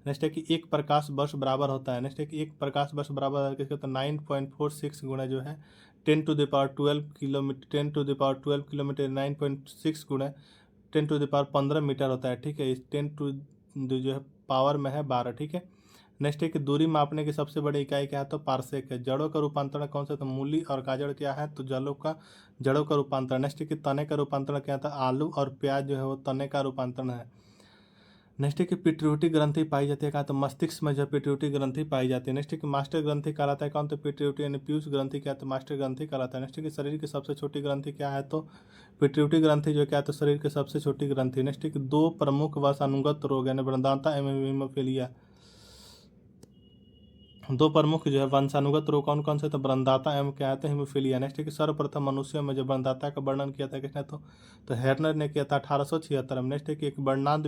नेक्स्ट है कि एक प्रकाश वर्ष बराबर होता है। नेक्स्ट है कि एक प्रकाश वर्ष बराबर है किसका, तो 9.46 गुणा जो है 10 टू द पावर 12 किलोमीटर 9.6 गुणा 10 टू द पावर 15 मीटर होता है। ठीक है, इस 10 टू जो है पावर में है 12। ठीक है। नेक्स्ट है कि दूरी मापने की सबसे बड़ी इकाई क्या है, तो पार्सेक है। जड़ों का रूपांतरण कौन सा, तो मूली और गाजर क्या है, तो जड़ों का रूपांतरण। नेक्स्ट है कि तने का रूपांतरण क्या था, आलू और प्याज जो है वो तने का रूपांतरण है। नेक्स्ट है कि पिट्यूटरी ग्रंथि पाई जाती है कहाँ, तो मस्तिष्क में जो पिट्यूटरी ग्रंथि पाई जाती है। नेक्स्ट है कि मास्टर ग्रंथि कहलाता है कौन, तो पिट्यूटरी यानी पीयूष ग्रंथि क्या है, तो मास्टर ग्रंथि कहलाता है। नेक्स्ट है कि शरीर की सबसे छोटी ग्रंथि क्या है, तो पिट्यूटरी ग्रंथि जो क्या है, तो शरीर की सबसे छोटी ग्रंथि। नेक्स्ट है कि दो प्रमुख वंशानुगत रोग यानी वृद्धांता एवं हीमोफीलिया, दो प्रमुख जो है वंशानुगत रोग कौन कौन से, तो वृद्धांता एवं क्या है, तो हीमोफीलिया। नेक्स्ट है कि सर्वप्रथम मनुष्यों में जो वृद्धांता का वर्णन किया था किसने, तो हेर्नर ने किया था 1876 में। नेक्स्ट है कि एक वर्णांध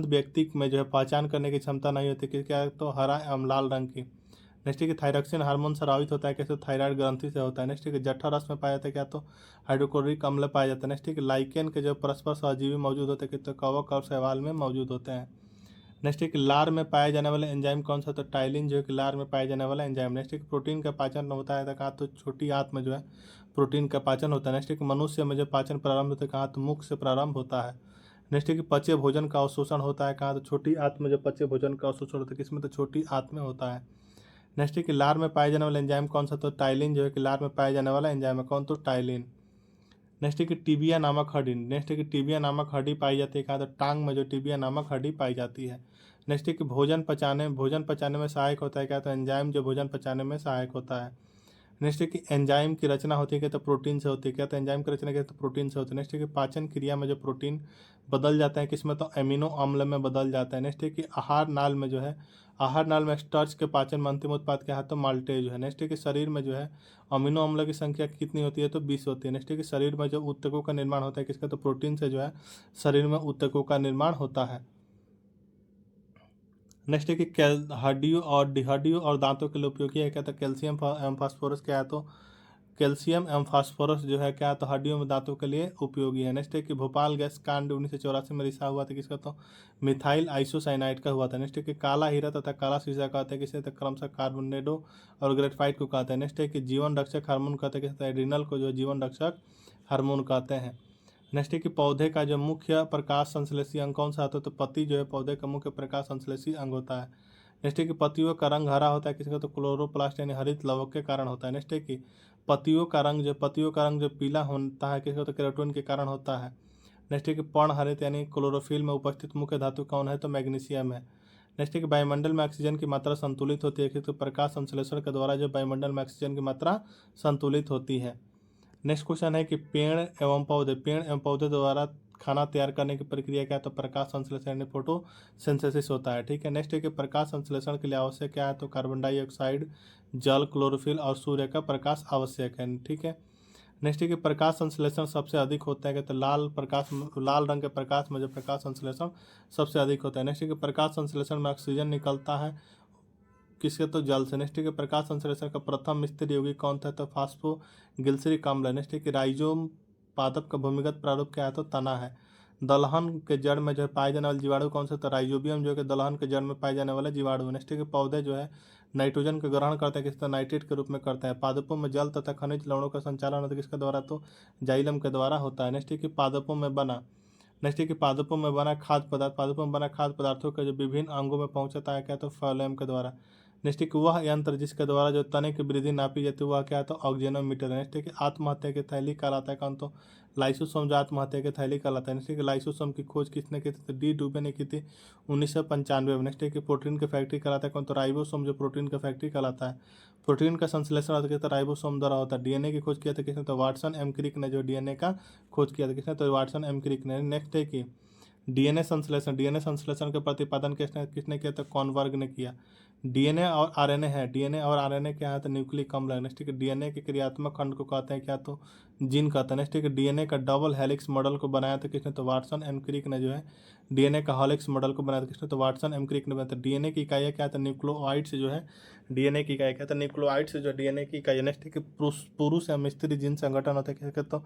व्यक्ति में जो है पहचान करने की क्षमता नहीं होती कि क्या है, तो हरा एवं लाल रंग की। नेक्स्ट है कि थायरॉक्सिन हार्मोन स्रावित होता है कैसे, थायराइड ग्रंथि से होता है। नेक्स्ट है कि जठर रस में पाया जाता है क्या, तो हाइड्रोक्लोरिक अम्ल पाया जाता है। नेक्स्ट है कि लाइकेन के जो परस्पर सहजीवी मौजूद होते हैं तो कवक और शैवाल में मौजूद होते हैं। नेक्स्ट है कि लार में पाए जाने वाले एंजाइम कौन सा, तो टाइलिन जो है कि लार में पाए जाने वाला एंजाइम। नेक्स्ट है कि प्रोटीन का पाचन होता है कहाँ, तो छोटी आंत में जो है प्रोटीन का पाचन होता है। नेक्स्ट है कि मनुष्य में जो पाचन प्रारंभ होता है कहाँ, तो मुख से प्रारंभ होता है। नेक्स्ट है कि पचे भोजन का अवशोषण होता है कहाँ, तो छोटी आंत में जो पचे भोजन का अवशोषण होता है किसमें, तो छोटी आंत में होता है। नेक्स्ट है कि लार में पाए जाने वाला एंजाइम कौन सा, तो टाइलिन जो है कि लार में पाए जाने वाला एंजाइम है कौन, तो टाइलिन। नेक्स्ट है कि टीबिया नामक हड्डी, नेक्स्ट है कि टीबिया नामक हड्डी पाई जाती है कहाँ, तो टांग में जो टीबिया नामक हड्डी पाई जाती है। नेक्स्ट है कि भोजन पचाने में सहायक होता है क्या, तो एंजाइम जो भोजन पचाने में सहायक होता है। नेक्स्ट है कि एंजाइम की रचना होती है क्या, तो प्रोटीन से होती है क्या, तो एंजाइम की रचना क्या, तो प्रोटीन से होती है। नेक्स्ट है कि पाचन क्रिया में जो प्रोटीन बदल जाते हैं किसमें, तो एमिनो अम्ल में बदल जाता है। नेक्स्ट है कि आहार नाल में स्टार्च के पाचन में अंतिम उत्पाद क्या है, तो माल्टेज है। नेक्स्ट है कि शरीर में जो है अमीनो अम्ल की संख्या कितनी होती है, तो 20 होती है। नेक्स्ट है कि शरीर में जो ऊतकों का निर्माण होता है किसका, तो प्रोटीन से जो है शरीर में ऊतकों का निर्माण होता है। नेक्स्ट है कि हड्डियों और दांतों के लिए उपयोगी है क्या, तो कैल्शियम एवं फास्फोरस क्या है, तो कैल्शियम एवं फास्फोरस जो है क्या, तो हड्डियों में दांतों के लिए उपयोगी है। नेक्स्ट है कि भोपाल गैस कांड 1984 में रिसा हुआ था किसका, तो मिथाइल आइसोसाइनाइड का हुआ था। नेक्स्ट है कि काला हीरा तथा काला शीशा कहते हैं किसे, तो क्रमशः कार्बोनेडो और ग्रेफाइट को कहते हैं। नेक्स्ट है कि जीवन रक्षक हार्मोन कहते हैं किसे, एड्रिनल को जो जीवन रक्षक हार्मोन कहते हैं। नेक्स्ट है कि पौधे का जो मुख्य प्रकाश संश्लेषी अंग कौन सा होता है, तो पत्ती जो है पौधे का मुख्य प्रकाश संश्लेषी अंग होता है। नेक्स्ट है कि पत्तियों का रंग हरा होता है किसका, तो क्लोरोप्लास्ट यानी हरित लवक के कारण होता है। नेक्स्ट है कि पत्तियों का रंग जो पीला होता है किसका, तो केरोटिन के कारण होता है। नेक्स्ट है कि पर्णहरित यानी क्लोरोफिल में उपस्थित मुख्य धातु कौन है? तो मैग्नीशियम है। नेक्स्ट है कि वायुमंडल में ऑक्सीजन की मात्रा संतुलित होती है तो प्रकाश संश्लेषण के द्वारा जो वायुमंडल में ऑक्सीजन की मात्रा संतुलित होती है। नेक्स्ट क्वेश्चन है कि पेड़ एवं पौधे द्वारा खाना तैयार करने की प्रक्रिया क्या है? तो प्रकाश संश्लेषण यानी फोटोसिंथेसिस होता है। ठीक है। नेक्स्ट है कि प्रकाश संश्लेषण के लिए आवश्यक क्या है? तो कार्बन डाइऑक्साइड, जल, क्लोरोफिल और सूर्य का प्रकाश आवश्यक है। ठीक है। नेक्स्ट है कि प्रकाश संश्लेषण सबसे अधिक होता है तो लाल रंग के प्रकाश में जो प्रकाश संश्लेषण सबसे अधिक होता है। नेक्स्ट है कि प्रकाश संश्लेषण में ऑक्सीजन निकलता है किसके? तो जल से। नेक्स्ट है कि प्रकाश संश्लेषण का प्रथम मिस्त्री यौगिक कौन था? तो फास्फोगिल्सरिक अम्ल है। नेक्स्ट है कि राइजोम पादप का भूमिगत प्रारूप क्या है? तो तना है। दलहन के जड़ में जो है पाए जाने वाले जीवाणु कौन से? तो राइजोबियम जो है दलहन के जड़ में पाए जाने वाले जीवाणु। नेक्स्ट है कि पौधे जो है नाइट्रोजन का ग्रहण करते हैं किसका? नाइट्रेट के रूप में करते हैं। पादपों में जल तथा खनिज लवणों का संचालन होता है किसके द्वारा? तो जाइलम के द्वारा होता है। नेक्स्ट है कि पादपों में बना खाद्य पदार्थों का जो विभिन्न अंगों में पहुंचता है क्या? तो फ्लोएम के द्वारा। नेक्स्ट है कि वह यंत्र जिसके द्वारा जो तने की वृद्धि नापी जाती है वह क्या है? तो ऑक्जेनोमीटर है। नेक्स्ट है कि आत्महत्या की थैली कहलाता है कौन? तो लाइसोसोम जो आत्महत्या की थैली कहलाता है। नेक्स्ट है कि लाइसोसोम की खोज किसने की थी? तो डी डुबे ने की थी 1995 में। नेक्स्ट है कि प्रोटीन की फैक्ट्री कहलाता है कौन? तो राइबोसोम जो प्रोटीन का फैक्ट्री कहलाता है। प्रोटीन का संश्लेषण होता है तो राइबोसोम द्वारा होता है। डीएनए की खोज किया था किसने? तो वाटसन एम क्रिक ने जो डीएनए का खोज किया था किसने? तो वाटसन एम क्रिक ने। नेक्स्ट है कि डीएनए संश्लेषण के प्रतिपादन किसने किसने किया? तो कॉनवर्ग ने किया। डीएनए और आरएनए क्या है? तो न्यूक्लिक अम्ल है। नेक्स्ट है कि डीएनए के क्रियात्मक खंड को कहते हैं क्या? तो जीन कहते हैं। नेक्स्ट है कि डीएनए का डबल हेलिक्स मॉडल को बनाया था किसने? तो वाटसन एम क्रिक ने जो है डीएनए का हेलिक्स मॉडल को बनाया था किसने? तो वाटसन एम क्रिक ने बनाया था। डीएनए की इकाई क्या है? तो न्यूक्लियोइड से जो है डीएनए की इकाई क्या है? तो न्यूक्लियोइड से जो डीएनए की इकाई। नेक्स्ट है कि पुरुष एवं स्त्री जीन संगठन होता है किसके? तो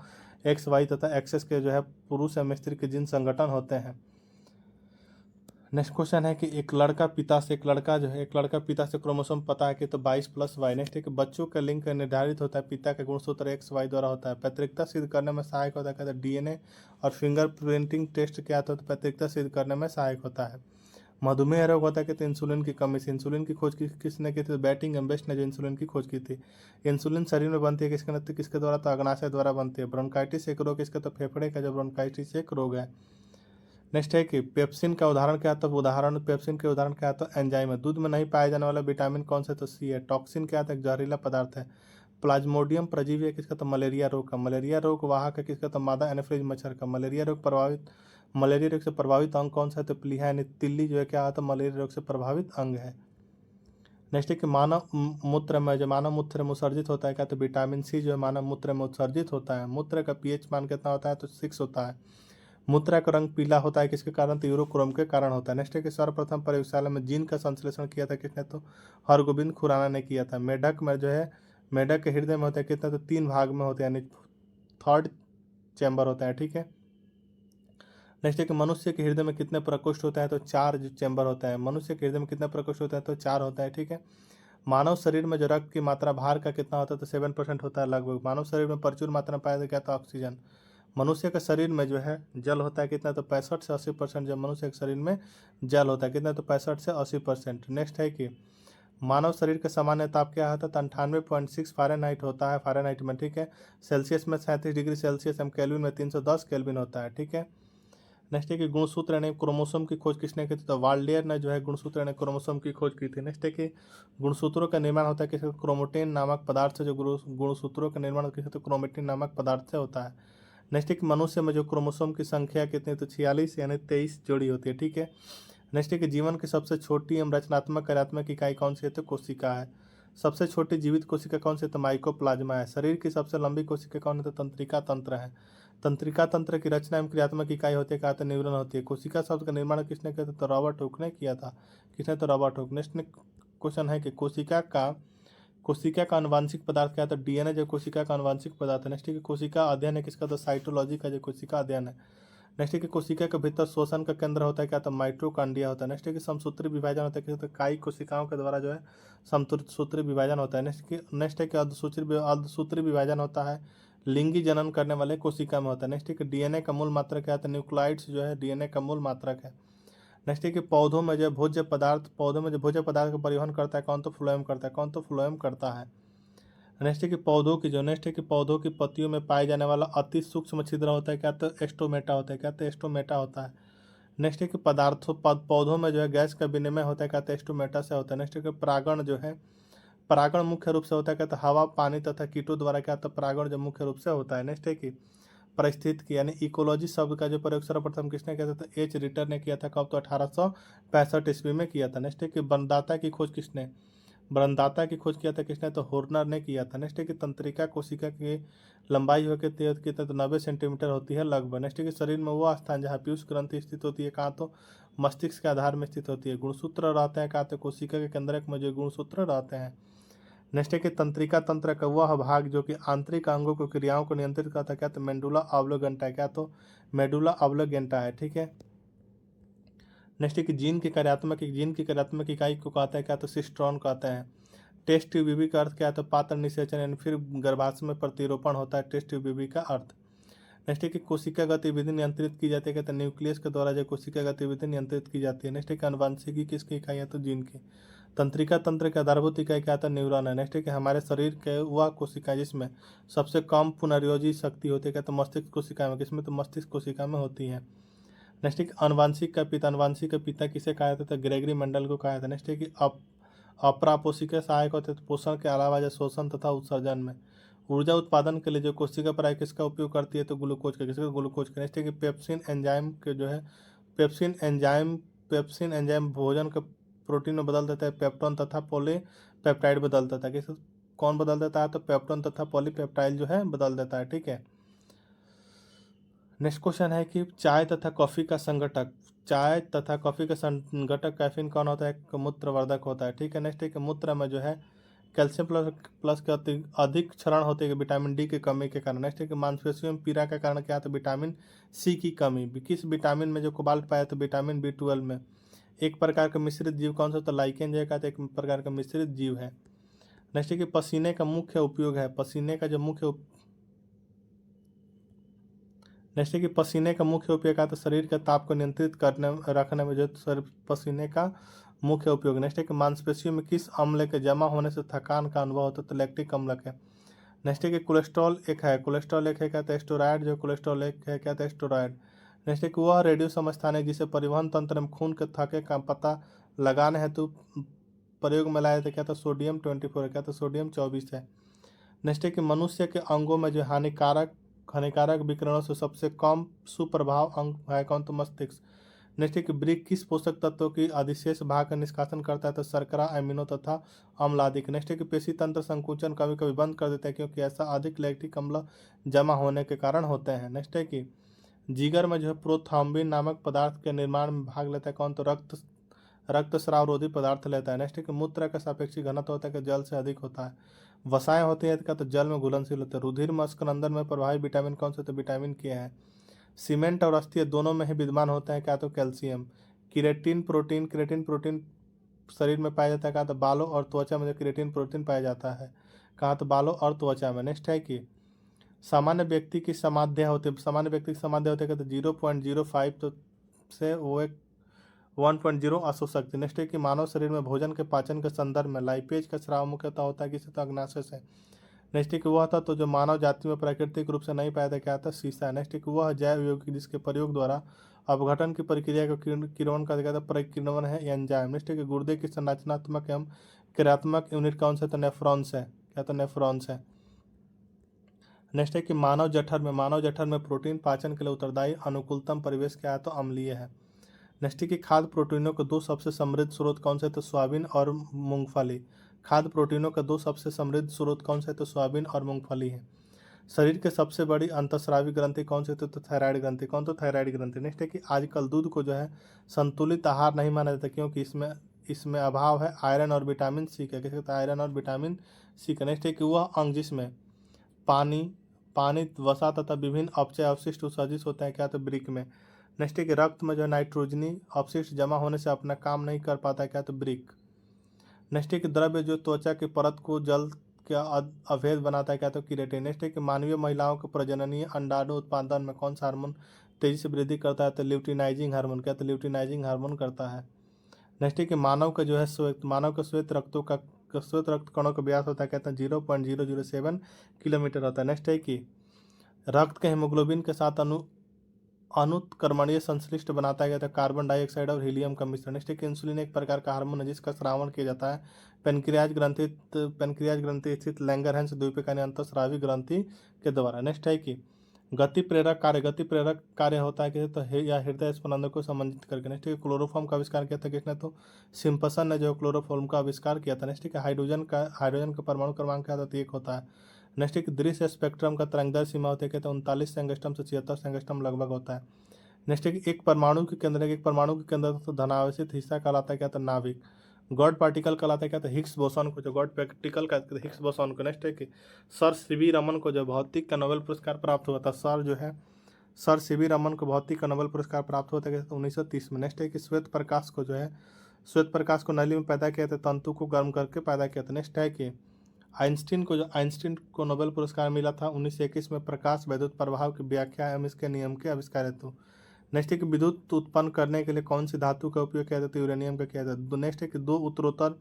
एक्स वाई तथा एक्सेस के जो है पुरुष एवं स्त्री के जीन संगठन होते हैं। नेक्स्ट क्वेश्चन है कि एक लड़का पिता से क्रोमोसोम पता है कि तो 22+y। नेक्स्ट है कि बच्चों का लिंग निर्धारित होता है पिता का गुणसूत्र XY द्वारा होता है। पैतृकता सिद्ध करने में सहायक होता है कहते हैं डीएनए और फिंगरप्रिंटिंग टेस्ट क्या होता है? तो पैतृकता सिद्ध करने में सहायक होता है। मधुमेह रोग होता है कि तो इंसुलिन की कमी से। इंसुलिन की खोज किसने की थी? तो बैटिंग एम्बेस्ट ने जो इंसुलिन की खोज की थी। इंसुलिन शरीर में बनती है किसके द्वारा? तो अग्नाशय द्वारा बनती है। ब्रोंकाइटिस एक रोग किसका? तो फेफड़े का जो ब्रोंकाइटिस एक रोग है। नेक्स्ट है कि पेप्सिन का उदाहरण क्या है? तो पेप्सिन के उदाहरण क्या है? तो एंजाइम है। दूध में नहीं पाया जाने वाला विटामिन कौन सा? तो सी है। टॉक्सिन क्या है? तो एक जहरीला पदार्थ है। प्लाज्मोडियम परजीवी है किसका? तो मलेरिया रोग का। मलेरिया रोग वाहक है किसका? तो मादा एनोफिलीज मच्छर का। मलेरिया रोग से प्रभावित अंग कौन सा है? तो प्लीहा यानी तिल्ली जो है क्या है? तो मलेरिया रोग से प्रभावित अंग है। नेक्स्ट है कि मानव मूत्र में उत्सर्जित होता है क्या? तो विटामिन सी जो है मानव मूत्र में उत्सर्जित होता है। मूत्र का पीएच मान कितना होता है? तो 6 होता है। मूत्रा का रंग पीला होता है किसके कारण? तो यूरोक्रोम के कारण होता है। नेक्स्ट है कि सर्वप्रथम प्रयोगशाला में जीन का संश्लेषण किया था किसने? तो हरगोविंद खुराना ने किया था। मेढक के हृदय में होता है कितना? तो 3 भाग में होते हैं यानी थर्ड चैम्बर होता है। ठीक है। नेक्स्ट है कि मनुष्य के हृदय में कितने प्रकोष्ठ होता है? तो 4 चैम्बर होता है। मनुष्य के हृदय में कितने प्रकोष्ठ होता है? तो 4 होता है। ठीक है। मानव शरीर में जो रक्त की मात्रा भार का कितना होता है? तो 7% होता है लगभग। मानव शरीर में प्रचुर मात्रा में पाया जाता है तो ऑक्सीजन। मनुष्य के शरीर में जो है जल होता है कितना? तो 65 से 80%। जब मनुष्य के शरीर में जल होता है कितना? तो 65 से 80%। नेक्स्ट है कि मानव शरीर का सामान्य ताप क्या होता है? तो 98.6 फ़ारेनहाइट होता है फ़ारेनहाइट में। ठीक है। सेल्सियस में 37 डिग्री सेल्सियस एवं केल्विन में 310 केल्विन होता है। ठीक है। नेक्स्ट है कि गुणसूत्र यानी क्रोमोसोम की खोज किसने की थी? तो वाल्डेयर ने जो है गुणसूत्र यानी क्रोमोसोम की खोज की थी। नेक्स्ट है कि गुणसूत्रों का निर्माण होता है किसी? क्रोमेटिन नामक पदार्थ से। जो गुणसूत्रों का निर्माण किसी? तो क्रोमेटिन नामक पदार्थ से होता है। नेक्स्ट है कि मनुष्य में जो क्रोमोसोम की संख्या कितनी? तो 46 यानी 23 जोड़ी होती है। ठीक है। नेक्स्ट है कि जीवन की सबसे छोटी एवं रचनात्मक कार्यात्मक इकाई कौन सी है? तो कोशिका है। सबसे छोटी जीवित कोशिका कौन सी है? तो माइकोप्लाज्मा है। शरीर की सबसे लंबी कोशिका कौन है? तो तंत्रिका तंत्र है। तंत्रिका तंत्र की रचना एवं क्रियात्मक इकाई होती है क्या? तो न्यूरॉन होती है। कोशिका शब्द का निर्माण किसने किया था? तो रॉबर्ट हुक ने किया था। किसने? तो रॉबर्ट हुक। नेक्स्ट क्वेश्चन है कि कोशिका का आनुवांशिक पदार्थ क्या है? तो डीएनए जो कोशिका का आनुवांशिक पदार्थ है। नेक्स्ट है कि कोशिका अध्ययन है किसका? तो साइटोलॉजी का जो कोशिका अध्ययन है। नेक्स्ट है कि कोशिका के भीतर शोषण का केंद्र होता है क्या? तो माइटोकॉन्ड्रिया होता है। नेक्स्ट है कि समसूत्री विभाजन होता है तो काई कोशिकाओं के द्वारा जो है समसूत्री विभाजन होता है। नेक्स्ट है कि अर्धसूत्री विभाजन होता है लिंगी जनन करने वाले कोशिका में होता है। नेक्स्ट है कि डीएनए का मूल मात्रक क्या है? तो न्यूक्लियोइड्स जो है डीएनए का मूल मात्रक है। नेक्स्ट है कि पौधों में जो भोज्य पदार्थ का परिवहन करता है कौन? तो फ्लोएम करता है। कौन? तो फ्लोएम करता है। नेक्स्ट है कि पौधों की जो नेक्स्ट है कि पौधों की पत्तियों में पाए जाने वाला अति सूक्ष्म छिद्र होता है क्या, तो एस्टोमेटा होता है क्या, तो एस्टोमेटा होता है। नेक्स्ट है कि पौधों में जो है गैस का विनिमय होता है क्या, तो एस्टोमेटा से होता है। नेक्स्ट है कि परागण जो है, परागण मुख्य रूप से होता है क्या, तो हवा, पानी तथा कीटों द्वारा क्या, तो परागण जो मुख्य रूप से होता है। नेक्स्ट है कि परिस्थितिकी यानी इकोलॉजी शब्द का जो प्रयोग सर्वप्रथम किसने किया था, तो एच रिटर ने किया था। कब, तो 1865 ईस्वी में किया था। नेक्स्ट है कि वनदाता की खोज किसने, वनदाता की खोज किया था किसने, तो हॉर्नर ने किया था। नेक्स्ट है कि तंत्रिका कोशिका की लंबाई हो के की तो 90 सेंटीमीटर होती है लगभग। नेक्स्ट है कि शरीर में वो स्थान जहाँ पीयूष ग्रंथि स्थित होती है कहाँ, तो मस्तिष्क के आधार में स्थित होती है। गुणसूत्र रहते हैं कहाँ, तो कोशिका के केंद्रक में जो गुणसूत्र रहते हैं। नेक्स्ट है कि तंत्रिका तंत्र का वह भाग जो कि आंतरिक अंगों को क्रियाओं को नियंत्रित करता है क्या, तो मेडुला ऑब्लिगेंटा है क्या, तो मेडुला ऑब्लिगेंटा है। ठीक है। नेक्स्ट है कि जीन की कार्यात्मक इकाई को कहता है क्या, तो सिस्ट्रॉन कहते हैं। टेस्ट ट्यूब बेबी का अर्थ क्या है, तो पात्र निषेचन यानी फिर गर्भाशय में प्रतिरोपण होता है टेस्ट ट्यूब बेबी का अर्थ। नेक्स्ट है कि कोशिका गतिविधि नियंत्रित की जाती है, कहते हैं न्यूक्लियस के द्वारा जो कोशिका गतिविधि नियंत्रित की जाती है। नेक्स्ट है कि आनुवंशिकी किसकी इकाई है, तो जीन की। तंत्रिका तंत्र के आधारभूत इकाई क्या था, न्यूरॉन है। नेक्स्ट है कि हमारे शरीर के वह कोशिका जिसमें सबसे कम पुनर्योजी शक्ति होती है क्या, तो मस्तिष्क कोशिका में, किसमें, तो मस्तिष्क कोशिका में होती है। नेक्स्ट है कि अनुवांशिक का पिता किसे कहा जाता था, ग्रेगरी मेंडल को कहा जाता है। नेक्स्ट है कि अप्रापोषिक सहायक होते हैं, तो पोषण के अलावा जो शोषण तथा उत्सर्जन में। ऊर्जा उत्पादन के लिए जो कोशिका प्राय किसका उपयोग करती है, तो ग्लूकोज का, किसका, ग्लूकोज का। नेक्स्ट है कि पेप्सिन एंजाइम के जो है पेप्सिन एंजाइम भोजन का प्रोटीन में बदल देता है पेप्टोन तथा पॉलीपेप्टाइड बदल देता है। किस कौन बदल देता है, तो पेप्टोन तथा पॉलीपेप्टाइड जो है बदल देता है। ठीक है। नेक्स्ट क्वेश्चन है कि चाय तथा कॉफी का संघटक कैफीन कौन होता है, मूत्रवर्धक होता है। ठीक है। नेक्स्ट है कि मूत्र में जो है कैल्शियम प्लस के अधिक क्षरण होते हैं विटामिन डी की कमी के कारण। नेक्स्ट है कि मांसपेशियों में पीड़ा का कारण क्या, तो विटामिन सी की कमी। किस विटामिन में जो कोबाल्ट पाया, तो विटामिन B12 में। एक प्रकार का मिश्रित जीव कौन सा, तो लाइकेन जो है, तो एक प्रकार का मिश्रित जीव है। नेक्स्ट है कि पसीने का मुख्य उपयोग है, पसीने का जो मुख्य नेक्स्ट है कि पसीने का मुख्य उपयोग है, तो शरीर के ताप को नियंत्रित करने रखने में जो पसीने का मुख्य उपयोग। नेक्स्ट है कि मांसपेशियों में किस अम्ल के जमा होने से थकान का अनुभव होता है, तो लैक्टिक अम्ल है। नेक्स्ट है कि कोलेस्ट्रॉल एक है क्या, तो स्टेरॉयड जो कोलेस्ट्रॉल एक है क्या, तो स्टेरॉयड। नेक्स्ट है कि वह रेडियो समस्थान है जिसे परिवहन तंत्र में खून के थके का पता लगाने हेतु प्रयोग में लाया था क्या, तो सोडियम 24 है क्या, तो सोडियम 24 है। नेक्स्ट है कि मनुष्य के अंगों में जो हानिकारक विकिरणों से सबसे कम सुप्रभाव अंग है कौन, तो मस्तिष्क। नेक्स्ट है कि वृक्क किस पोषक तत्वों की अधिशेष भाग का निष्कासन करता है, तो शर्करा, अमीनो तथा अम्ल आदि। नेक्स्ट है कि पेशी तंत्र संकुचन कभी कभी बंद कर देता है क्योंकि ऐसा अधिक लैक्टिक अम्ल जमा होने के कारण होते हैं। नेक्स्ट है कि जिगर में जो है प्रोथ्रोम्बिन नामक पदार्थ के निर्माण में भाग लेता है कौन, तो रक्तस्राव रोधी पदार्थ लेता है। नेक्स्ट है कि मूत्र का सापेक्षिक घनत्व होता है कि जल से अधिक होता है। वसाएं होती है क्या, तो जल में घुलनशील होते हैं। रुधिर में स्कंदन में प्रभावी विटामिन कौन से, तो विटामिन के है। सीमेंट और अस्थि दोनों में ही विद्यमान होते हैं क्या, तो कैल्शियम। क्रिएटिन प्रोटीन शरीर में पाया जाता है कहाँ, तो बालों और त्वचा में जो क्रिएटिन प्रोटीन पाया जाता है कहाँ, तो बालों और त्वचा में। नेक्स्ट है कि सामान्य व्यक्ति की समाध्या होती है, क्या, तो 0.05 तो से वो एक 1.0 अशोशक्ति। नेक्स्ट है कि मानव शरीर में भोजन के पाचन के संदर्भ में लाइपेज का स्राव मुख्यतः होता है किसी, तो अग्नाशय से। नेक्स्ट है कि वह था तो जो मानव जाति में प्राकृतिक रूप से नहीं पाया था क्या था, शीशा। नेक्स्ट है कि वह जैव यौगिक जिसके प्रयोग द्वारा अपघटन की प्रक्रिया को किण्वन का कहता है परिकिण्वन है एंजाइम। नेक्स्ट है कि गुर्दे की संरचनात्मक एवं क्रियात्मक यूनिट कौन सा, तो नेफ्रॉन्स है क्या, तो नेफ्रॉन्स है। नेक्स्ट है कि मानव जठर में प्रोटीन पाचन के लिए उत्तरदायी अनुकूलतम परिवेश क्या है, तो अम्लीय है। नेक्स्ट है कि खाद्य प्रोटीनों के दो सबसे समृद्ध स्रोत कौन से, तो सोयाबीन और मूंगफली। खाद्य प्रोटीनों के दो सबसे समृद्ध स्रोत कौन से, तो सोयाबीन और मूंगफली है। शरीर के सबसे बड़ी अंतःस्रावी ग्रंथि कौन सी, तो थायराइड ग्रंथि। कौन, तो थायराइड ग्रंथि। नेक्स्ट है कि आजकल दूध को जो है संतुलित आहार नहीं माना जाता क्योंकि इसमें अभाव है आयरन और विटामिन सी का। किसका, आयरन और विटामिन सी का। नेक्स्ट है कि वह अंग जिसमें पानी पानी वसा तथा विभिन्न अपचय अवशिष्ट उत्सर्जित होते हैं क्या, तो वृक्क में। नेक्स्ट है कि रक्त में जो नाइट्रोजनी अवशिष्ट जमा होने से अपना काम नहीं कर पाता है क्या, तो वृक्क। नेक्स्ट है कि द्रव्य जो त्वचा की परत को जल का अभेद बनाता है क्या, तो केराटिन। नेक्स्ट है कि मानवीय महिलाओं के प्रजननीय अंडाणु उत्पादन में कौन सा हार्मोन तेजी से वृद्धि करता है, तो ल्यूटिनाइजिंग हार्मोन क्या, तो ल्यूटिनाइजिंग हार्मोन करता है। नेक्स्ट है कि मानव के श्वेत रक्त कणों का व्यास होता है, कहते हैं 0.007 किलोमीटर होता है। नेक्स्ट है कि रक्त के हीमोग्लोबिन के साथ अनुत्क्रमणीय संश्लिष्ट बनाता है, कहते हैं कार्बन डाइऑक्साइड और हीलियम का मिश्रण। नेक्स्ट है कि इंसुलिन एक प्रकार का हार्मोन है जिसका स्रावन किया जाता है पेनक्रियाज ग्रंथि स्थित लैंगरहैंस द्वीपिका अंतःस्रावी ग्रंथि के द्वारा। नेक्स्ट है कि गति प्रेरक कार्य होता है कि तो या हृदय स्पंदन को संबंधित करके। नेक्स्ट है कि क्लोरोफॉर्म का आविष्कार किया था किसने, तो सिम्पसन ने जो क्लोरोफॉर्म का आविष्कार किया था। नेक्स्ट है कि हाइड्रोजन का परमाणु क्रमांक क्या होता है, 1 होता है। नेक्स्ट है कि दृश्य स्पेक्ट्रम का तरंगदैर्घ्य सीमा होती है, कहते हैं 39 एंगस्ट्रम से 76 एंगस्ट्रम लगभग होता है। नेक्स्ट है कि एक परमाणु के केंद्र तो धनावेशित हिस्सा कहलाता है, क्या था, नाभिक। गॉड पार्टिकल कहलाता है, क्या था, हिग्स बोसॉन को, जो गॉड पार्टिकल कहते हैं हिग्स बोसॉन को। नेक्स्ट है कि सर सीवी रमन को जो भौतिक का नोबेल पुरस्कार प्राप्त हुआ था, सर सीवी रमन को भौतिक का नोबेल पुरस्कार प्राप्त हुआ था 1930 में। नेक्स्ट है कि श्वेत प्रकाश को नली में पैदा किया था, तंतु को गर्म करके पैदा किया था। नेक्स्ट है कि आइंस्टीन को नोबेल पुरस्कार मिला था 1921 में प्रकाश वैद्युत प्रभाव की व्याख्या एवं इसके नियम के आविष्कार हेतु। नेक्स्ट है कि विद्युत उत्पन्न करने के लिए कौन सी धातु का उपयोग किया जाता है, यूरेनियम का किया जाता है। नेक्स्ट है कि दो उत्तरोत्तर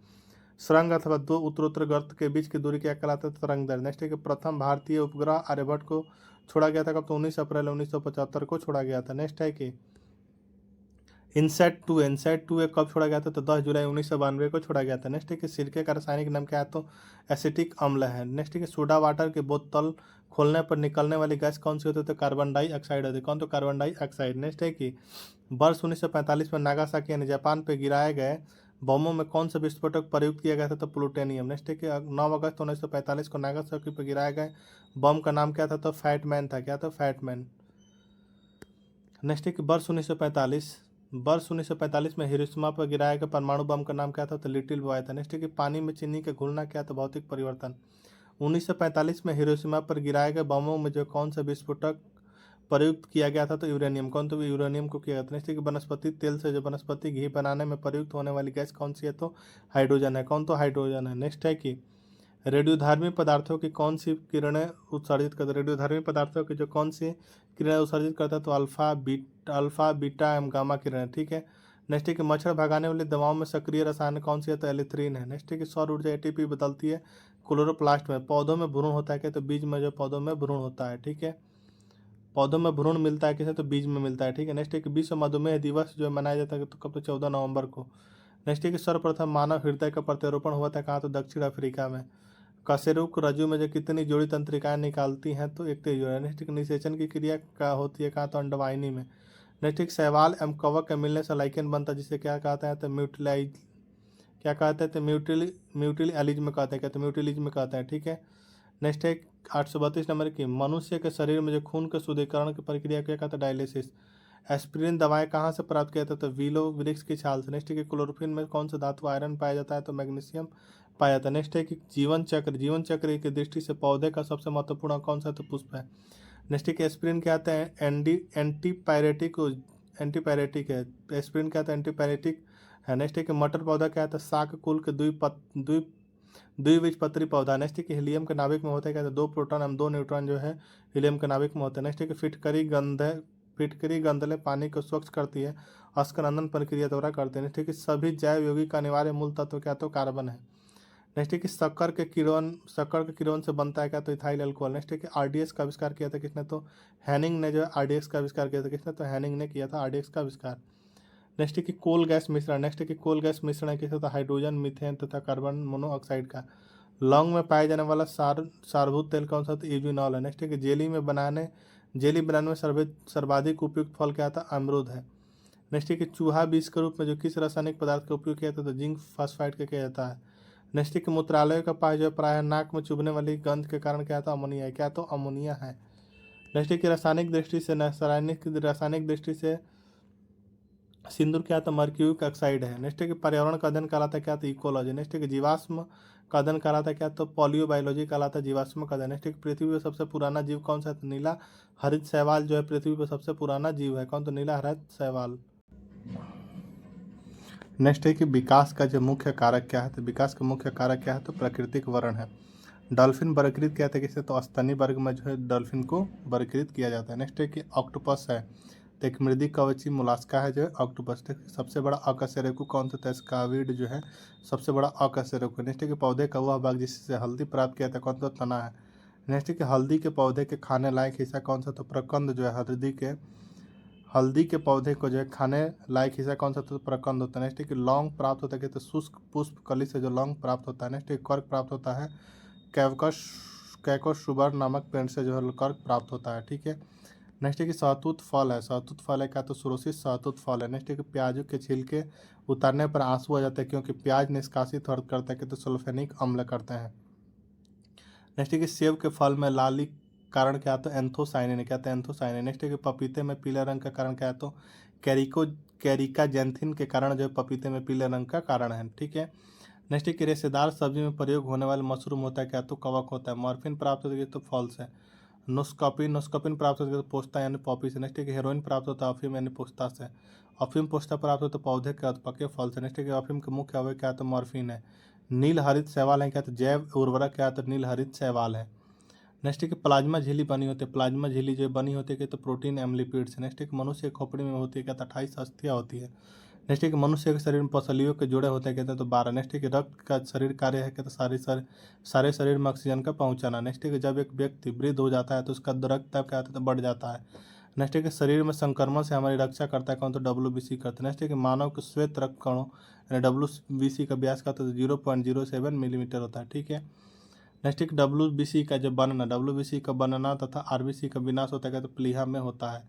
सुरंग अथवा दो उत्तरोत्तर गर्त के बीच की दूरी क्या कहलाता है, तरंगदैर्घ्य। नेक्स्ट है कि प्रथम भारतीय उपग्रह आर्यभट्ट को छोड़ा गया था कब, तो 19 अप्रैल 1975 को छोड़ा गया था। नेक्स्ट है कि इनसेट टू कब छोड़ा गया था, तो 10 जुलाई 1992 को छोड़ा गया था। नेक्स्ट है कि सिरके का रासायनिक नाम क्या है, तो एसिटिक अम्ल है। नेक्स्ट है कि सोडा वाटर के बोतल खोलने पर निकलने वाली गैस कौन सी होती है, तो कार्बन डाइऑक्साइड होती है। कौन, तो कार्बन डाइऑक्साइड। नेक्स्ट है कि वर्ष 1945 में नागासाकी यानी जापान पर गिराए गए बमों में कौन सा विस्फोटक प्रयुक्त किया गया था, तो प्लूटोनियम। नेक्स्ट है कि 9 अगस्त 1945 को नागासाकी पर गिराए गए बम का नाम क्या था, तो फैटमैन था। क्या था, फैटमैन। नेक्स्ट है कि वर्ष 1945 में हिरोशिमा पर गिराया गया परमाणु बम का नाम क्या था, तो लिटिल बॉय था। नेक्स्ट है कि पानी में चीनी का घुलना क्या था, भौतिक परिवर्तन। 1945 में हिरोशिमा पर गिराए गए बमों में जो कौन सा विस्फोटक प्रयुक्त किया गया था, तो यूरेनियम। कौन, तो यूरेनियम को किया गया था। नेक्स्ट है कि वनस्पति तेल से जो वनस्पति घी बनाने में प्रयुक्त होने वाली गैस कौन सी है, तो हाइड्रोजन है। कौन, तो हाइड्रोजन है। नेक्स्ट है कि रेडियोधर्मी पदार्थों की कौन सी किरणें उत्सर्जित करते हैं, रेडियोधर्मी पदार्थों की जो कौन सी किरणें उत्सर्जित करता है, तो अल्फा बीटा एवं गामा किरणें। ठीक है। नेक्स्ट है कि मच्छर भगाने वाली दवाओं में सक्रिय रसायन कौन सी है, तो एलिथ्रीन है। नेक्स्ट है कि सौर ऊर्जा एटीपी बदलती है क्लोरोप्लास्ट में। पौधों में भ्रूण होता है क्या, तो बीज में जो पौधों में भ्रूण होता है। ठीक है। पौधों में भ्रूण मिलता है किसे, तो बीज में मिलता है। ठीक है। नेक्स्ट है कि विश्व मधुमेह दिवस जो मनाया जाता है तो कब, तो 14 नवंबर को। नेक्स्ट है कि सर्वप्रथम मानव हृदय का प्रत्यारोपण हुआ था कहाँ, तो दक्षिण अफ्रीका में। कशेरुक रज्जु में जो कितनी जोड़ी तंत्रिकाएं निकालती हैं, तो एक तेज जोड़ी। नेक्स्ट निषेचन की क्रिया का होती है कहाँ, तो अंडवाहिनी में। नेक्स्ट शैवाल एवं कवक के मिलने से लाइकेन बनता है जिसे क्या कहते हैं, तो म्यूटिलिज्म कहते हैं। कहते हैं म्यूटिलिज्म कहते हैं। ठीक है। नेक्स्ट है 832 नंबर की, मनुष्य के शरीर में जो खून के शुद्धिकरण की प्रक्रिया क्या कहते हैं, डायलिसिस। एस्पिरिन दवाएं कहाँ से प्राप्त किया जाता है, तो विलो वृक्ष की छाल से। नेक्स्ट है कि क्लोरोफिल में कौन सा धातु आयरन पाया जाता है, तो मैग्नीशियम पाया जाता है। नेक्स्ट है कि जीवन चक्र की दृष्टि से पौधे का सबसे महत्वपूर्ण कौन सा, तो पुष्प है। नेक्स्ट है कि एस्पिरिन क्या आता है, एंटीपायरेटिक है। एस्पिरिन क्या आता है, एंटीपायरेटिक है। नेक्स्ट है कि मटर पौधा क्या आता है, शाक कुल के द्विबीजपत्री पौधा। नेक्स्ट है कि हीलियम के नाभिक में होता है क्या, 2 प्रोटॉन एवं 2 न्यूट्रॉन जो है हीलियम के नाभिक में होते हैं। नेक्स्ट है कि फिटकरी गंधले पानी को स्वच्छ करती है, अस्कनंदन प्रक्रिया द्वारा करते हैं। नेक्स्ट है कि सभी जैव यौगिक का अनिवार्य मूल तत्व क्या, तो कार्बन है। नेक्स्ट है कि शक्कर के किरण से बनता है क्या, तो इथाइल अल्कोहल। नेक्स्ट है कि आरडीएक्स का आविष्कार किया था किसने, तो हैनिंग ने जो है आरडीएक्स का आविष्कार किया था। किसने, तो हैनिंग ने किया था आरडीएक्स का आविष्कार। नेक्स्ट है कि कोल गैस मिश्रण। नेक्स्ट है कि कोल गैस मिश्रण है किसका, तो हाइड्रोजन, मीथेन तथा कार्बन मोनोऑक्साइड का। लौंग में पाए जाने वाला सारभूत तेल कौन सा, तो इथेनॉल है। नेक्स्ट है कि जेली बनाने में सर्वाधिक उपयुक्त फल क्या था, अमरूद है। नेक्स्ट है कि चूहा बीज के रूप में जो किस रासायनिक पदार्थ का उपयोग किया जाता है, तो जिंक फास्फाइड का किया जाता है। नेक्स्ट है कि मूत्रालय का पास जो प्रायः नाक में चुभने वाली गंध के कारण क्या था, अमोनिया है। क्या, तो अमोनिया है। नेक्स्ट है कि रासायनिक दृष्टि से सिंदूर क्या था, मर्क्यूरिक ऑक्साइड है। नेक्स्ट है कि पर्यावरण का अध्ययन कहलाता है क्या, तो इकोलॉजी। नेक्स्ट है कि जीवाश्म का अध्ययन कहलाता है क्या, तो पॉलियोबायोलॉजी कहलाता है जीवाश्म का अध्ययन। नेक्स्ट है कि पृथ्वी पर सबसे पुराना जीव कौन सा है, तो नीला हरित शैवाल जो है पृथ्वी पर सबसे पुराना जीव है। कौन, तो नीला हरित शैवाल। नेक्स्ट है कि विकास का जो मुख्य कारक क्या है, तो विकास का मुख्य कारक क्या है, तो प्राकृतिक वर्ण है। डॉल्फिन वर्गीकृत किया था किससे, तो स्तनी वर्ग में जो है डॉल्फिन को वर्गीकृत किया जाता है। नेक्स्ट है कि ऑक्टोपस है तो एक मृदी कवची मोलास्का है जो है ऑक्टोपस। सबसे बड़ा अकशेरुकी कौन सा था? स्क्विड जो है सबसे बड़ा अकशेरुकी। नेक्स्ट है कि पौधे का वह भाग जिससे हल्दी प्राप्त किया था कौन सा? तना है। नेक्स्ट है कि हल्दी के पौधे के खाने लायक हिस्सा कौन सा? तो प्रकंद जो है हल्दी के पौधे को जो है खाने लायक हिस्सा कौन सा? तो प्रकंद होता है। नेक्स्ट है कि लौंग प्राप्त होता है तो शुष्क पुष्प कली से जो लौंग प्राप्त होता है। नेक्स्ट है कर्क प्राप्त होता है कैवकस कैकोसुबर नामक पेड़ से जो है कर्क प्राप्त होता है। ठीक है। नेक्स्ट है कि सहतूत फल है। सहतूत फल है क्या? तो सुरोसिस सहतूत फल है। नेक्स्ट है कि प्याज के छिलके उतारने पर आंसू आ जाते हैं क्योंकि प्याज निष्कासित करता है कि तो सल्फेनिक अम्ल करते हैं। नेक्स्ट है कि सेब के फल में लाली कारण क्या? तो एंथोसाइनिन क्या? तो एंथोसाइनिन। नेक्स्ट है कि पपीते में पीले रंग का कारण क्या है? तो कैरिका जेंथिन के कारण जो है पपीते में पीले रंग का कारण है। ठीक है। नेक्स्ट है कि रेशेदार सब्जी में प्रयोग होने वाला मशरूम होता है क्या? तो कवक होता है। मॉर्फिन प्राप्त होता है तो फल से। नोस्कॉपिन प्राप्त होता है तो पोस्ता यानी पॉपी से। नेक्स्ट है कि हेरोइन प्राप्त होता है अफीम यानी पोस्ता से। अफीम पोस्ता प्राप्त होता है पौधे के पके फल से। नेक्स्ट है कि अफीम के मुख्य अवयव क्या? तो मॉर्फिन है। नील हरित शैवाल है क्या? तो जैव उर्वरक क्या? तो नील हरित शैवाल है। नेक्स्ट है कि प्लाज्मा झिल्ली बनी होती है। प्लाज्मा झिल्ली जो बनी होती है कि तो प्रोटीन एम्लिपिड से। नेक्स्ट है कि मनुष्य की खोपड़ी में होती है क्या? तो 28 अस्थियाँ होती है। नेक्स्ट है कि मनुष्य के शरीर में पसलियों के जुड़े होते हैं कहते हैं तो 12। नेक्स्ट है कि रक्त का शरीर कार्य है कहते सारे शरीर में ऑक्सीजन का पहुंचाना। नेक्स्ट है कि जब एक व्यक्ति वृद्ध हो जाता है तो उसका रक्त दाब क्या होता है? तो बढ़ जाता है। नेक्स्ट है कि शरीर में संक्रमण से हमारी रक्षा करता है कौन? तो WBC करता है। नेक्स्ट है कि मानव के श्वेत रक्त कणों यानी WBC का व्यास का तो 0.07 मिलीमीटर होता है। ठीक है। नेक्स्ट है कि WBC का बनना तथा RBC का विनाश होता है तो प्लीहा में होता है।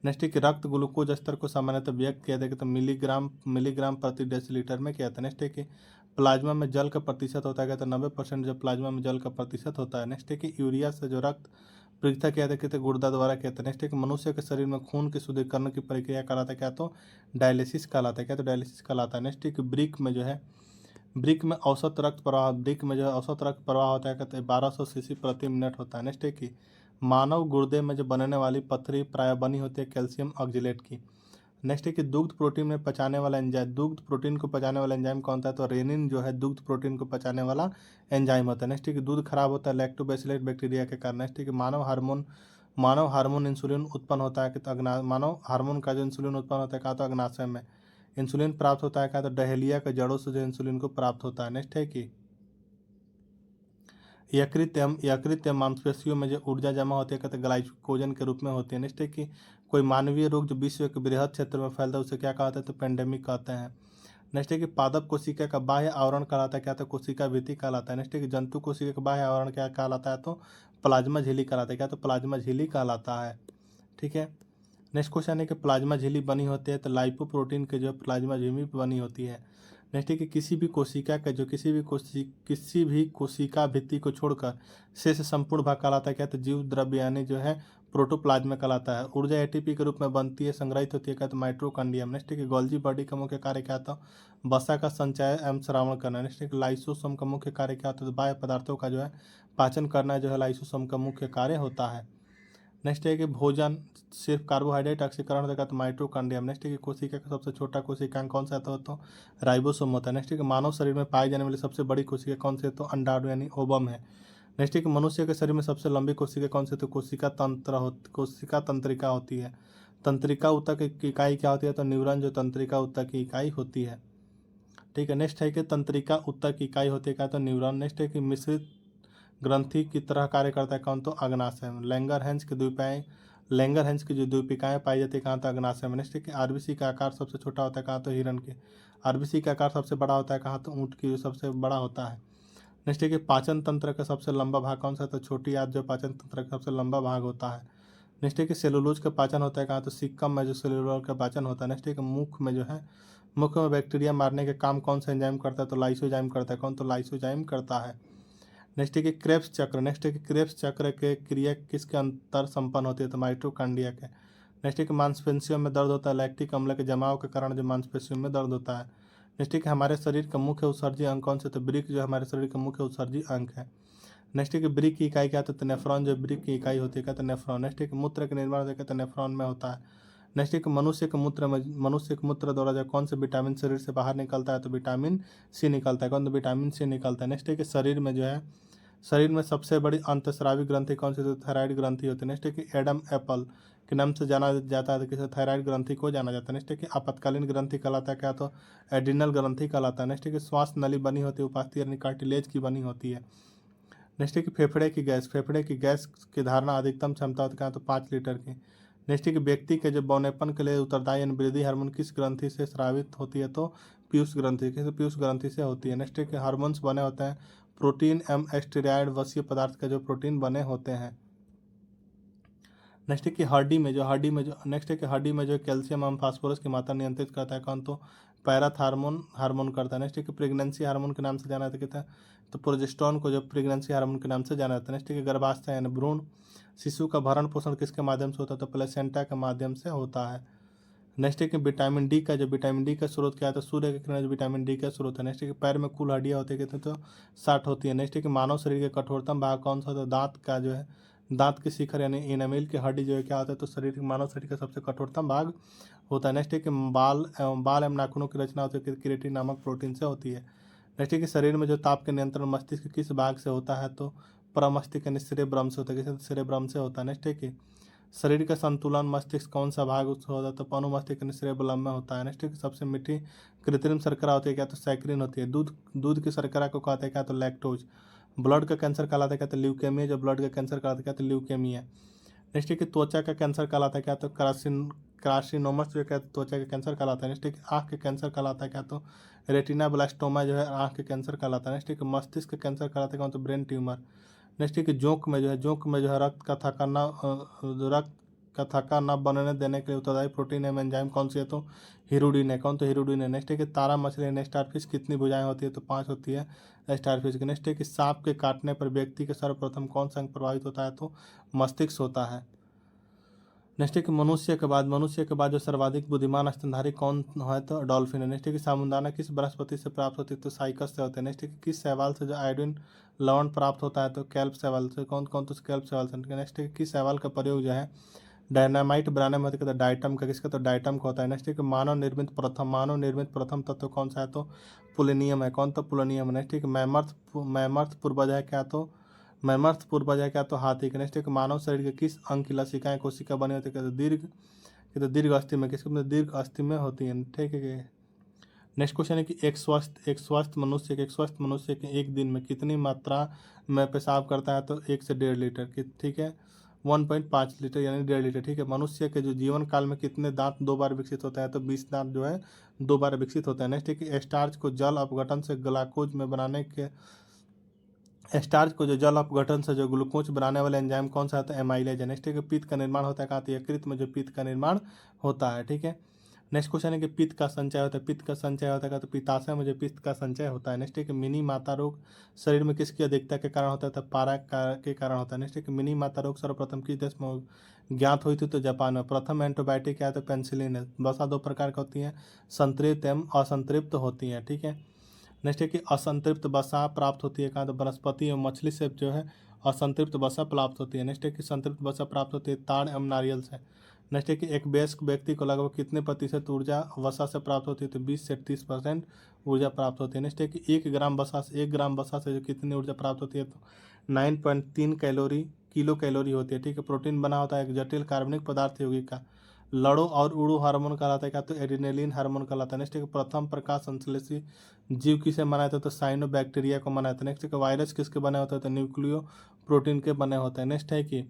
नेक्स्ट है कि रक्त ग्लूकोज स्तर को सामान्यतः व्यक्त किया जाता है तो मिलीग्राम प्रति डेसीलीटर में किया जाता है। नेक्स्ट है कि प्लाज्मा में जल का प्रतिशत होता है तो 90% जो प्लाज्मा में जल का प्रतिशत होता है। नेक्स्ट है कि यूरिया से जो रक्त परीक्षा किया जाता है तो गुर्दा द्वारा किया जाता है। नेक्स्ट है कि मनुष्य के शरीर में खून के शुद्धिकरण की प्रक्रिया कहलाता है क्या? तो डायलिसिस कहलाता है क्या? तो डायलिसिस कहलाता है। नेक्स्ट है कि ब्रिक में जो है औसत रक्त प्रवाह होता है कहते हैं 1200 सीसी प्रति मिनट होता है। नेक्स्ट है कि मानव गुर्दे में जो बनने वाली पथरी प्राय बनी होती है कैल्शियम ऑक्जिलेट की। नेक्स्ट है कि दुग्ध प्रोटीन को पचाने वाला एंजाइम कौन सा है? तो रेनिन जो है दुग्ध प्रोटीन को पचाने वाला एंजाइम होता है। नेक्स्ट है कि दूध खराब होता है लैक्टोबैसिलस बैक्टीरिया के कारण। नेक्स्ट है कि मानव हार्मोन इंसुलिन उत्पन्न होता है कि तो मानव हार्मोन का जो इंसुलिन उत्पन्न होता है कहा तो अग्नाशय में। इंसुलिन प्राप्त होता है कहा तो डहेलिया के जड़ों से जो इंसुलिन को प्राप्त होता है। नेक्स्ट है कि यकृत एवं मांसपेशियों में जो ऊर्जा जमा होती है कहते हैं ग्लाइकोजन के रूप में होती है। नेक्स्ट है कि कोई मानवीय रोग जो विश्व के बृहद क्षेत्र में फैलता है उसे क्या कहते हैं? तो पेंडेमिक कहते हैं। नेक्स्ट है कि पादप कोशिका का बाह्य आवरण कहलाता है क्या? तो कोशिका भित्ति कहलाता है। नेक्स्ट है कि जंतु कोशिका का बाह्य आवरण क्या कहलाता है? तो प्लाज्मा झिल्ली कहलाता है क्या? तो प्लाज्मा झिल्ली कहलाता है। ठीक है। नेक्स्ट क्वेश्चन है कि प्लाज्मा झिल्ली बनी होती है तो लाइपोप्रोटीन के जो प्लाज्मा झिल्ली बनी होती है। नेक्स्ट है कि किसी भी कोशिका का जो किसी भी कोशिका भित्ति को छोड़कर शेष संपूर्ण भाग कहलाता है क्या? तो जीव द्रव्य यानी जो है प्रोटोप्लाज्मा कहलाता है। ऊर्जा ATP के रूप में बनती है संग्रहित होती है क्या? तो माइटोकॉन्ड्रियम। नेक्स्ट है कि गोल्जी बॉडी का मुख्य कार्य क्या था? वसा का संचय एवं श्रावण करना। नेक्स्ट है कि लाइसोसोम का मुख्य कार्य क्या होता है? तो बाह्य पदार्थों का जो है पाचन करना जो है लाइसोसोम का मुख्य कार्य होता है। नेक्स्ट है कि भोजन सिर्फ कार्बोहाइड्रेट ऑक्सीकरण होता है तो माइटोकॉन्ड्रियम। नेक्स्ट है कि कोशिका का सबसे छोटा कोशिकांग कौन सा था? तो राइबोसोम होता है। नेक्स्ट है कि मानव शरीर में पाई जाने वाली सबसे बड़ी कोशिका कौन सी है? तो अंडाणु यानी ओवम है। नेक्स्ट है कि मनुष्य के शरीर में सबसे लंबी कोशिका कौन सी है? तो कोशिका तंत्रिका होती है। तंत्रिका ऊतक की इकाई क्या होती है? तो न्यूरॉन जो तंत्रिका ऊतक की इकाई होती है। ठीक है। नेक्स्ट है कि तंत्रिका ऊतक की इकाई होती है क्या? तो न्यूरॉन। नेक्स्ट है कि मिश्रित ग्रंथि की तरह कार्य करता है कौन? तो अग्नाशय में। लैंगरहैंस की जो द्वीपिकाएं पाई जाती है कहाँ? तो अग्नाशय में। नेक्स्ट है कि RBC का आकार सबसे छोटा होता है कहाँ? तो हिरण के। RBC का आकार सबसे बड़ा होता है कहाँ? तो ऊँट की जो सबसे बड़ा होता है। नेक्स्ट है कि पाचन तंत्र का सबसे लंबा भाग कौन सा? तो छोटी आंत जो पाचन तंत्र का सबसे लंबा भाग होता है। नेक्स्ट है कि सेलुलोज का पाचन होता है कहाँ? तो सिक्कम में जो सेलुलोज का पाचन होता है। नेक्स्ट है कि मुख में बैक्टीरिया मारने के काम कौन सा एंजाइम करता है? तो लाइसोजाइम करता है। कौन? तो लाइसोजाइम करता है। नेक्स्ट है कि क्रेब्स चक्र के क्रिया किसके अंतर संपन्न होती है? तो माइटोकॉन्ड्रिया के। नेक्स्ट है कि मांसपेशियों में दर्द होता है लैक्टिक अम्ल के जमाव के कारण जो मांसपेशियों में दर्द होता है। नेक्स्ट है कि हमारे शरीर का मुख्य उत्सर्जी अंग कौन सा? तो ब्रिक जो हमारे शरीर का मुख्य उत्सर्जी अंग है। नेक्स्ट है कि ब्रिक की इकाई क्या? तो नेफ्रॉन जो ब्रिक की इकाई होती है क्या? तो नेफ्रॉन। नेक्स्ट है कि मूत्र का निर्माण होता है तो नेफ्रॉन में होता है। नेक्स्ट है कि मनुष्य के मूत्र द्वारा जो कौन से विटामिन शरीर से बाहर निकलता है? तो विटामिन C निकलता है। कौन? तो विटामिन C निकलता है। नेक्स्ट है कि शरीर में सबसे बड़ी अंतःस्रावी ग्रंथि कौन सी? तो थायराइड ग्रंथि होती है। नेक्स्ट है कि एडम एप्पल के नाम से जाना जाता है, तो किसे? थायराइड ग्रंथि को जाना जाता है। नेक्स्ट है कि आपातकालीन ग्रंथि कहलाता है क्या? तो एड्रिनल ग्रंथि कहलाता है। नेक्स्ट है कि श्वास नली बनी होती है उपास्थि यानी कार्टिलेज की बनी होती है। नेक्स्ट है कि फेफड़े की गैस की धारणा अधिकतम क्षमता होती है तो 5 लीटर की। नेक्स्ट है कि व्यक्ति के जो बौनेपन के लिए उत्तरदायी यानी वृद्धि हार्मोन किस ग्रंथि से स्रावित होती है? तो पीयूष ग्रंथि। किस? पीयूष ग्रंथि से होती है। नेक्स्ट है कि हार्मोन्स बने होते हैं प्रोटीन एम स्टेरॉयड वसीय पदार्थ के जो प्रोटीन बने होते हैं। नेक्स्ट है कि नेक्स्ट है कि हड्डी में जो कैल्शियम एवं फास्फोरस की मात्रा नियंत्रित करता है कौन? तो पैराथार्मोन हार्मोन करता है। नेक्स्ट है कि प्रेगनेंसी हार्मोन के नाम से जाना जाता है तो प्रोजेस्टेरोन को जो प्रेगनेंसी हार्मोन के नाम से जाना जाता है। नेक्स्ट है कि गर्भावस्था यानी भ्रूण शिशु का भरण पोषण किसके माध्यम से होता है? तो प्लेसेंटा के माध्यम से होता है। नेक्स्ट है कि विटामिन डी का स्रोत क्या है? तो सूर्य की किरण विटामिन डी का स्रोत है। नेक्स्ट है कि पैर में कुल हड्डियाँ होती है कितनी? तो 60 होती है। नेक्स्ट है कि मानव शरीर के कठोरतम भाग कौन सा? तो दांत का जो है दांत की शिखर यानी इनामिल की हड्डी जो है क्या होता है? तो मानव शरीर का सबसे कठोरतम भाग होता है। नेक्स्ट है कि बाल एवं नाखूनों की रचना होती है केराटिन नामक प्रोटीन से होती है। नेक्स्ट है कि शरीर में जो ताप के नियंत्रण मस्तिष्क के किस भाग से होता है? तो प्रमस्तिष्क यानी सेरेब्रम से होता है। किसी? सेरेब्रम से होता है। नेक्स्ट है कि शरीर का संतुलन मस्तिष्क कौन सा भाग उससे होता है? तो अनुमस्तिष्क यानी सेरेबेलम में होता है। नेक्स्ट है कि सबसे मीठी कृत्रिम शर्करा होती है क्या? तो सैक्रिन होती है। दूध की शर्करा को कहते हैं क्या? तो लैक्टोज। ब्लड का कैंसर कहलाता है क्या? तो ल्यूकेमिया। जो ब्लड का कैंसर कहलाता है क्या? तो ल्यूकेमिया। नेक्स्ट है कि त्वचा का कैंसर कहलाता है क्या? तो क्रासिनोमस जो क्या? त्वचा का कैंसर कहलाता है। नेक्स्ट है कि आँख के कैंसर कहलाता है क्या? तो रेटिना ब्लास्टोमा जो है आँख के कैंसर कहलाता है। नेक्स्ट है कि मस्तिष्क का कैंसर कहलाता है क्या? तो ब्रेन ट्यूमर। नेक्स्ट है कि जोंक में जो है रक्त का थक्का न बनने देने के लिए उत्तरदायी प्रोटीन एवं एंजाइम कौन सी है? तो हीरोडिन है। कौन? तो हीरोडिन है। नेक्स्ट है कि तारा मछली यानी स्टारफिश कितनी भुजाएं होती है? तो 5 होती है स्टारफिश की। नेक्स्ट है कि सांप के काटने पर व्यक्ति के सर्वप्रथम कौन सा अंग प्रभावित होता है? तो मस्तिष्क होता है। नेक्स्ट है कि मनुष्य के बाद जो सर्वाधिक बुद्धिमान स्तनधारी कौन है? तो डॉल्फिन है। नेक्स्ट है कि साबूदाना किस वनस्पति से प्राप्त होती है? तो साइकस से होते हैं। नेक्स्ट है कि किस शैवाल से जो आयोडीन लवण प्राप्त होता है? तो कैल्प शैवाल से। कौन? तो कैल्प शैवाल से। नेक्स्ट है कि किस शैवाल का प्रयोग जो है डायनामाइट बनाने में होता है? डाइटम का। किसका? तो डाइटम का होता है। नेक्स्ट है कि मानव निर्मित प्रथम तत्व कौन सा है? तो पोलेनियम है। कौन? तो पोलेनियम। नेक्स्ट है कि मैमर्थ पूर्वज है क्या? तो मैमर्थ पूर्वज है क्या? तो हाथी का। नेक्स्ट है कि मानव शरीर के किस अंग की लसिकाएं कोशिका बनी होती है? तो दीर्घ अस्थि में। किसके? मतलब दीर्घ अस्थि में होती है। ठीक है। नेक्स्ट क्वेश्चन है कि एक स्वस्थ मनुष्य के एक दिन में कितनी मात्रा में पेशाब करता है? तो 1 से 1.5 लीटर की। ठीक है। 1.5 लीटर यानी 1.5 लीटर। ठीक है। मनुष्य के जो जीवन काल में कितने दांत 2 बार विकसित होता है? तो 20 दांत जो है 2 बार विकसित होता है। नेक्स्ट है कि जल अपघटन से जो ग्लूकोज बनाने वाले एंजाइम कौन सा है? एमाइलेज। नेक्स्ट है कि पित्त का निर्माण होता है कहाँ? तो यकृत में जो पित्त का निर्माण होता है। ठीक है। नेक्स्ट क्वेश्चन है कि पित्त का संचय होता है तो पित्ताशय में जो पित्त का संचय होता है। नेक्स्ट है कि मिनी माता रोग शरीर में किसकी अधिकता के कारण होता है? तो पारा के कारण होता है। नेक्स्ट है कि मिनी माता रोग सर्वप्रथम किस देश में ज्ञात हुई थी? तो जापान में। प्रथम एंटीबायोटिक क्या है? तो पेनिसिलिन है। वसा 2 प्रकार की होती है, संतृप्त एवं असंतृप्त होती है। ठीक है। नेक्स्ट है कि असंतृप्त वसा प्राप्त होती है कहाँ? तो वनस्पति एवं मछली से जो है असंतृप्त वसा प्राप्त होती है। नेक्स्ट है कि संतृप्त वसा प्राप्त होती है ताड़ एवं नारियल से। नेक्स्ट है कि एक वयस्क व्यक्ति को लगभग कितने प्रतिशत ऊर्जा वसा से प्राप्त होती है? तो 20 से 30% ऊर्जा प्राप्त होती है। नेक्स्ट है कि 1 ग्राम वसा से जो कितनी ऊर्जा प्राप्त होती है? तो 9.3 किलो कैलोरी होती है। ठीक है। प्रोटीन बना होता है एक जटिल कार्बनिक पदार्थ यौगिक का। लड़ो और उड़ो हार्मोन कहलाता है क्या? तो एड्रेनलिन हार्मोन कहलाता है। नेक्स्ट है कि प्रथम प्रकाश संश्लेषी जीव किसे मना जाता है? तो साइनोबैक्टीरिया को मना जाता है। नेक्स्ट है कि वायरस किसके बने होते हैं? तो न्यूक्लियो प्रोटीन के बने होते हैं। नेक्स्ट है कि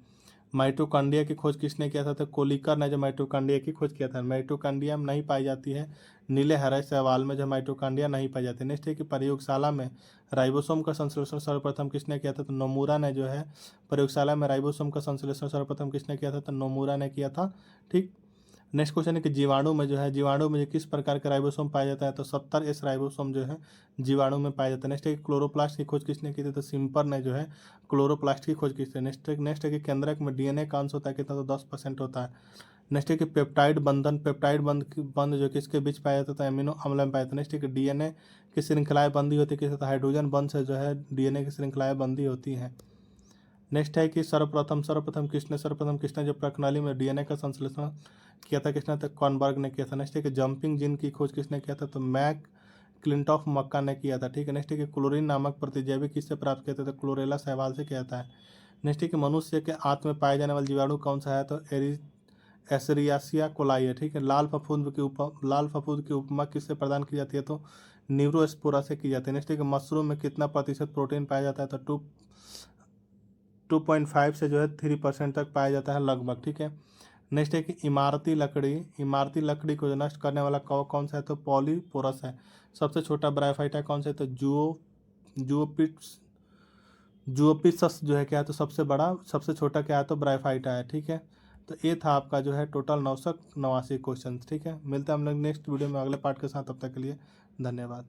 माइटोकॉन्ड्रिया की खोज किसने किया था? तो कोलिकर ने जो माइटोकॉन्ड्रिया की खोज किया था। माइटोकॉन्ड्रिया में नहीं पाई जाती है नीले हरे शैवाल में जो माइटोकॉन्ड्रिया नहीं पाई जाती। नेक्स्ट है कि प्रयोगशाला में राइबोसोम का संश्लेषण सर्वप्रथम किसने किया था? तो नोमुरा ने जो है प्रयोगशाला में राइबोसोम का संश्लेषण सर्वप्रथम किसने किया था? तो नोमुरा ने किया था। ठीक। नेक्स्ट क्वेश्चन है कि जीवाणु में किस प्रकार का राइबोसोम पाया जाता है? तो 70S राइबोसोम जो है जीवाणु में पाया जाता है। नेक्स्ट है कि क्लोरोप्लास्ट की खोज किसने की थी? तो सिम्पर ने जो है क्लोरोप्लास्ट की खोज की थी। नेक्स्ट है कि केंद्रक में डीएनए का अंश होता है कितना? तो 10% होता है। नेक्स्ट है कि पेप्टाइड बंध जो किसके बीच पाया जाता है? तो अमीनो अम्ल में पाया जाता है। नेक्स्ट है कि डीएनए की श्रृंखलाएं बंदी होती है किससे? तो हाइड्रोजन बंध से जो है डीएनए की श्रृंखलाएं बंदी होती हैं। नेक्स्ट है कि सर्वप्रथम किसने जो प्रणाली में डीएनए का संश्लेषण किया था? किसने? तो कॉर्नबर्ग ने किया था। नेक्स्ट है कि जंपिंग जीन की खोज किसने किया था? तो मैक क्लिंटॉफ मक्का ने किया था। ठीक है, नेक्स्ट है कि क्लोरीन नामक प्रतिजैविक किससे प्राप्त किया था? तो क्लोरेला शैवाल से किया था। नेक्स्ट है कि मनुष्य के आंत में पाए जाने वाले जीवाणु कौन सा है? तो एसरियासिया कोलाई है। ठीक है, लाल फफूंद की उपमा किससे प्रदान की जाती है? तो न्यूरोस्पोरा से की जाती है। नेक्स्ट है कि मशरूम में कितना प्रतिशत प्रोटीन पाया जाता है? तो 2.5 से जो है 3% तक पाया जाता है लगभग। ठीक है, नेक्स्ट है कि इमारती लकड़ी को जो नष्ट करने वाला कौन सा है? तो पॉलीपोरस है। सबसे छोटा ब्रायोफाइटा कौन सा है? तो जुओपिसस जो है क्या है? तो सबसे छोटा क्या है? तो ब्रायोफाइटा है। ठीक है, तो ये था आपका जो है टोटल 989 क्वेश्चन। ठीक है, मिलते हैं हम लोग नेक्स्ट वीडियो में अगले पार्ट के साथ। तब तक के लिए धन्यवाद।